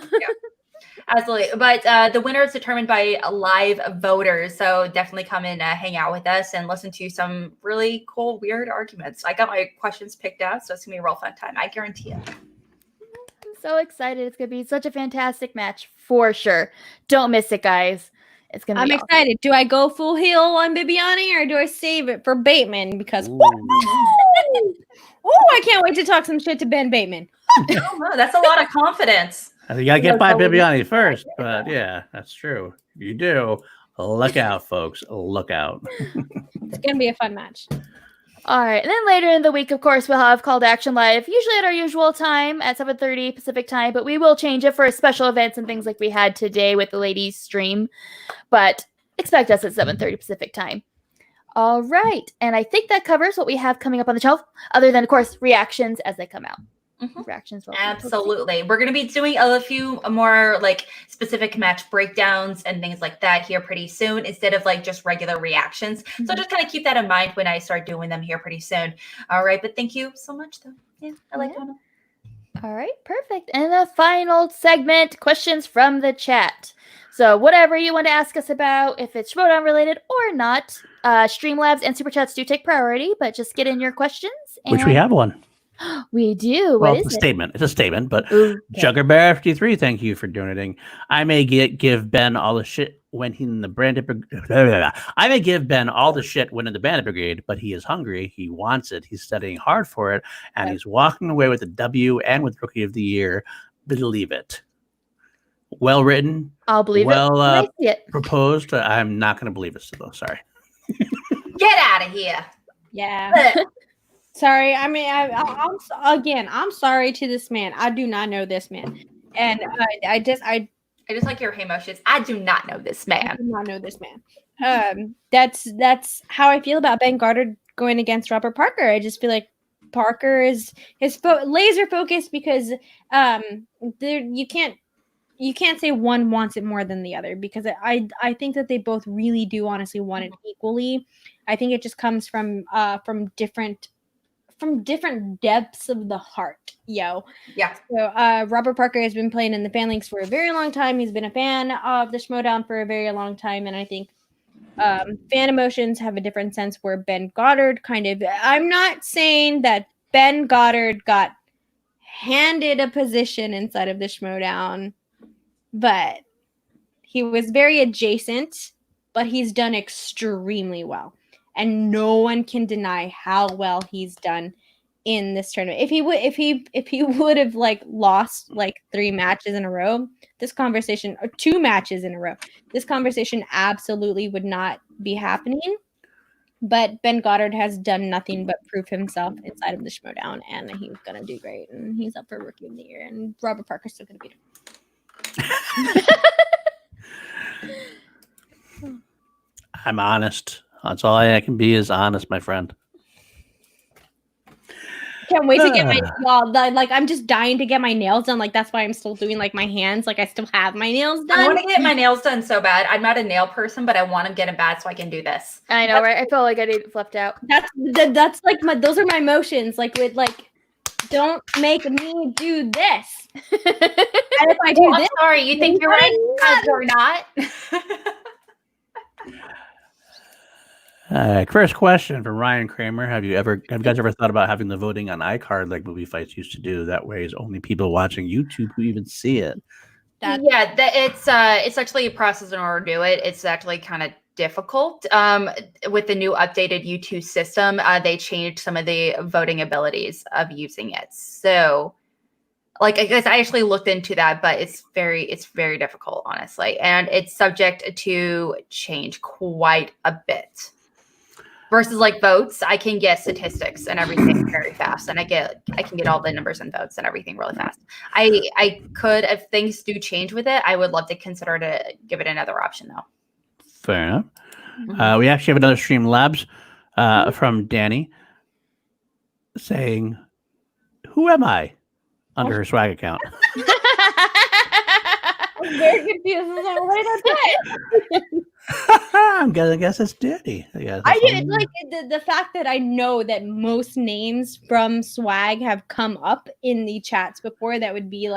absolutely. But the winner is determined by live voters. So definitely come and hang out with us and listen to some really cool, weird arguments. I got my questions picked out, so it's going to be a real fun time. I guarantee it. I'm so excited. It's going to be such a fantastic match for sure. Don't miss it, guys. It's going to be awesome. Excited. Do I go full heel on Bibiani or do I save it for Bateman? Because I can't wait to talk some shit to Ben Bateman. That's a lot of confidence. You got to get by Bibiani first. But yeah, that's true. You do. Look out, folks. Look out. It's going to be a fun match. All right. And then later in the week, of course, we'll have Call to Action Live, usually at our usual time at 7:30 Pacific time, but we will change it for special events and things like we had today with the ladies stream. But expect us at 7:30 Pacific time. All right. And I think that covers what we have coming up on the shelf, other than, of course, reactions as they come out. Reactions. Absolutely. We're going to be doing a few more specific match breakdowns and things like that here pretty soon, instead of just regular reactions. So just kind of keep that in mind when I start doing them here pretty soon. All right. But thank you so much, though. Yeah, I like doing them. All right, perfect. And the final segment, questions from the chat. So whatever you want to ask us about, if it's Schmoedown related or not, Streamlabs and Super Chats do take priority, but just get in your questions. Which we have one. We do. Well, what is it's a it? statement. It's a statement, but Okay. Juggerbear53, thank you for donating. I may give Ben all the shit when he's in the Bandit Brigade. I may give Ben all the shit when in the Bandit Brigade, but he is hungry. He wants it. He's studying hard for it, and he's walking away with a W and with Rookie of the Year. Believe it. Well written. I'll believe it. Proposed. I'm not going to believe it, though. Sorry. Get out of here. Yeah. Sorry. I mean, I'm sorry to this man. I do not know this man, and I just like your emotions. I do not know this man. I do not know this man. That's how I feel about Ben Goddard going against Robert Parker. I just feel like Parker is laser focused because you can't say one wants it more than the other, because I think that they both really do honestly want it equally. I think it just comes from different depths of the heart, Yeah. So Robert Parker has been playing in the fan links for a very long time. He's been a fan of the Schmoedown for a very long time, and I think fan emotions have a different sense where Ben Goddard I'm not saying that Ben Goddard got handed a position inside of the Schmoedown, but he was very adjacent, but he's done extremely well. And no one can deny how well he's done in this tournament. If he would have lost 3 matches in a row, this conversation, or 2 matches in a row, this conversation absolutely would not be happening. But Ben Goddard has done nothing but prove himself inside of the Schmoedown, and he's gonna do great. And he's up for Rookie of the Year, and Robert Parker's still gonna beat him. I'm honest. That's all I can be, is honest, my friend. Can't wait to get my I'm just dying to get my nails done. That's why I'm still doing my hands. I still have my nails done. I want to get my nails done so bad. I'm not a nail person, but I want to get them bad so I can do this. I know, right? I feel like I didn't left out. That's those are my emotions. Don't make me do this. And if I do this, sorry, you think you're right because you're not. First question from Ryan Kramer. Have you guys ever thought about having the voting on iCard like movie fights used to do? That way, it's only people watching YouTube who even see it. It's actually a process in order to do it. It's actually kind of difficult. With the new updated YouTube system, they changed some of the voting abilities of using it. So, I guess I actually looked into that, but it's very difficult, honestly, and it's subject to change quite a bit. Versus votes, I can get statistics and everything very fast, and I can get all the numbers and votes and everything really fast. I could, if things do change with it, I would love to consider to give it another option though. Fair enough. Mm-hmm. We actually have another Streamlabs from Danny saying, "Who am I?" under her swag account. I'm very confused. I'm gonna guess it's Danny. I did the fact that I know that most names from swag have come up in the chats before. That would be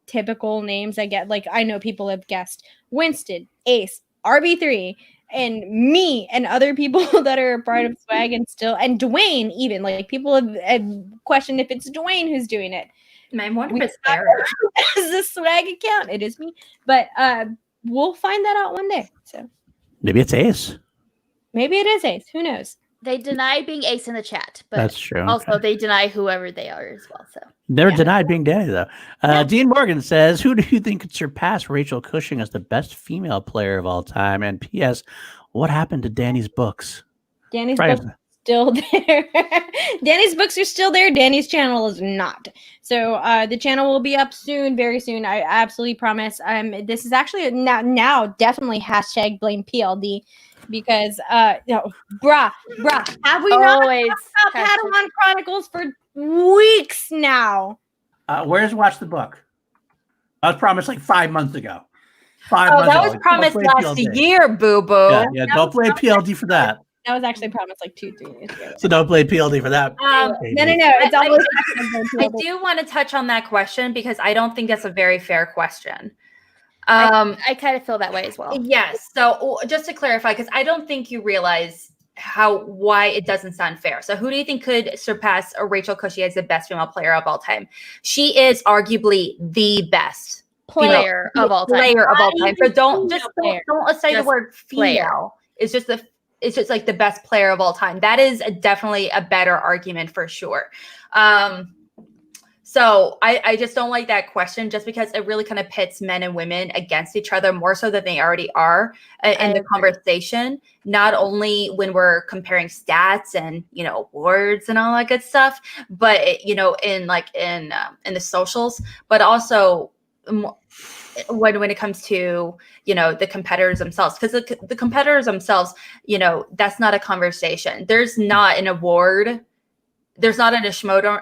typical names I get. I know people have guessed Winston, Ace, RB3, and me, and other people that are a part of swag, and Dwayne even. People have questioned if it's Dwayne who's doing it. My wonder if it's Sarah. Is the swag account? It is me, but we'll find that out one day. So maybe it's Ace. Maybe it is Ace. Who knows? They denied being Ace in the chat, but that's true. Also, they deny whoever they are as well. So never denied being Danny though. Dean Morgan says, "Who do you think could surpass Rachel Cushing as the best female player of all time?" And P.S. What happened to Danny's books? Danny's books are still there. Danny's books are still there. Danny's channel is not. So the channel will be up soon, very soon. I absolutely promise. This is actually now definitely hashtag blame PLD. Because bruh, have we not talked about Padawan Chronicles for weeks now? Where's Watch the Book? I was promised 5 months ago. 5 months that ago. Was promised last year, boo boo. Yeah, don't blame PLD for that. That was actually promised like 2-3 years ago. So don't play PLD for that. No. It's always. I do want to touch on that question because I don't think that's a very fair question. I kind of feel that way as well. Yes. So just to clarify, because I don't think you realize why it doesn't sound fair. So who do you think could surpass Rachel Cushy as the best female player of all time? She is arguably the best player of all time. So don't say the word female. It's just like the best player of all time. That is definitely a better argument for sure. So I just don't like that question just because it really kind of pits men and women against each other more so than they already are in the conversation, not only when we're comparing stats and, awards and all that good stuff, but, in the socials, but also when it comes to, the competitors themselves, because the competitors themselves, that's not a conversation. There's not an award. There's not a Schmoedown.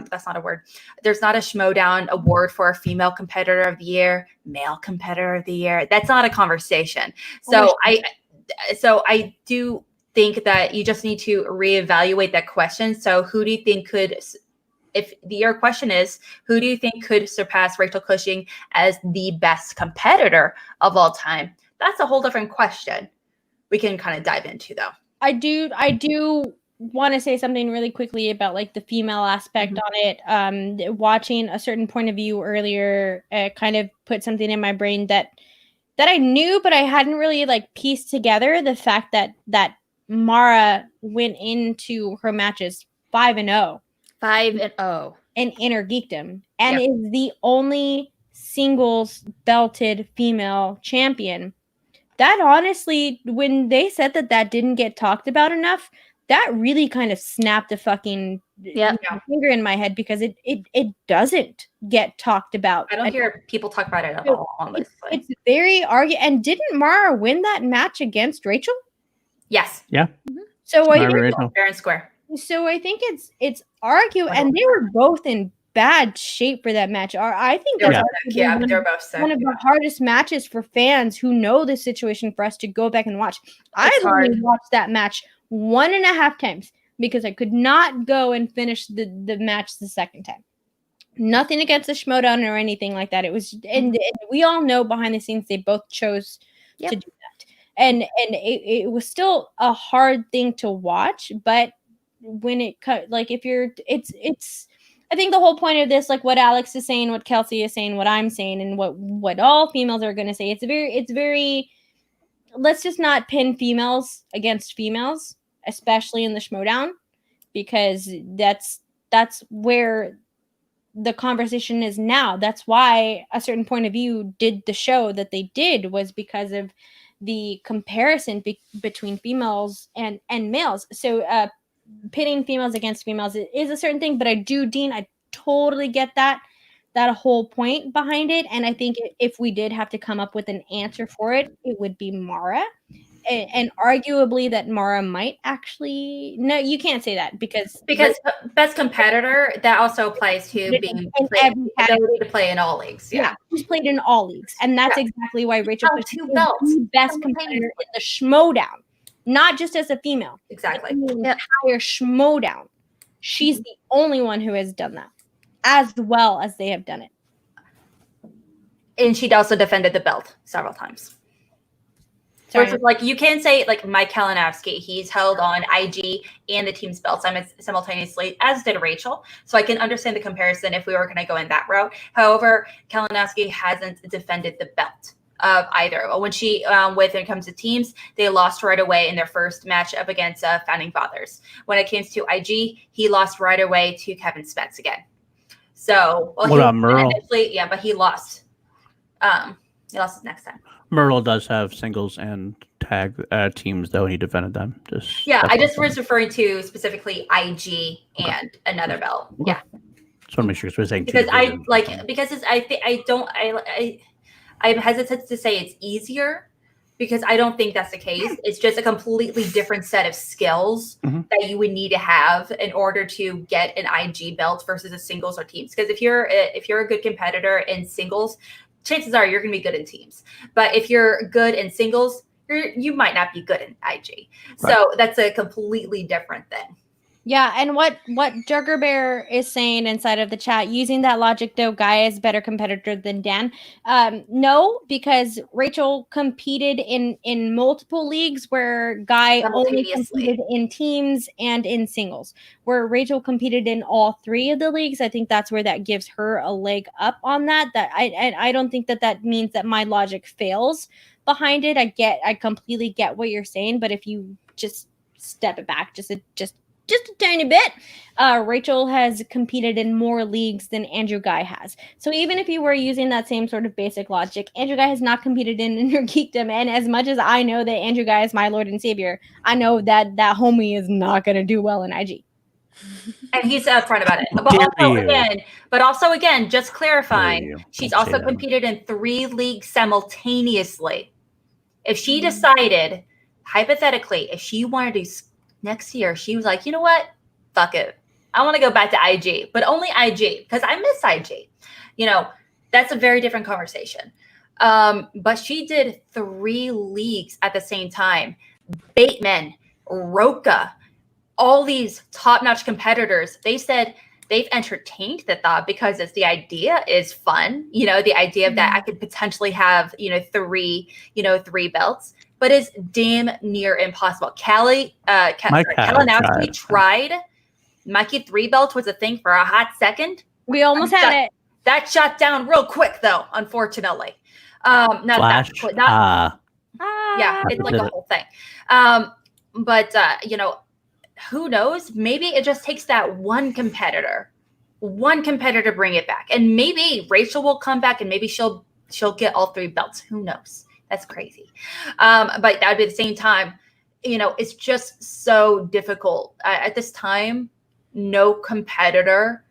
That's not a word. There's not a Schmoedown award for a female competitor of the year, male competitor of the year. That's not a conversation. So I do think that you just need to reevaluate that question. So who do you think your question is, who do you think could surpass Rachel Cushing as the best competitor of all time? That's a whole different question we can kind of dive into though. I do want to say something really quickly about like the female aspect on it. Watching a certain point of view earlier kind of put something in my brain that I knew, but I hadn't really like pieced together the fact that Mara went into her matches 5-0. 5-0 in Inner Geekdom and is the only singles belted female champion. That honestly, when they said that didn't get talked about enough, that really kind of snapped a fucking finger in my head because it doesn't get talked about. I don't hear people talk about it at all on this. It's very and didn't Mara win that match against Rachel? Yes. Yeah. So I think fair and square. So I think it's and they were both in bad shape for that match. I think that's they're both sick. One of the hardest matches for fans who know the situation for us to go back and watch. I've only watched that match 1.5 times because I could not go and finish the match the second time. Nothing against the Schmoedown or anything like that. It was, and we all know behind the scenes they both chose to do that, and it was still a hard thing to watch. But when it cut, like if you're, it's. I think the whole point of this, like what Alex is saying, what Kelsey is saying, what I'm saying, and what all females are going to say, it's very. Let's just not pin females against females, especially in the Schmoedown, because that's where the conversation is now. That's why a certain point of view did the show that they did, was because of the comparison between females and males. So pitting females against females is a certain thing, but I totally get that whole point behind it. And I think if we did have to come up with an answer for it, it would be Mara. And arguably that Mara might actually, no, you can't say that because best competitor, that also applies to being ability to play in all leagues. Yeah, she's played in all leagues, and that's exactly why Rachel is the best competitor in the Schmoedown, not just as a female. Exactly, the entire Schmoedown. She's the only one who has done that as well as they have done it, and she'd also defended the belt several times. Versus, like, you can say, like, Mike Kalinowski, he's held on IG and the team's belt simultaneously, as did Rachel. So I can understand the comparison if we were going to go in that route. However, Kalinowski hasn't defended the belt of either. When when it comes to teams, they lost right away in their first match up against Founding Fathers. When it came to IG, he lost right away to Kevin Spence again. So, what about Merle? Yeah, but he lost. He lost his next time. Merle does have singles and tag teams, though, and he defended them. I just was referring to specifically IG and another belt. Okay. Yeah. Just want to make sure we're saying because I'm hesitant to say it's easier because I don't think that's the case. It's just a completely different set of skills that you would need to have in order to get an IG belt versus a singles or teams. Because if you're a good competitor in singles, chances are you're going to be good in teams. But if you're good in singles, you might not be good in IG. So that's a completely different thing. Yeah, and what Jugger Bear is saying inside of the chat, using that logic though, Ghai is better competitor than Dan. No, because Rachel competed in multiple leagues where Ghai only competed in teams and in singles. Where Rachel competed in all 3 of the leagues, I think that's where that gives her a leg up on that. That I don't think that means that my logic fails behind it. I completely get what you're saying, but if you just step it back just a tiny bit, Rachel has competed in more leagues than Andrew Ghai has. So even if you were using that same sort of basic logic, Andrew Ghai has not competed in Inner Geekdom. And as much as I know that Andrew Ghai is my Lord and Savior, I know that homie is not going to do well in IG. And he's upfront about it. But also again, just clarifying, she's also competed in 3 leagues simultaneously. If she decided, hypothetically, if she wanted to next year, she was like, you know what? Fuck it. I want to go back to IG, but only IG because I miss IG. That's a very different conversation. But she did 3 leagues at the same time. Bateman, Roka, all these top-notch competitors, they said they've entertained the thought because the idea is fun. The idea of that I could potentially have, 3 belts. But it's damn near impossible. Kalinowski tried. Mikey 3 belts was a thing for a hot second. We almost had it. That shut down real quick, though, unfortunately. It's like a whole thing. But who knows? Maybe it just takes that one competitor to bring it back. And maybe Rachel will come back and maybe she'll get all 3 belts. Who knows? That's crazy. But that would be at the same time, it's just so difficult. At this time, no competitor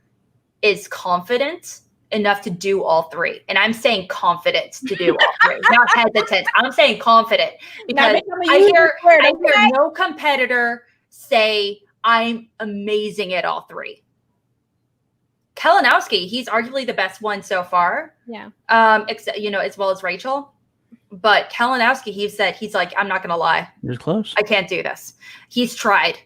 is confident enough to do all 3. And I'm saying confident to do all 3, not hesitant. I'm saying confident because I hear no competitor say, I'm amazing at all 3. Kalinowski, he's arguably the best one so far. Yeah. As well as Rachel. But Kalinowski, he's like, I'm not going to lie. You're close. I can't do this. He's tried,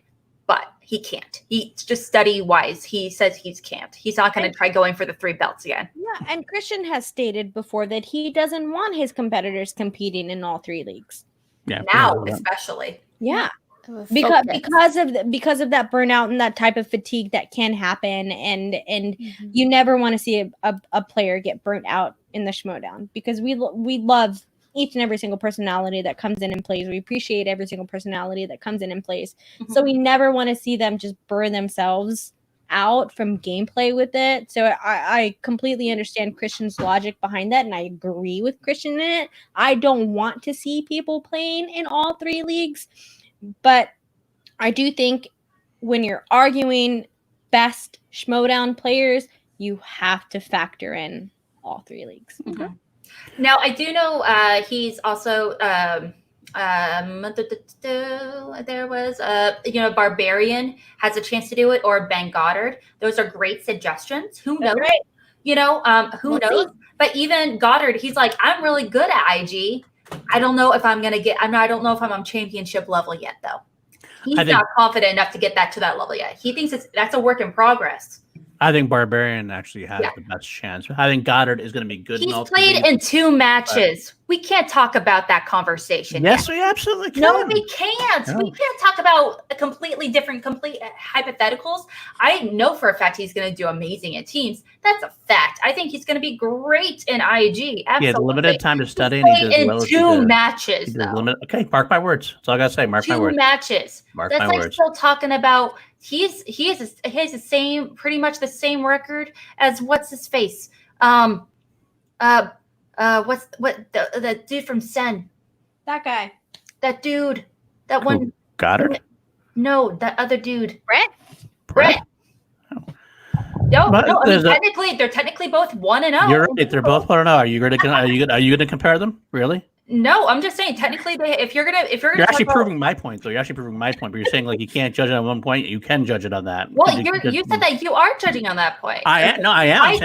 but he can't. He's just study-wise. He says he can't. He's not going to try going for the 3 belts again. Yeah, and Christian has stated before that he doesn't want his competitors competing in all 3 leagues. Yeah. Now, especially. Yeah. Because of that burnout and that type of fatigue that can happen, and you never want to see a player get burnt out in the Schmoedown because we love each and every single personality that comes in and plays. We appreciate every single personality that comes in and plays. Mm-hmm. So we never want to see them just burn themselves out from gameplay with it. So I completely understand Christian's logic behind that, and I agree with Christian in it. I don't want to see people playing in all 3 leagues, but I do think when you're arguing best Schmoedown players, you have to factor in all 3 leagues. Mm-hmm. Now, I do know he's also there was Barbarian has a chance to do it, or Ben Goddard. Those are great suggestions. Who knows? Right. Who knows? But even Goddard, he's like, I'm really good at IG. I don't know if I'm gonna get. I don't know if I'm on championship level yet, though. He's not confident enough to get that to that level yet. He thinks that's a work in progress. I think Barbarian actually has the best chance. I think Goddard is going to be good. He's played in 2 matches. We can't talk about that conversation. Yes, we absolutely can. No, we can't. No. We can't talk about a completely different, complete hypotheticals. I know for a fact he's going to do amazing in teams. That's a fact. I think he's going to be great in IG. Absolutely. He had limited time to study. He's played in 2 matches, though. Okay, mark my words. That's all I got to say. Mark my words. 2 matches. That's my words. Still talking about. He has the same, pretty much the same record as what's his face, the dude from Sen, that guy, that dude, that one, Goddard. No, that other dude, Brett. Oh. No, they're technically both 1-0. You're right. They're both 1-0. Are you going to compare them? Really? No, I'm just saying. Technically, if you're you're actually proving my point, though. You're actually proving my point. But you're saying like you can't judge it on one point. You can judge it on that. Well, you said that you are judging on that point. I am. I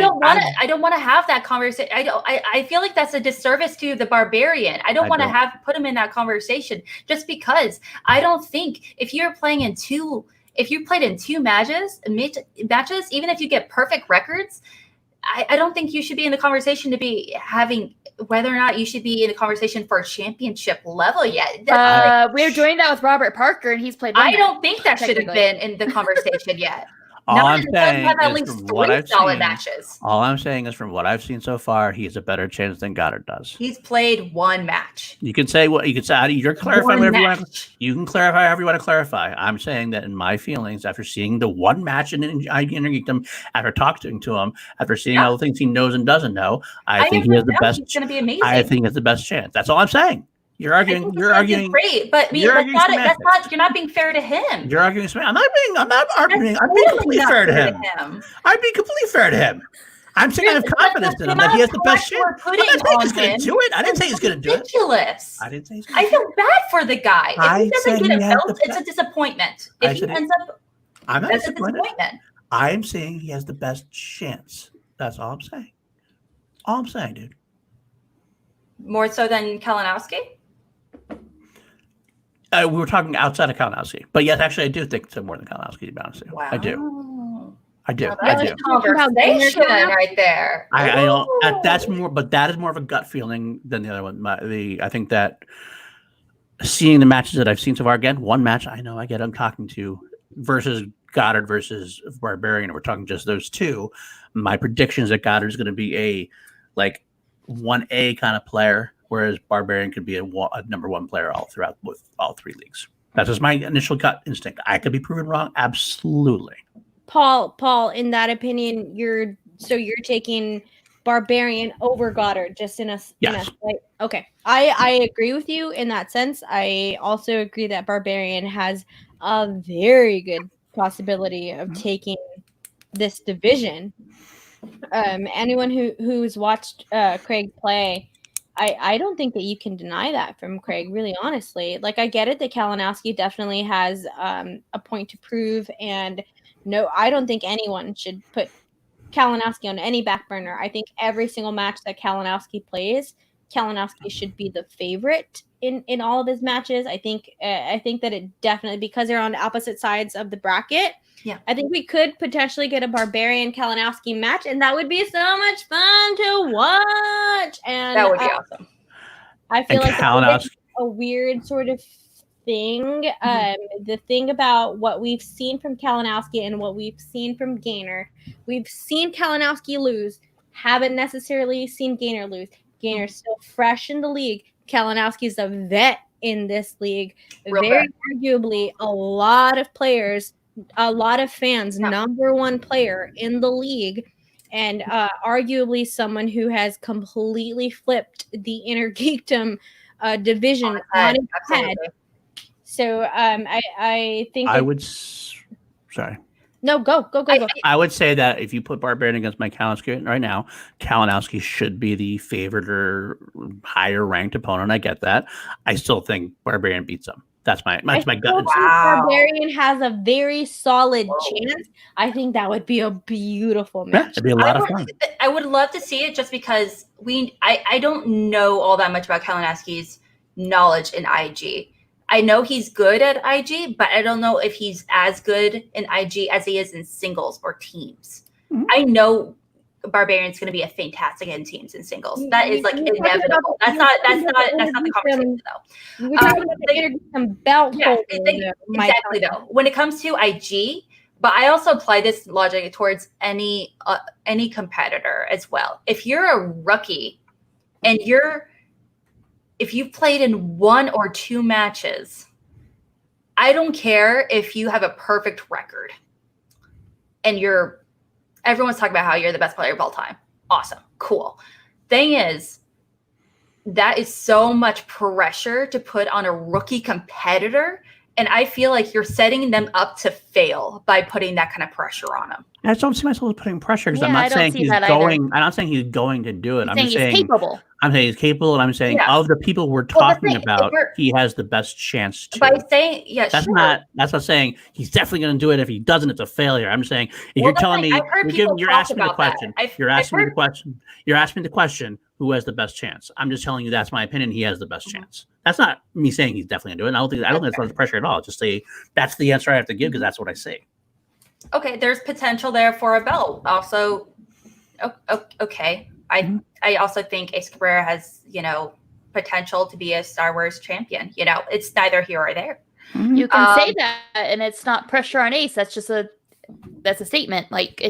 don't want to have that conversation. I feel like that's a disservice to the Barbarian. I don't want to put him in that conversation just because I don't think if you played in two matches, even if you get perfect records, I don't think you should be in the conversation to be having whether or not you should be in the conversation for a championship level yet. We're doing that with Robert Parker, and he's played. I don't think that should have been in the conversation yet. All I'm saying matches. All I'm saying is from what I've seen so far, he has a better chance than Goddard does. He's played one match. You can say what you can say. You're clarifying whatever you want. You can clarify however you want to clarify. I'm saying that in my feelings, after seeing the one match in Intergeekdom, after talking to him, after seeing all the things he knows and doesn't know, I think he has the best. He's going to be amazing. I think he has the best chance. That's all I'm saying. You're arguing. Great, but you're not being fair to him. You're arguing. I'm not arguing. I'm being completely fair to him. I'm being completely fair to him. I'm saying I have confidence in him that he has the best chance. I didn't say he's going to do it. I didn't say he's going to do it. Ridiculous. I didn't say he's going to do it. I feel bad for the guy. If he doesn't get a belt, it's a disappointment. If he ends up, that's a disappointment. I'm saying he has the best chance. That's all I'm saying. All I'm saying, dude. More so than Kalinowski? We were talking outside of Kalinowski, but yes, actually, I do think so more than Kalinowski. To be honest with you, wow. I do. Well, that's conversation right there. I don't. That's more, but that is more of a gut feeling than the other one. I think that seeing the matches that I've seen so far, again, one match I know I'm talking to versus Goddard versus Barbarian, and we're talking just those two. My prediction is that Goddard is going to be a 1A kind of player, whereas Barbarian could be a number one player all throughout with all three leagues. That's just my initial gut instinct. I could be proven wrong, absolutely. Paul, in that opinion, you're taking Barbarian over Goddard just in a okay. I agree with you in that sense. I also agree that Barbarian has a very good possibility of taking this division. Anyone who's watched Craig play, I don't think that you can deny that from Craig, really honestly. Like, I get it that Kalinowski definitely has a point to prove, and no, I don't think anyone should put Kalinowski on any back burner. I think every single match that Kalinowski plays, Kalinowski should be the favorite in all of his matches. I think that it definitely, because they're on opposite sides of the bracket, yeah, I think we could potentially get a Barbarian Kalinowski match, and that would be so much fun to watch. And that would be awesome. I feel like Kalinowski, a weird sort of thing. The thing about what we've seen from Kalinowski and what we've seen from Gainer, we've seen Kalinowski lose, haven't necessarily seen Gainer lose. Gainer's still fresh in the league. Kalinowski's a vet in this league. Very arguably, a lot of players, a lot of fans, number one player in the league, and arguably someone who has completely flipped the Intergeekdom division on its head. So I think I would. Sorry. No, go. I would say that if you put Barbarian against Mike Kalinowski right now, Kalinowski should be the favored or higher ranked opponent. I get that. I still think Barbarian beats him. That's my gut. Barbarian has a very solid chance. I think that would be a beautiful match. Yeah, it'd be a lot of fun. I would love to see it just because I don't know all that much about Kalinowski's knowledge in IG. I know he's good at IG, but I don't know if he's as good in IG as he is in singles or teams. Mm-hmm. I know Barbarian's going to be a fantastic in teams and singles. That is inevitable. That's not the conversation though. We're talking about some belt. Yeah, exactly though. When it comes to IG, but I also apply this logic towards any competitor as well. If you're a rookie and if you've played in one or two matches, I don't care if you have a perfect record and everyone's talking about how you're the best player of all time. Awesome. Cool. Thing is, that is so much pressure to put on a rookie competitor, And I feel like you're setting them up to fail by putting that kind of pressure on them. I just don't see myself putting pressure because Yeah, I'm I not don't saying see he's that going. either. I'm not saying he's going to do it. He's I'm saying just he's saying capable. I'm saying he's capable, and I'm saying Yeah. of the people we're Well, the talking thing- about, we're- he has the best chance to. By saying, yeah, That's sure. not saying he's definitely going to do it. If he doesn't, it's a failure. I'm saying if Well, you're that's telling like- me I've heard you're people asking me the talk about that. question. I've You're asking me heard- the question. You're asking me the question. Who has the best chance? I'm just telling you that's my opinion. He has the best chance. That's not me saying he's definitely going to do it. And I don't think that's pressure at all. Just say that's the answer I have to give because that's what I say. Okay, there's potential there for a belt. Also, okay. I also think Ace Cabrera has, potential to be a Star Wars champion. It's neither here or there. You can say that, and it's not pressure on Ace. That's just a statement. Like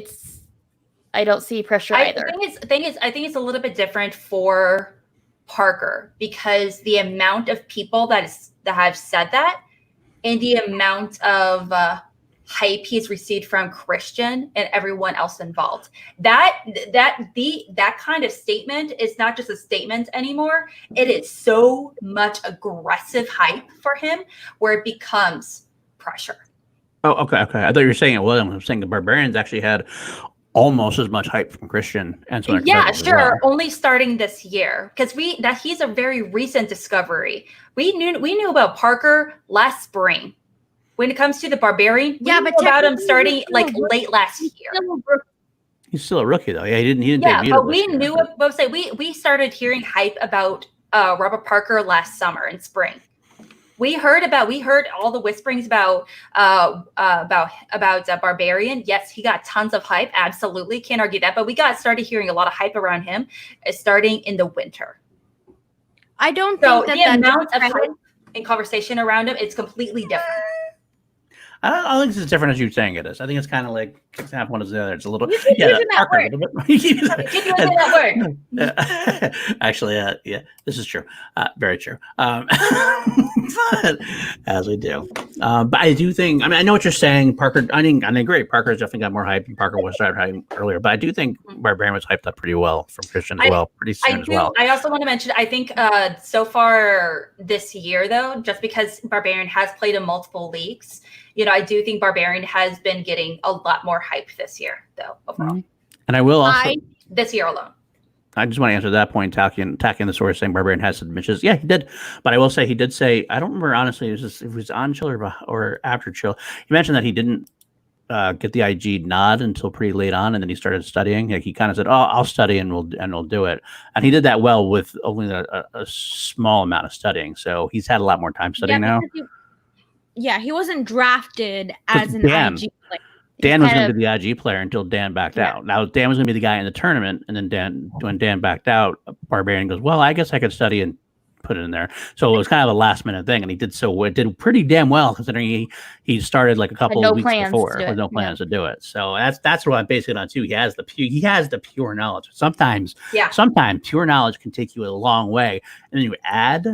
I don't see pressure either. The thing is, I think it's a little bit different for Parker because the amount of people that have said that, and the amount of hype he's received from Christian and everyone else involved. That kind of statement is not just a statement anymore. It is so much aggressive hype for him where it becomes pressure. Oh, okay. I thought you were saying it wasn't. I'm saying the Barbarians actually had almost as much hype from Christian and some yeah, sure. Well. Only starting this year because he's a very recent discovery. We knew about Parker last spring. When it comes to the Barbarian, we knew about him starting like late last year. He's still a rookie though. Yeah, he didn't. Yeah, but we knew. But we started hearing hype about Robert Parker last summer in spring. We heard all the whisperings about Barbarian. Yes, he got tons of hype. Absolutely, can't argue that. But we started hearing a lot of hype around him, starting in the winter. I don't think the amount of hype and conversation around him is completely different. I don't think it's as different as you're saying it is. I think it's kind of like half one is the other. It's a little using that word. Keep using that word. Actually, yeah, this is true. Very true. As we do. But I do think. I know what you're saying, Parker. I agree. Parker's definitely got more hype, and Parker was hyped earlier. But I do think Barbarian was hyped up pretty well from Christian as well, pretty soon as well. I also want to mention. I think so far this year, though, just because Barbarian has played in multiple leagues. I do think Barbarian has been getting a lot more hype this year, though, overall. Mm-hmm. And I will also this year alone. I just want to answer that point, attacking the source saying Barbarian has submissions. Yeah, he did. But I will say he did say, I don't remember honestly, if it was on Chill or after Chill. He mentioned that he didn't get the IG nod until pretty late on, and then he started studying. Like he kind of said, "Oh, I'll study and we'll do it." And he did that well with only a small amount of studying. So he's had a lot more time studying now. He wasn't drafted as an IG player. Dan was going to be the IG player until Dan backed out. Now Dan was going to be the guy in the tournament, and then when Dan backed out, Barbarian goes, "Well, I guess I could study and put it in there." So it was kind of a last minute thing, and he did pretty damn well considering he started like a couple of weeks before with no plans to do it. So that's what I'm basing it on too. He has the pure knowledge. Sometimes pure knowledge can take you a long way, and then you add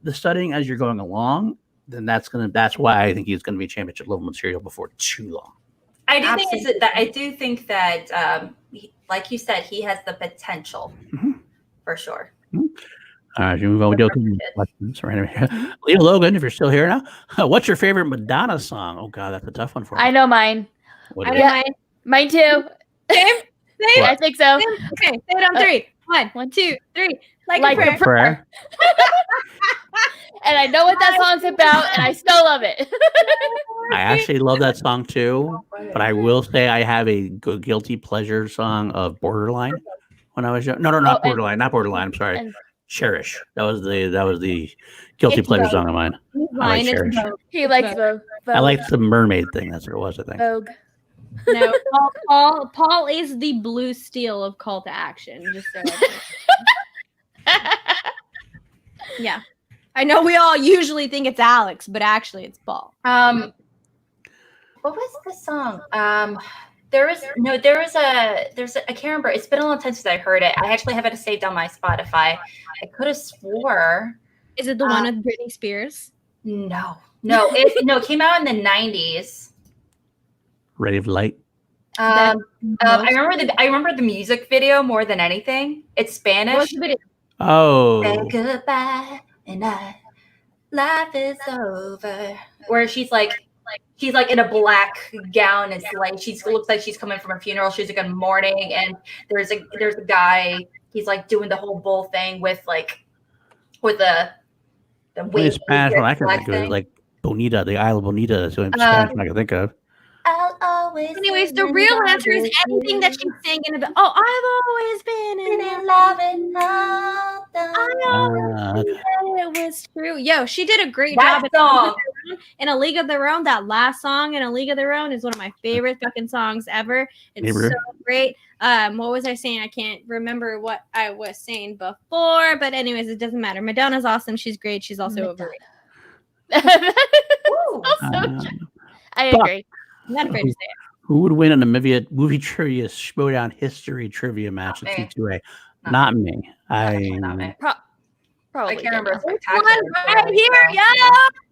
the studying as you're going along. Then that's why I think he's going to be championship level material before too long. I do think that like you said, he has the potential for sure. Mm-hmm. All right, you move on. We do questions right here. Leah Logan, if you're still here now, what's your favorite Madonna song? Oh God, that's a tough one for me. I know mine. Mine too. Same? I think so. Okay, say it on three. 1, 2, 3. Like a prayer. And I know what that song's about, and I still love it. I actually love that song too, but I will say I have a guilty pleasure song of Borderline when I was young. No, not Borderline. I'm sorry. Cherish. That was the guilty pleasure song of mine. I like Cherish. He likes Vogue. I like the mermaid thing. That's what it was, I think. Vogue. No, Paul is the blue steel of Call to Action. Just so. Yeah. I know we all usually think it's Alex, but actually it's Paul. What was the song? There's I can't remember. It's been a long time since I heard it. I actually have it saved on my Spotify. I could have swore. Is it the one with Britney Spears? No, it came out in the 90s. Ray of Light. I remember the music video more than anything. It's Spanish. Oh. Say goodbye and life is over. Where she's like in a black gown. It's like she looks like she's coming from a funeral. She's like in mourning, and there's a guy. He's like doing the whole bull thing with the only Spanish one I can think of is like Bonita, the Isle of Bonita. That's the only Spanish one I can think of. Anyways, the real answer is anything that she's saying in the. Oh, I've always been in love and it was true. Yo, she did a great job. In A League of Their Own, that last song in A League of Their Own is one of my favorite fucking songs ever. It's so great. What was I saying? I can't remember what I was saying before, but anyways, it doesn't matter. Madonna's awesome. She's great. She's also overrated. I agree. I'm not afraid to say it. Who would win in a movie trivia Schmoedown history trivia match at C2A? Not me. Not me. Probably. I can't remember. Right here, yeah.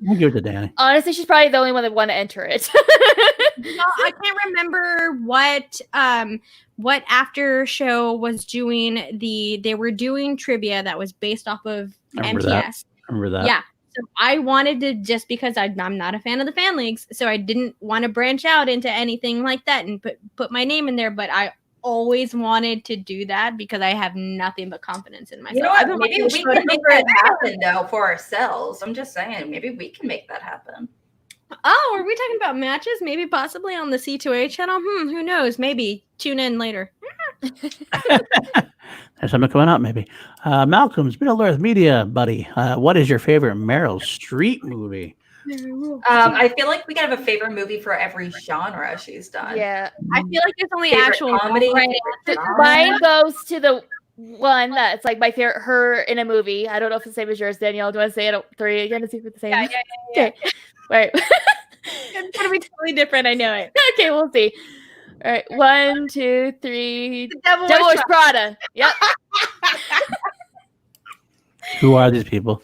I'll give it to Danny. Honestly, she's probably the only one that want to enter it. No, I can't remember what after show was doing they were doing trivia that was based off of MTS. Remember that? Yeah. So I wanted to, just because I'm not a fan of the fan leagues, so I didn't want to branch out into anything like that and put my name in there, but I always wanted to do that because I have nothing but confidence in myself. You know what? Maybe we can make that happen though for ourselves. I'm just saying, maybe we can make that happen. Oh, are we talking about matches? Maybe possibly on the C2A channel? Who knows? Maybe. Tune in later. There's something coming up, maybe. Malcolm's Middle Earth Media, buddy. What is your favorite Meryl Streep movie? I feel like we gotta have a favorite movie for every genre she's done. Yeah. I feel like there's only Favorite actual comedy. Mine goes to the one that's like my favorite, her in a movie. I don't know if it's the same as yours, Danielle. Do you want to say it 3 again to see if it's the same? Yeah. Okay. Right. It's gonna be totally different. I know it. Okay, we'll see. All right. 1, 2, 3. Devil Wears Prada. Yep. Who are these people?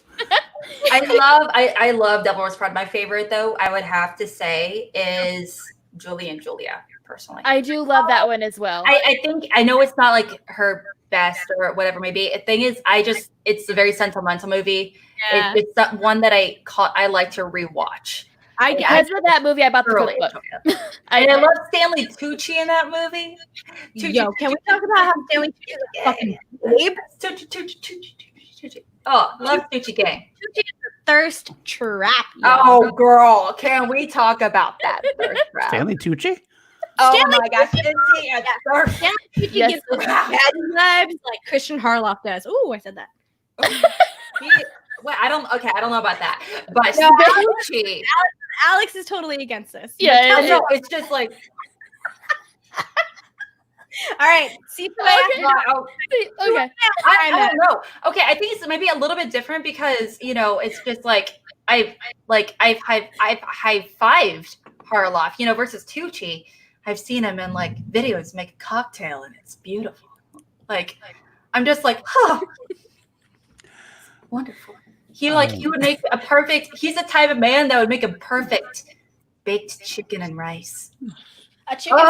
I love Devil Wears Prada. My favorite though, I would have to say, is Julie and Julia, personally. I do love that one as well. I think, I know it's not like her best or whatever maybe. The thing is, it's a very sentimental movie. Yeah. It's that one that I like to rewatch. Because of that movie, I bought the cookbook. I love Stanley Tucci in that movie. Yo, can we talk about how Stanley Tucci is a fucking babe? Tucci. Oh, love Tucci gang. Tucci is a thirst trap. Oh, girl, can we talk about that thirst trap? Stanley Tucci? Oh Stanley my gosh, is he a thirst? Stanley Tucci gives us bad vibes like Christian Harloff does. Ooh, I said that. I don't know about that, but Tucci. Alex is totally against this. Yeah, it's just like. All right, see. Okay. I don't know. Okay, I think it's maybe a little bit different because it's just like I've high-fived Harloff, versus Tucci. I've seen him in like videos make a cocktail and it's beautiful. Like I'm just like, wonderful. He would make a perfect. He's the type of man that would make a perfect baked chicken and rice. A chicken.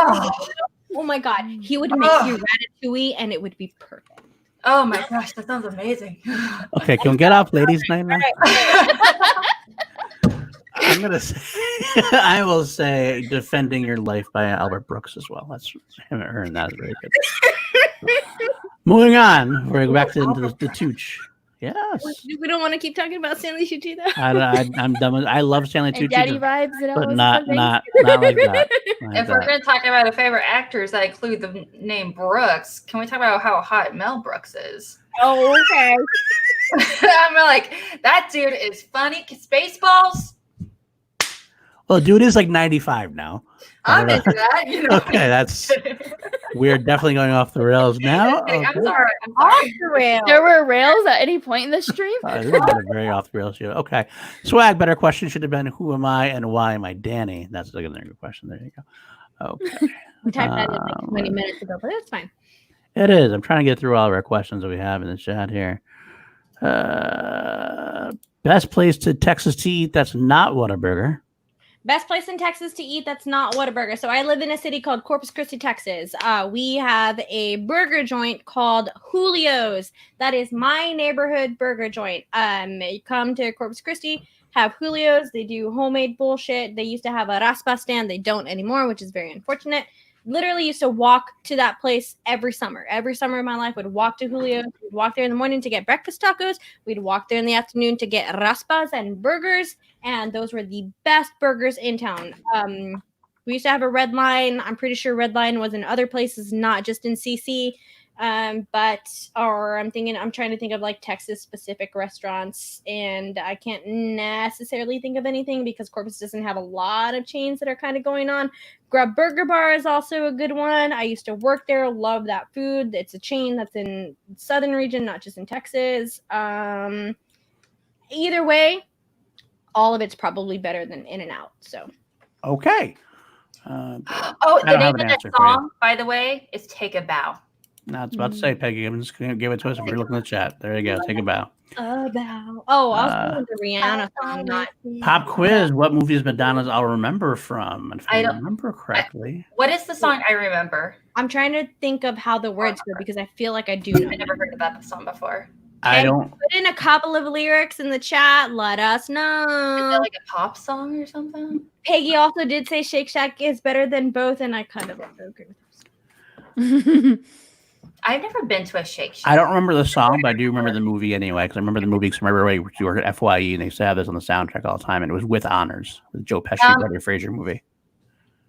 Oh my god, he would make you ratatouille and it would be perfect. Oh my gosh, that sounds amazing. Okay, can we get off ladies' night now? I'm gonna say, I will say, "Defending Your Life" by Albert Brooks as well. I haven't heard that. Very good. Moving on, we're back to the Tooch. Yes. We don't want to keep talking about Stanley Tucci though. I'm done with. I love Stanley Tucci, daddy vibes, but not like that. If we're going to talk about a favorite actors that include the name Brooks, can we talk about how hot Mel Brooks is? Oh, okay. I'm like, that dude is funny. Spaceballs. Well, dude is like 95 now. I'm into that. Okay, that's. We're definitely going off the rails now. Okay. I'm sorry. Off the rails. There were rails at any point in the stream. This has been a very off the rails show. Okay, Swag. Better question should have been, "Who am I and why am I Danny?" That's like another good question. There you go. Okay. We typed that in like 20 minutes ago, but that's fine. It is. I'm trying to get through all of our questions that we have in the chat here. Best place to Texas to eat that's not Whataburger. Best place in Texas to eat that's not Whataburger. So I live in a city called Corpus Christi, Texas. We have a burger joint called Julio's. That is my neighborhood burger joint. You come to Corpus Christi, have Julio's. They do homemade bullshit. They used to have a raspa stand. They don't anymore, which is very unfortunate. Literally used to walk to that place every summer. Every summer of my life, would walk to Julio's. We'd walk there in the morning to get breakfast tacos. We'd walk there in the afternoon to get raspas and burgers. And those were the best burgers in town. We used to have a Red Line. I'm pretty sure Red Line was in other places, not just in CC. I'm trying to think of like Texas specific restaurants, and I can't necessarily think of anything because Corpus doesn't have a lot of chains that are kind of going on. Grub Burger Bar is also a good one. I used to work there, love that food. It's a chain that's in southern region, not just in Texas. Either way, all of it's probably better than In-N-Out. So okay. The name of that song, by the way, is "Take a Bow." No, I was about to say, Peggy. I'm just going to give it to us if we're looking at the chat. There you go. Take a bow. A bow. Oh, I was going to Rihanna song. Not Pop quiz. What movie is Madonna's I'll Remember from? If I remember correctly. What is the song I remember? I'm trying to think of how the words go because I feel like I do know. I never heard about the song before. I don't. Put in a couple of lyrics in the chat. Let us know. Is it like a pop song or something? Peggy also did say Shake Shack is better than both, and I kind of agree with her. I've never been to a Shake Shack. I don't remember the song, but I do remember the movie anyway. Because I remember the movie because I remember we worked at FYE and they used to have this on the soundtrack all the time, and it was With Honors, the Joe Pesci, Brendan Fraser movie.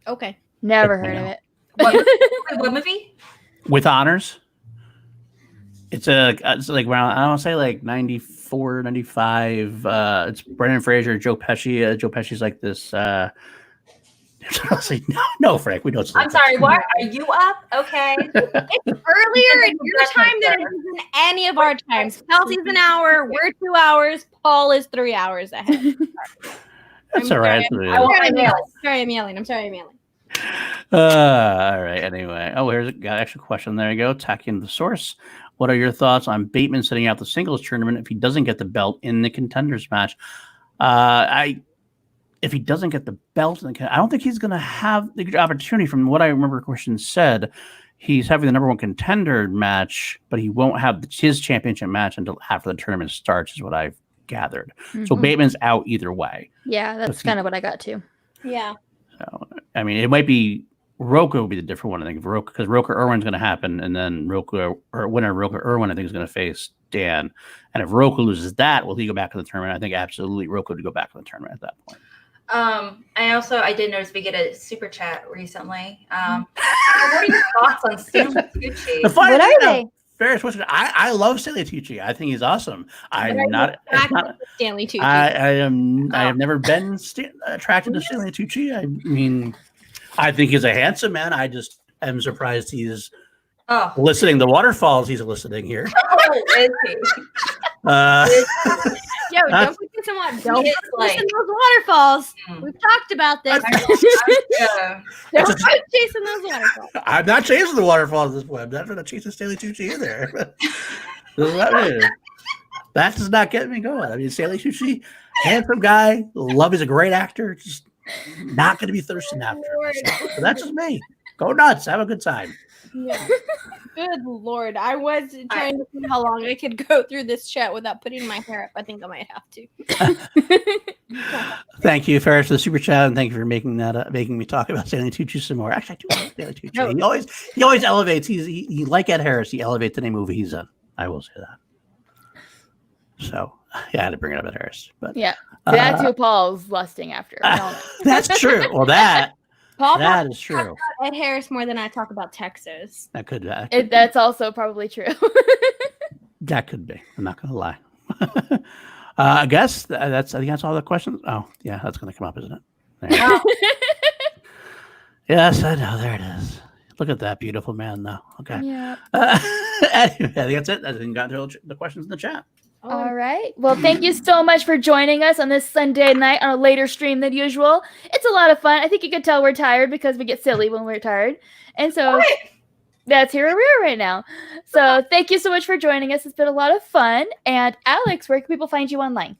Okay, never heard of it. What movie? With Honors. It's like around, I don't say like 94, 95. It's Brendan Fraser, Joe Pesci. Joe Pesci's like this. No, Frank, we don't. I'm sorry. What are you up? Okay. It's earlier in your time than it is in any of our times. Kelsey's an hour. We're 2 hours. Paul is 3 hours ahead. That's all right. Sorry, I'm yelling. All right. Anyway, here's an extra question. There you go. Tacking the source. What are your thoughts on Bateman sitting out the singles tournament if he doesn't get the belt in the contenders match? If he doesn't get the belt, I don't think he's going to have the opportunity. From what I remember, Christian said, he's having the number one contender match, but he won't have his championship match until after the tournament starts, is what I've gathered. Mm-hmm. So Bateman's out either way. Yeah, that's kind of what I got too. Yeah. So, I mean, it might be Roka would be the different one, I think, because Roka Irwin's going to happen, and then winner Roka Irwin, I think, is going to face Dan. And if Roka loses that, will he go back to the tournament? I think absolutely Roka would go back to the tournament at that point. I did notice we get a super chat recently. What are your thoughts on Stanley Tucci? What are they? Ferris, I love Stanley Tucci. I think he's awesome. I'm not Stanley Tucci. I have never been attracted to Stanley Tucci. I mean, I think he's a handsome man. I just am surprised he's eliciting the waterfalls he's eliciting here. Is he? Yo, don't forget don't listen those waterfalls. We've talked about this. Don't chasing those waterfalls. I'm not chasing the waterfalls at this point. I'm not going to chase Stanley Tucci either. That does not get me going. I mean, Stanley Tucci, handsome guy, he's a great actor. Just not going to be thirsting after him. So that's just me. Go nuts. Have a good time. Yeah. Good Lord. I was trying to see how long I could go through this chat without putting my hair up. I think I might have to. Thank you, Ferris, for the super chat, and thank you for making me talk about Stanley Tucci some more. Actually, I do like Stanley Tucci. No. He always elevates. He like Ed Harris. He elevates any movie he's in. I will say that. So yeah, I had to bring it up, Ed Harris. But yeah, that's who Paul's lusting after. That's true. Well, that is true. Ed Harris more than I talk about Texas. That could that's also probably true. That could be. I'm not going to lie. I guess I think that's all the questions. Oh, yeah, that's going to come up, isn't it? Yes, I know. There it is. Look at that beautiful man, though. Okay. Yeah. Anyway, I think that's it. I think got through the questions in the chat. All right. Well, thank you so much for joining us on this Sunday night on a later stream than usual. It's a lot of fun. I think you could tell we're tired because we get silly when we're tired. And so that's here we are right now. So thank you so much for joining us. It's been a lot of fun. And Alex, where can people find you online?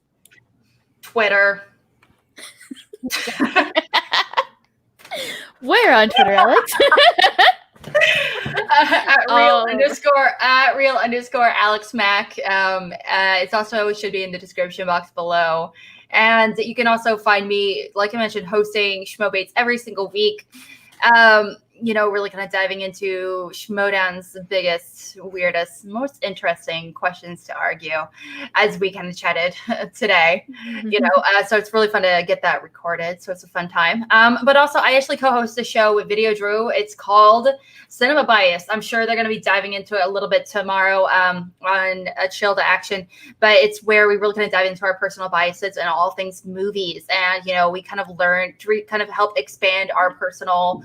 Twitter. Where on Twitter, Alex? at real_Alex Mack. It's also should be in the description box below. And you can also find me, like I mentioned, hosting Schmoebates every single week. Really kind of diving into Schmoedown's biggest, weirdest, most interesting questions to argue, as we kind of chatted today. So it's really fun to get that recorded. So it's a fun time. But also, I actually co-host a show with Video Drew. It's called Cinema Bias. I'm sure they're going to be diving into it a little bit tomorrow on a Chill to Action. But it's where we really kind of dive into our personal biases and all things movies. And, we kind of kind of help expand our personal,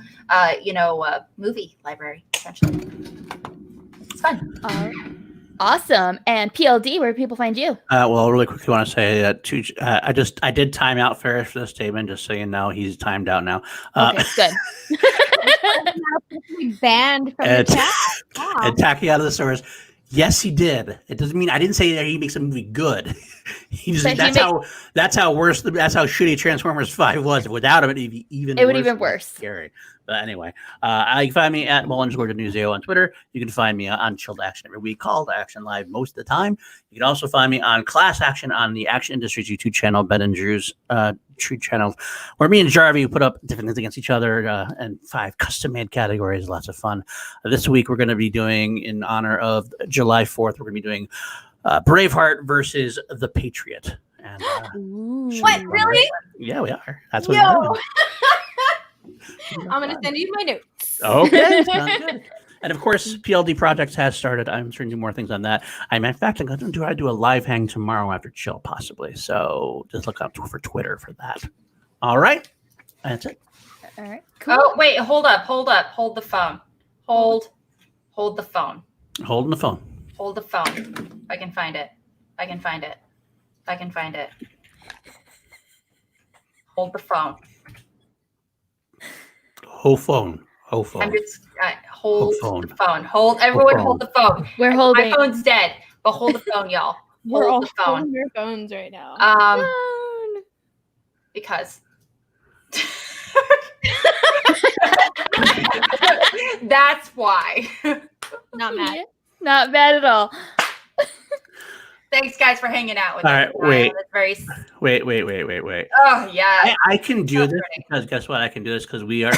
movie library, essentially. It's fun. Awesome. And PLD, where do people find you? Well, really quickly, I want to say that I did time out Ferris for this statement, just so you know, he's timed out now. Okay, good. Banned from the chat. Wow. And Tachiatosaurus, yes, he did. It doesn't mean I didn't say that he makes a movie good. That's how shitty Transformers 5 was. Without him, it'd be even worse. Scary. But anyway, you can find me at @Mullins_Newsio on Twitter. You can find me on Chill to Action every week, Call to Action Live most of the time. You can also find me on Class Action on the Action Industries YouTube channel, Ben and Drew's channel, where me and Jarvie put up different things against each other and 5 custom-made categories. Lots of fun. This week, we're going to be doing, in honor of July 4th, we're going to be doing Braveheart versus The Patriot. And, what, really? Yeah, we are. That's what we're doing. I'm going to send you my notes. Okay. Good. And of course, PLD Projects has started. I'm trying to do more things on that. In fact, I'm going to do a live hang tomorrow after Chill, possibly. So just look out for Twitter for that. All right. That's it. All right. Cool. Oh, wait. Hold up. Hold the phone. Hold the phone. Holding the phone. Hold the phone. I can find it. Hold the phone. Whole phone. I'm just hold the phone. Hold the phone. We're holding. My phone's dead, but hold the phone, y'all. We're all the phone. holding your phones right now. Because that's why. Not mad. Not bad at all. Thanks, guys, for hanging out with us. All right, wait. Wait. Oh, yeah. I can do this because guess what? I can do this because we are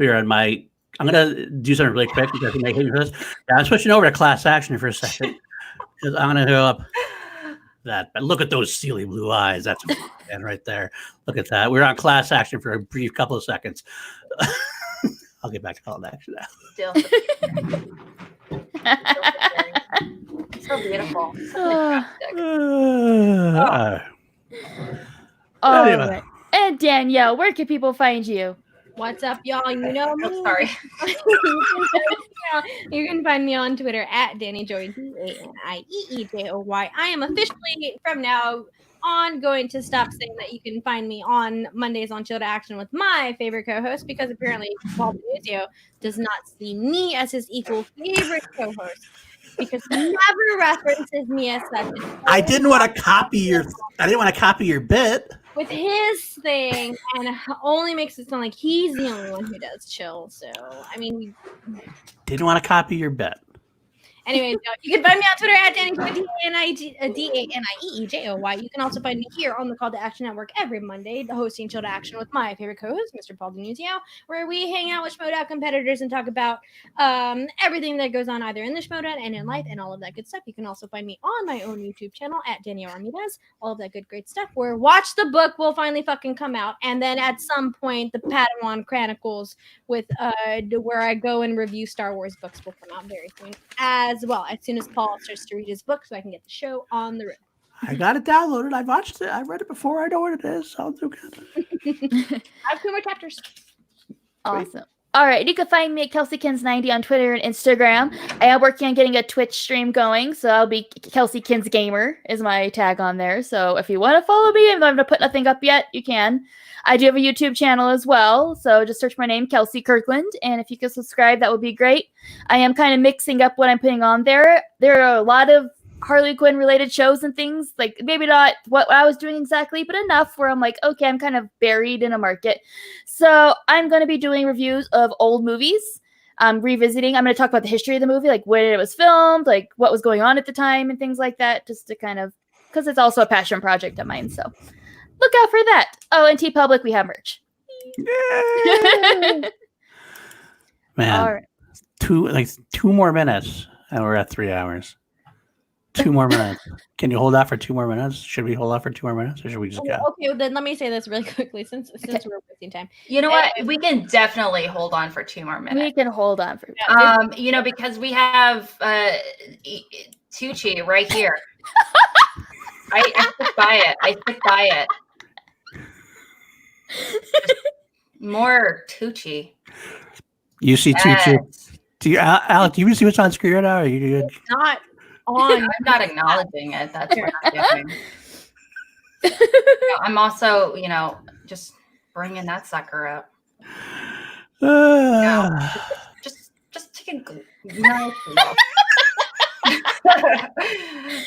on my. I'm gonna do something really quick because I'm switching over to Class Action for a second because I'm gonna go up that. But look at those steely blue eyes. That's a man right there. Look at that. We're on Class Action for a brief couple of seconds. I'll get back to Call to Action now. Still. So beautiful. So Right. And Danielle, where can people find you? What's up, y'all? You know me. Oh, sorry. You can find me on Twitter at DannyJoy, DANIEEJOY. I am officially, from now on, going to stop saying that you can find me on Mondays on Chill to Action with my favorite co-host, because apparently Paul Denuzio does not see me as his equal favorite co-host, because he never references me as such. I didn't want to copy your bit with his thing, and only makes it sound like he's the only one who does Chill. So, I mean, didn't want to copy your bet. Anyways, you can find me on Twitter at DannyJoy, DANIEEJOY. You can also find me here on the Call to Action Network every Monday, hosting Chill to Action with my favorite co-host, Mr. Paul Denuzio, where we hang out with Schmoedown competitors and talk about everything that goes on either in the Schmoedown and in life and all of that good stuff. You can also find me on my own YouTube channel at Danielle Ramirez, all of that good, great stuff, where Watch the Book will finally fucking come out. And then at some point, the Padawan Chronicles with where I go and review Star Wars books will come out very soon as well, as soon as Paul starts to read his book, so I can get the show on the road. I got it downloaded. I watched it. I read it before. I know what it is. I'll do good. I have 2 more chapters. Awesome. All right, you can find me at KelseyKins90 on Twitter and Instagram. I am working on getting a Twitch stream going, so I'll be KelseyKins Gamer is my tag on there. So if you want to follow me, I'm not going to put nothing up yet, you can. I do have a YouTube channel as well, so just search my name, Kelsey Kirkland, and if you could subscribe, that would be great. I am kind of mixing up what I'm putting on there. There are a lot of Harley Quinn related shows and things, like maybe not what I was doing exactly, but enough where I'm like, okay, I'm kind of buried in a market. So I'm going to be doing reviews of old movies. Revisiting. I'm going to talk about the history of the movie, like when it was filmed, like what was going on at the time and things like that, just to kind of because it's also a passion project of mine. So look out for that. Oh, and TeePublic, we have merch. Man, All right. 2 more minutes, and we're at 3 hours. 2 more minutes. Can you hold out for 2 more minutes? Should we hold out for 2 more minutes, or should we just go? Okay, well, then let me say this really quickly since we're wasting time. You know what? We can definitely hold on for 2 more minutes. We can hold on for because we have Tucci right here. I stick by it. More Tucci. You see Tucci? Do you, Alec? Do you see what's on screen right now? Are you good? Not on. I'm not acknowledging it. That's what I'm doing. I'm also, just bringing that sucker up. Just take a nice look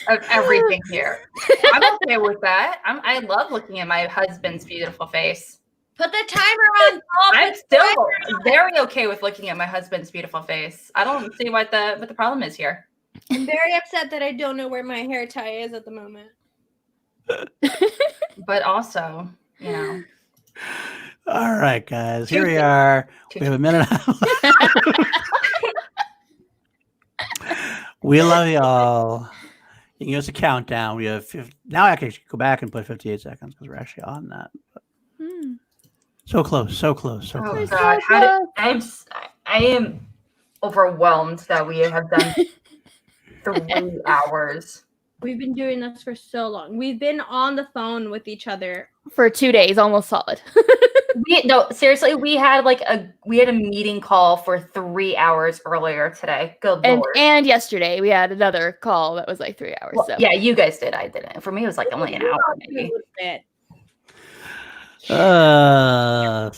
of everything here. I'm okay with that. I love looking at my husband's beautiful face. Put the timer on. I'm still very okay with looking at my husband's beautiful face. I don't see what the problem is here. I'm very upset that I don't know where my hair tie is at the moment. But also, All right, guys. Here we are. We have a minute. We love you all. You can give us a countdown. We have now. I can go back and put 58 seconds because we're actually on that. So close. Oh God! I am overwhelmed that we have done 3 hours. We've been doing this for so long. We've been on the phone with each other for 2 days, almost solid. Seriously, we had a meeting call for 3 hours earlier today. Good Lord. And yesterday we had another call that was like 3 hours. Well, so yeah, you guys did. I didn't. For me, it was like only an hour, maybe. I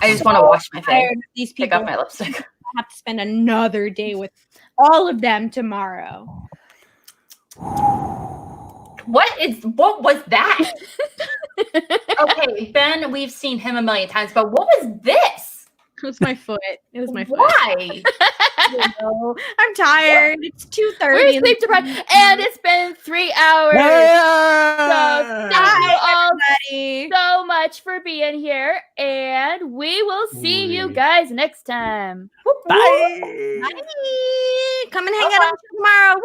just want to wash my face. These pick people up my lipstick. I have to spend another day with all of them tomorrow. What was that? Okay, Ben, we've seen him a million times, but what was this? It was my foot. Why? I'm tired. It's 2:30. We're sleep deprived, and it's been 3 hours. So thank you all so much for being here, and we will see you guys next time. Bye. Bye. Come and hang out tomorrow. Woo!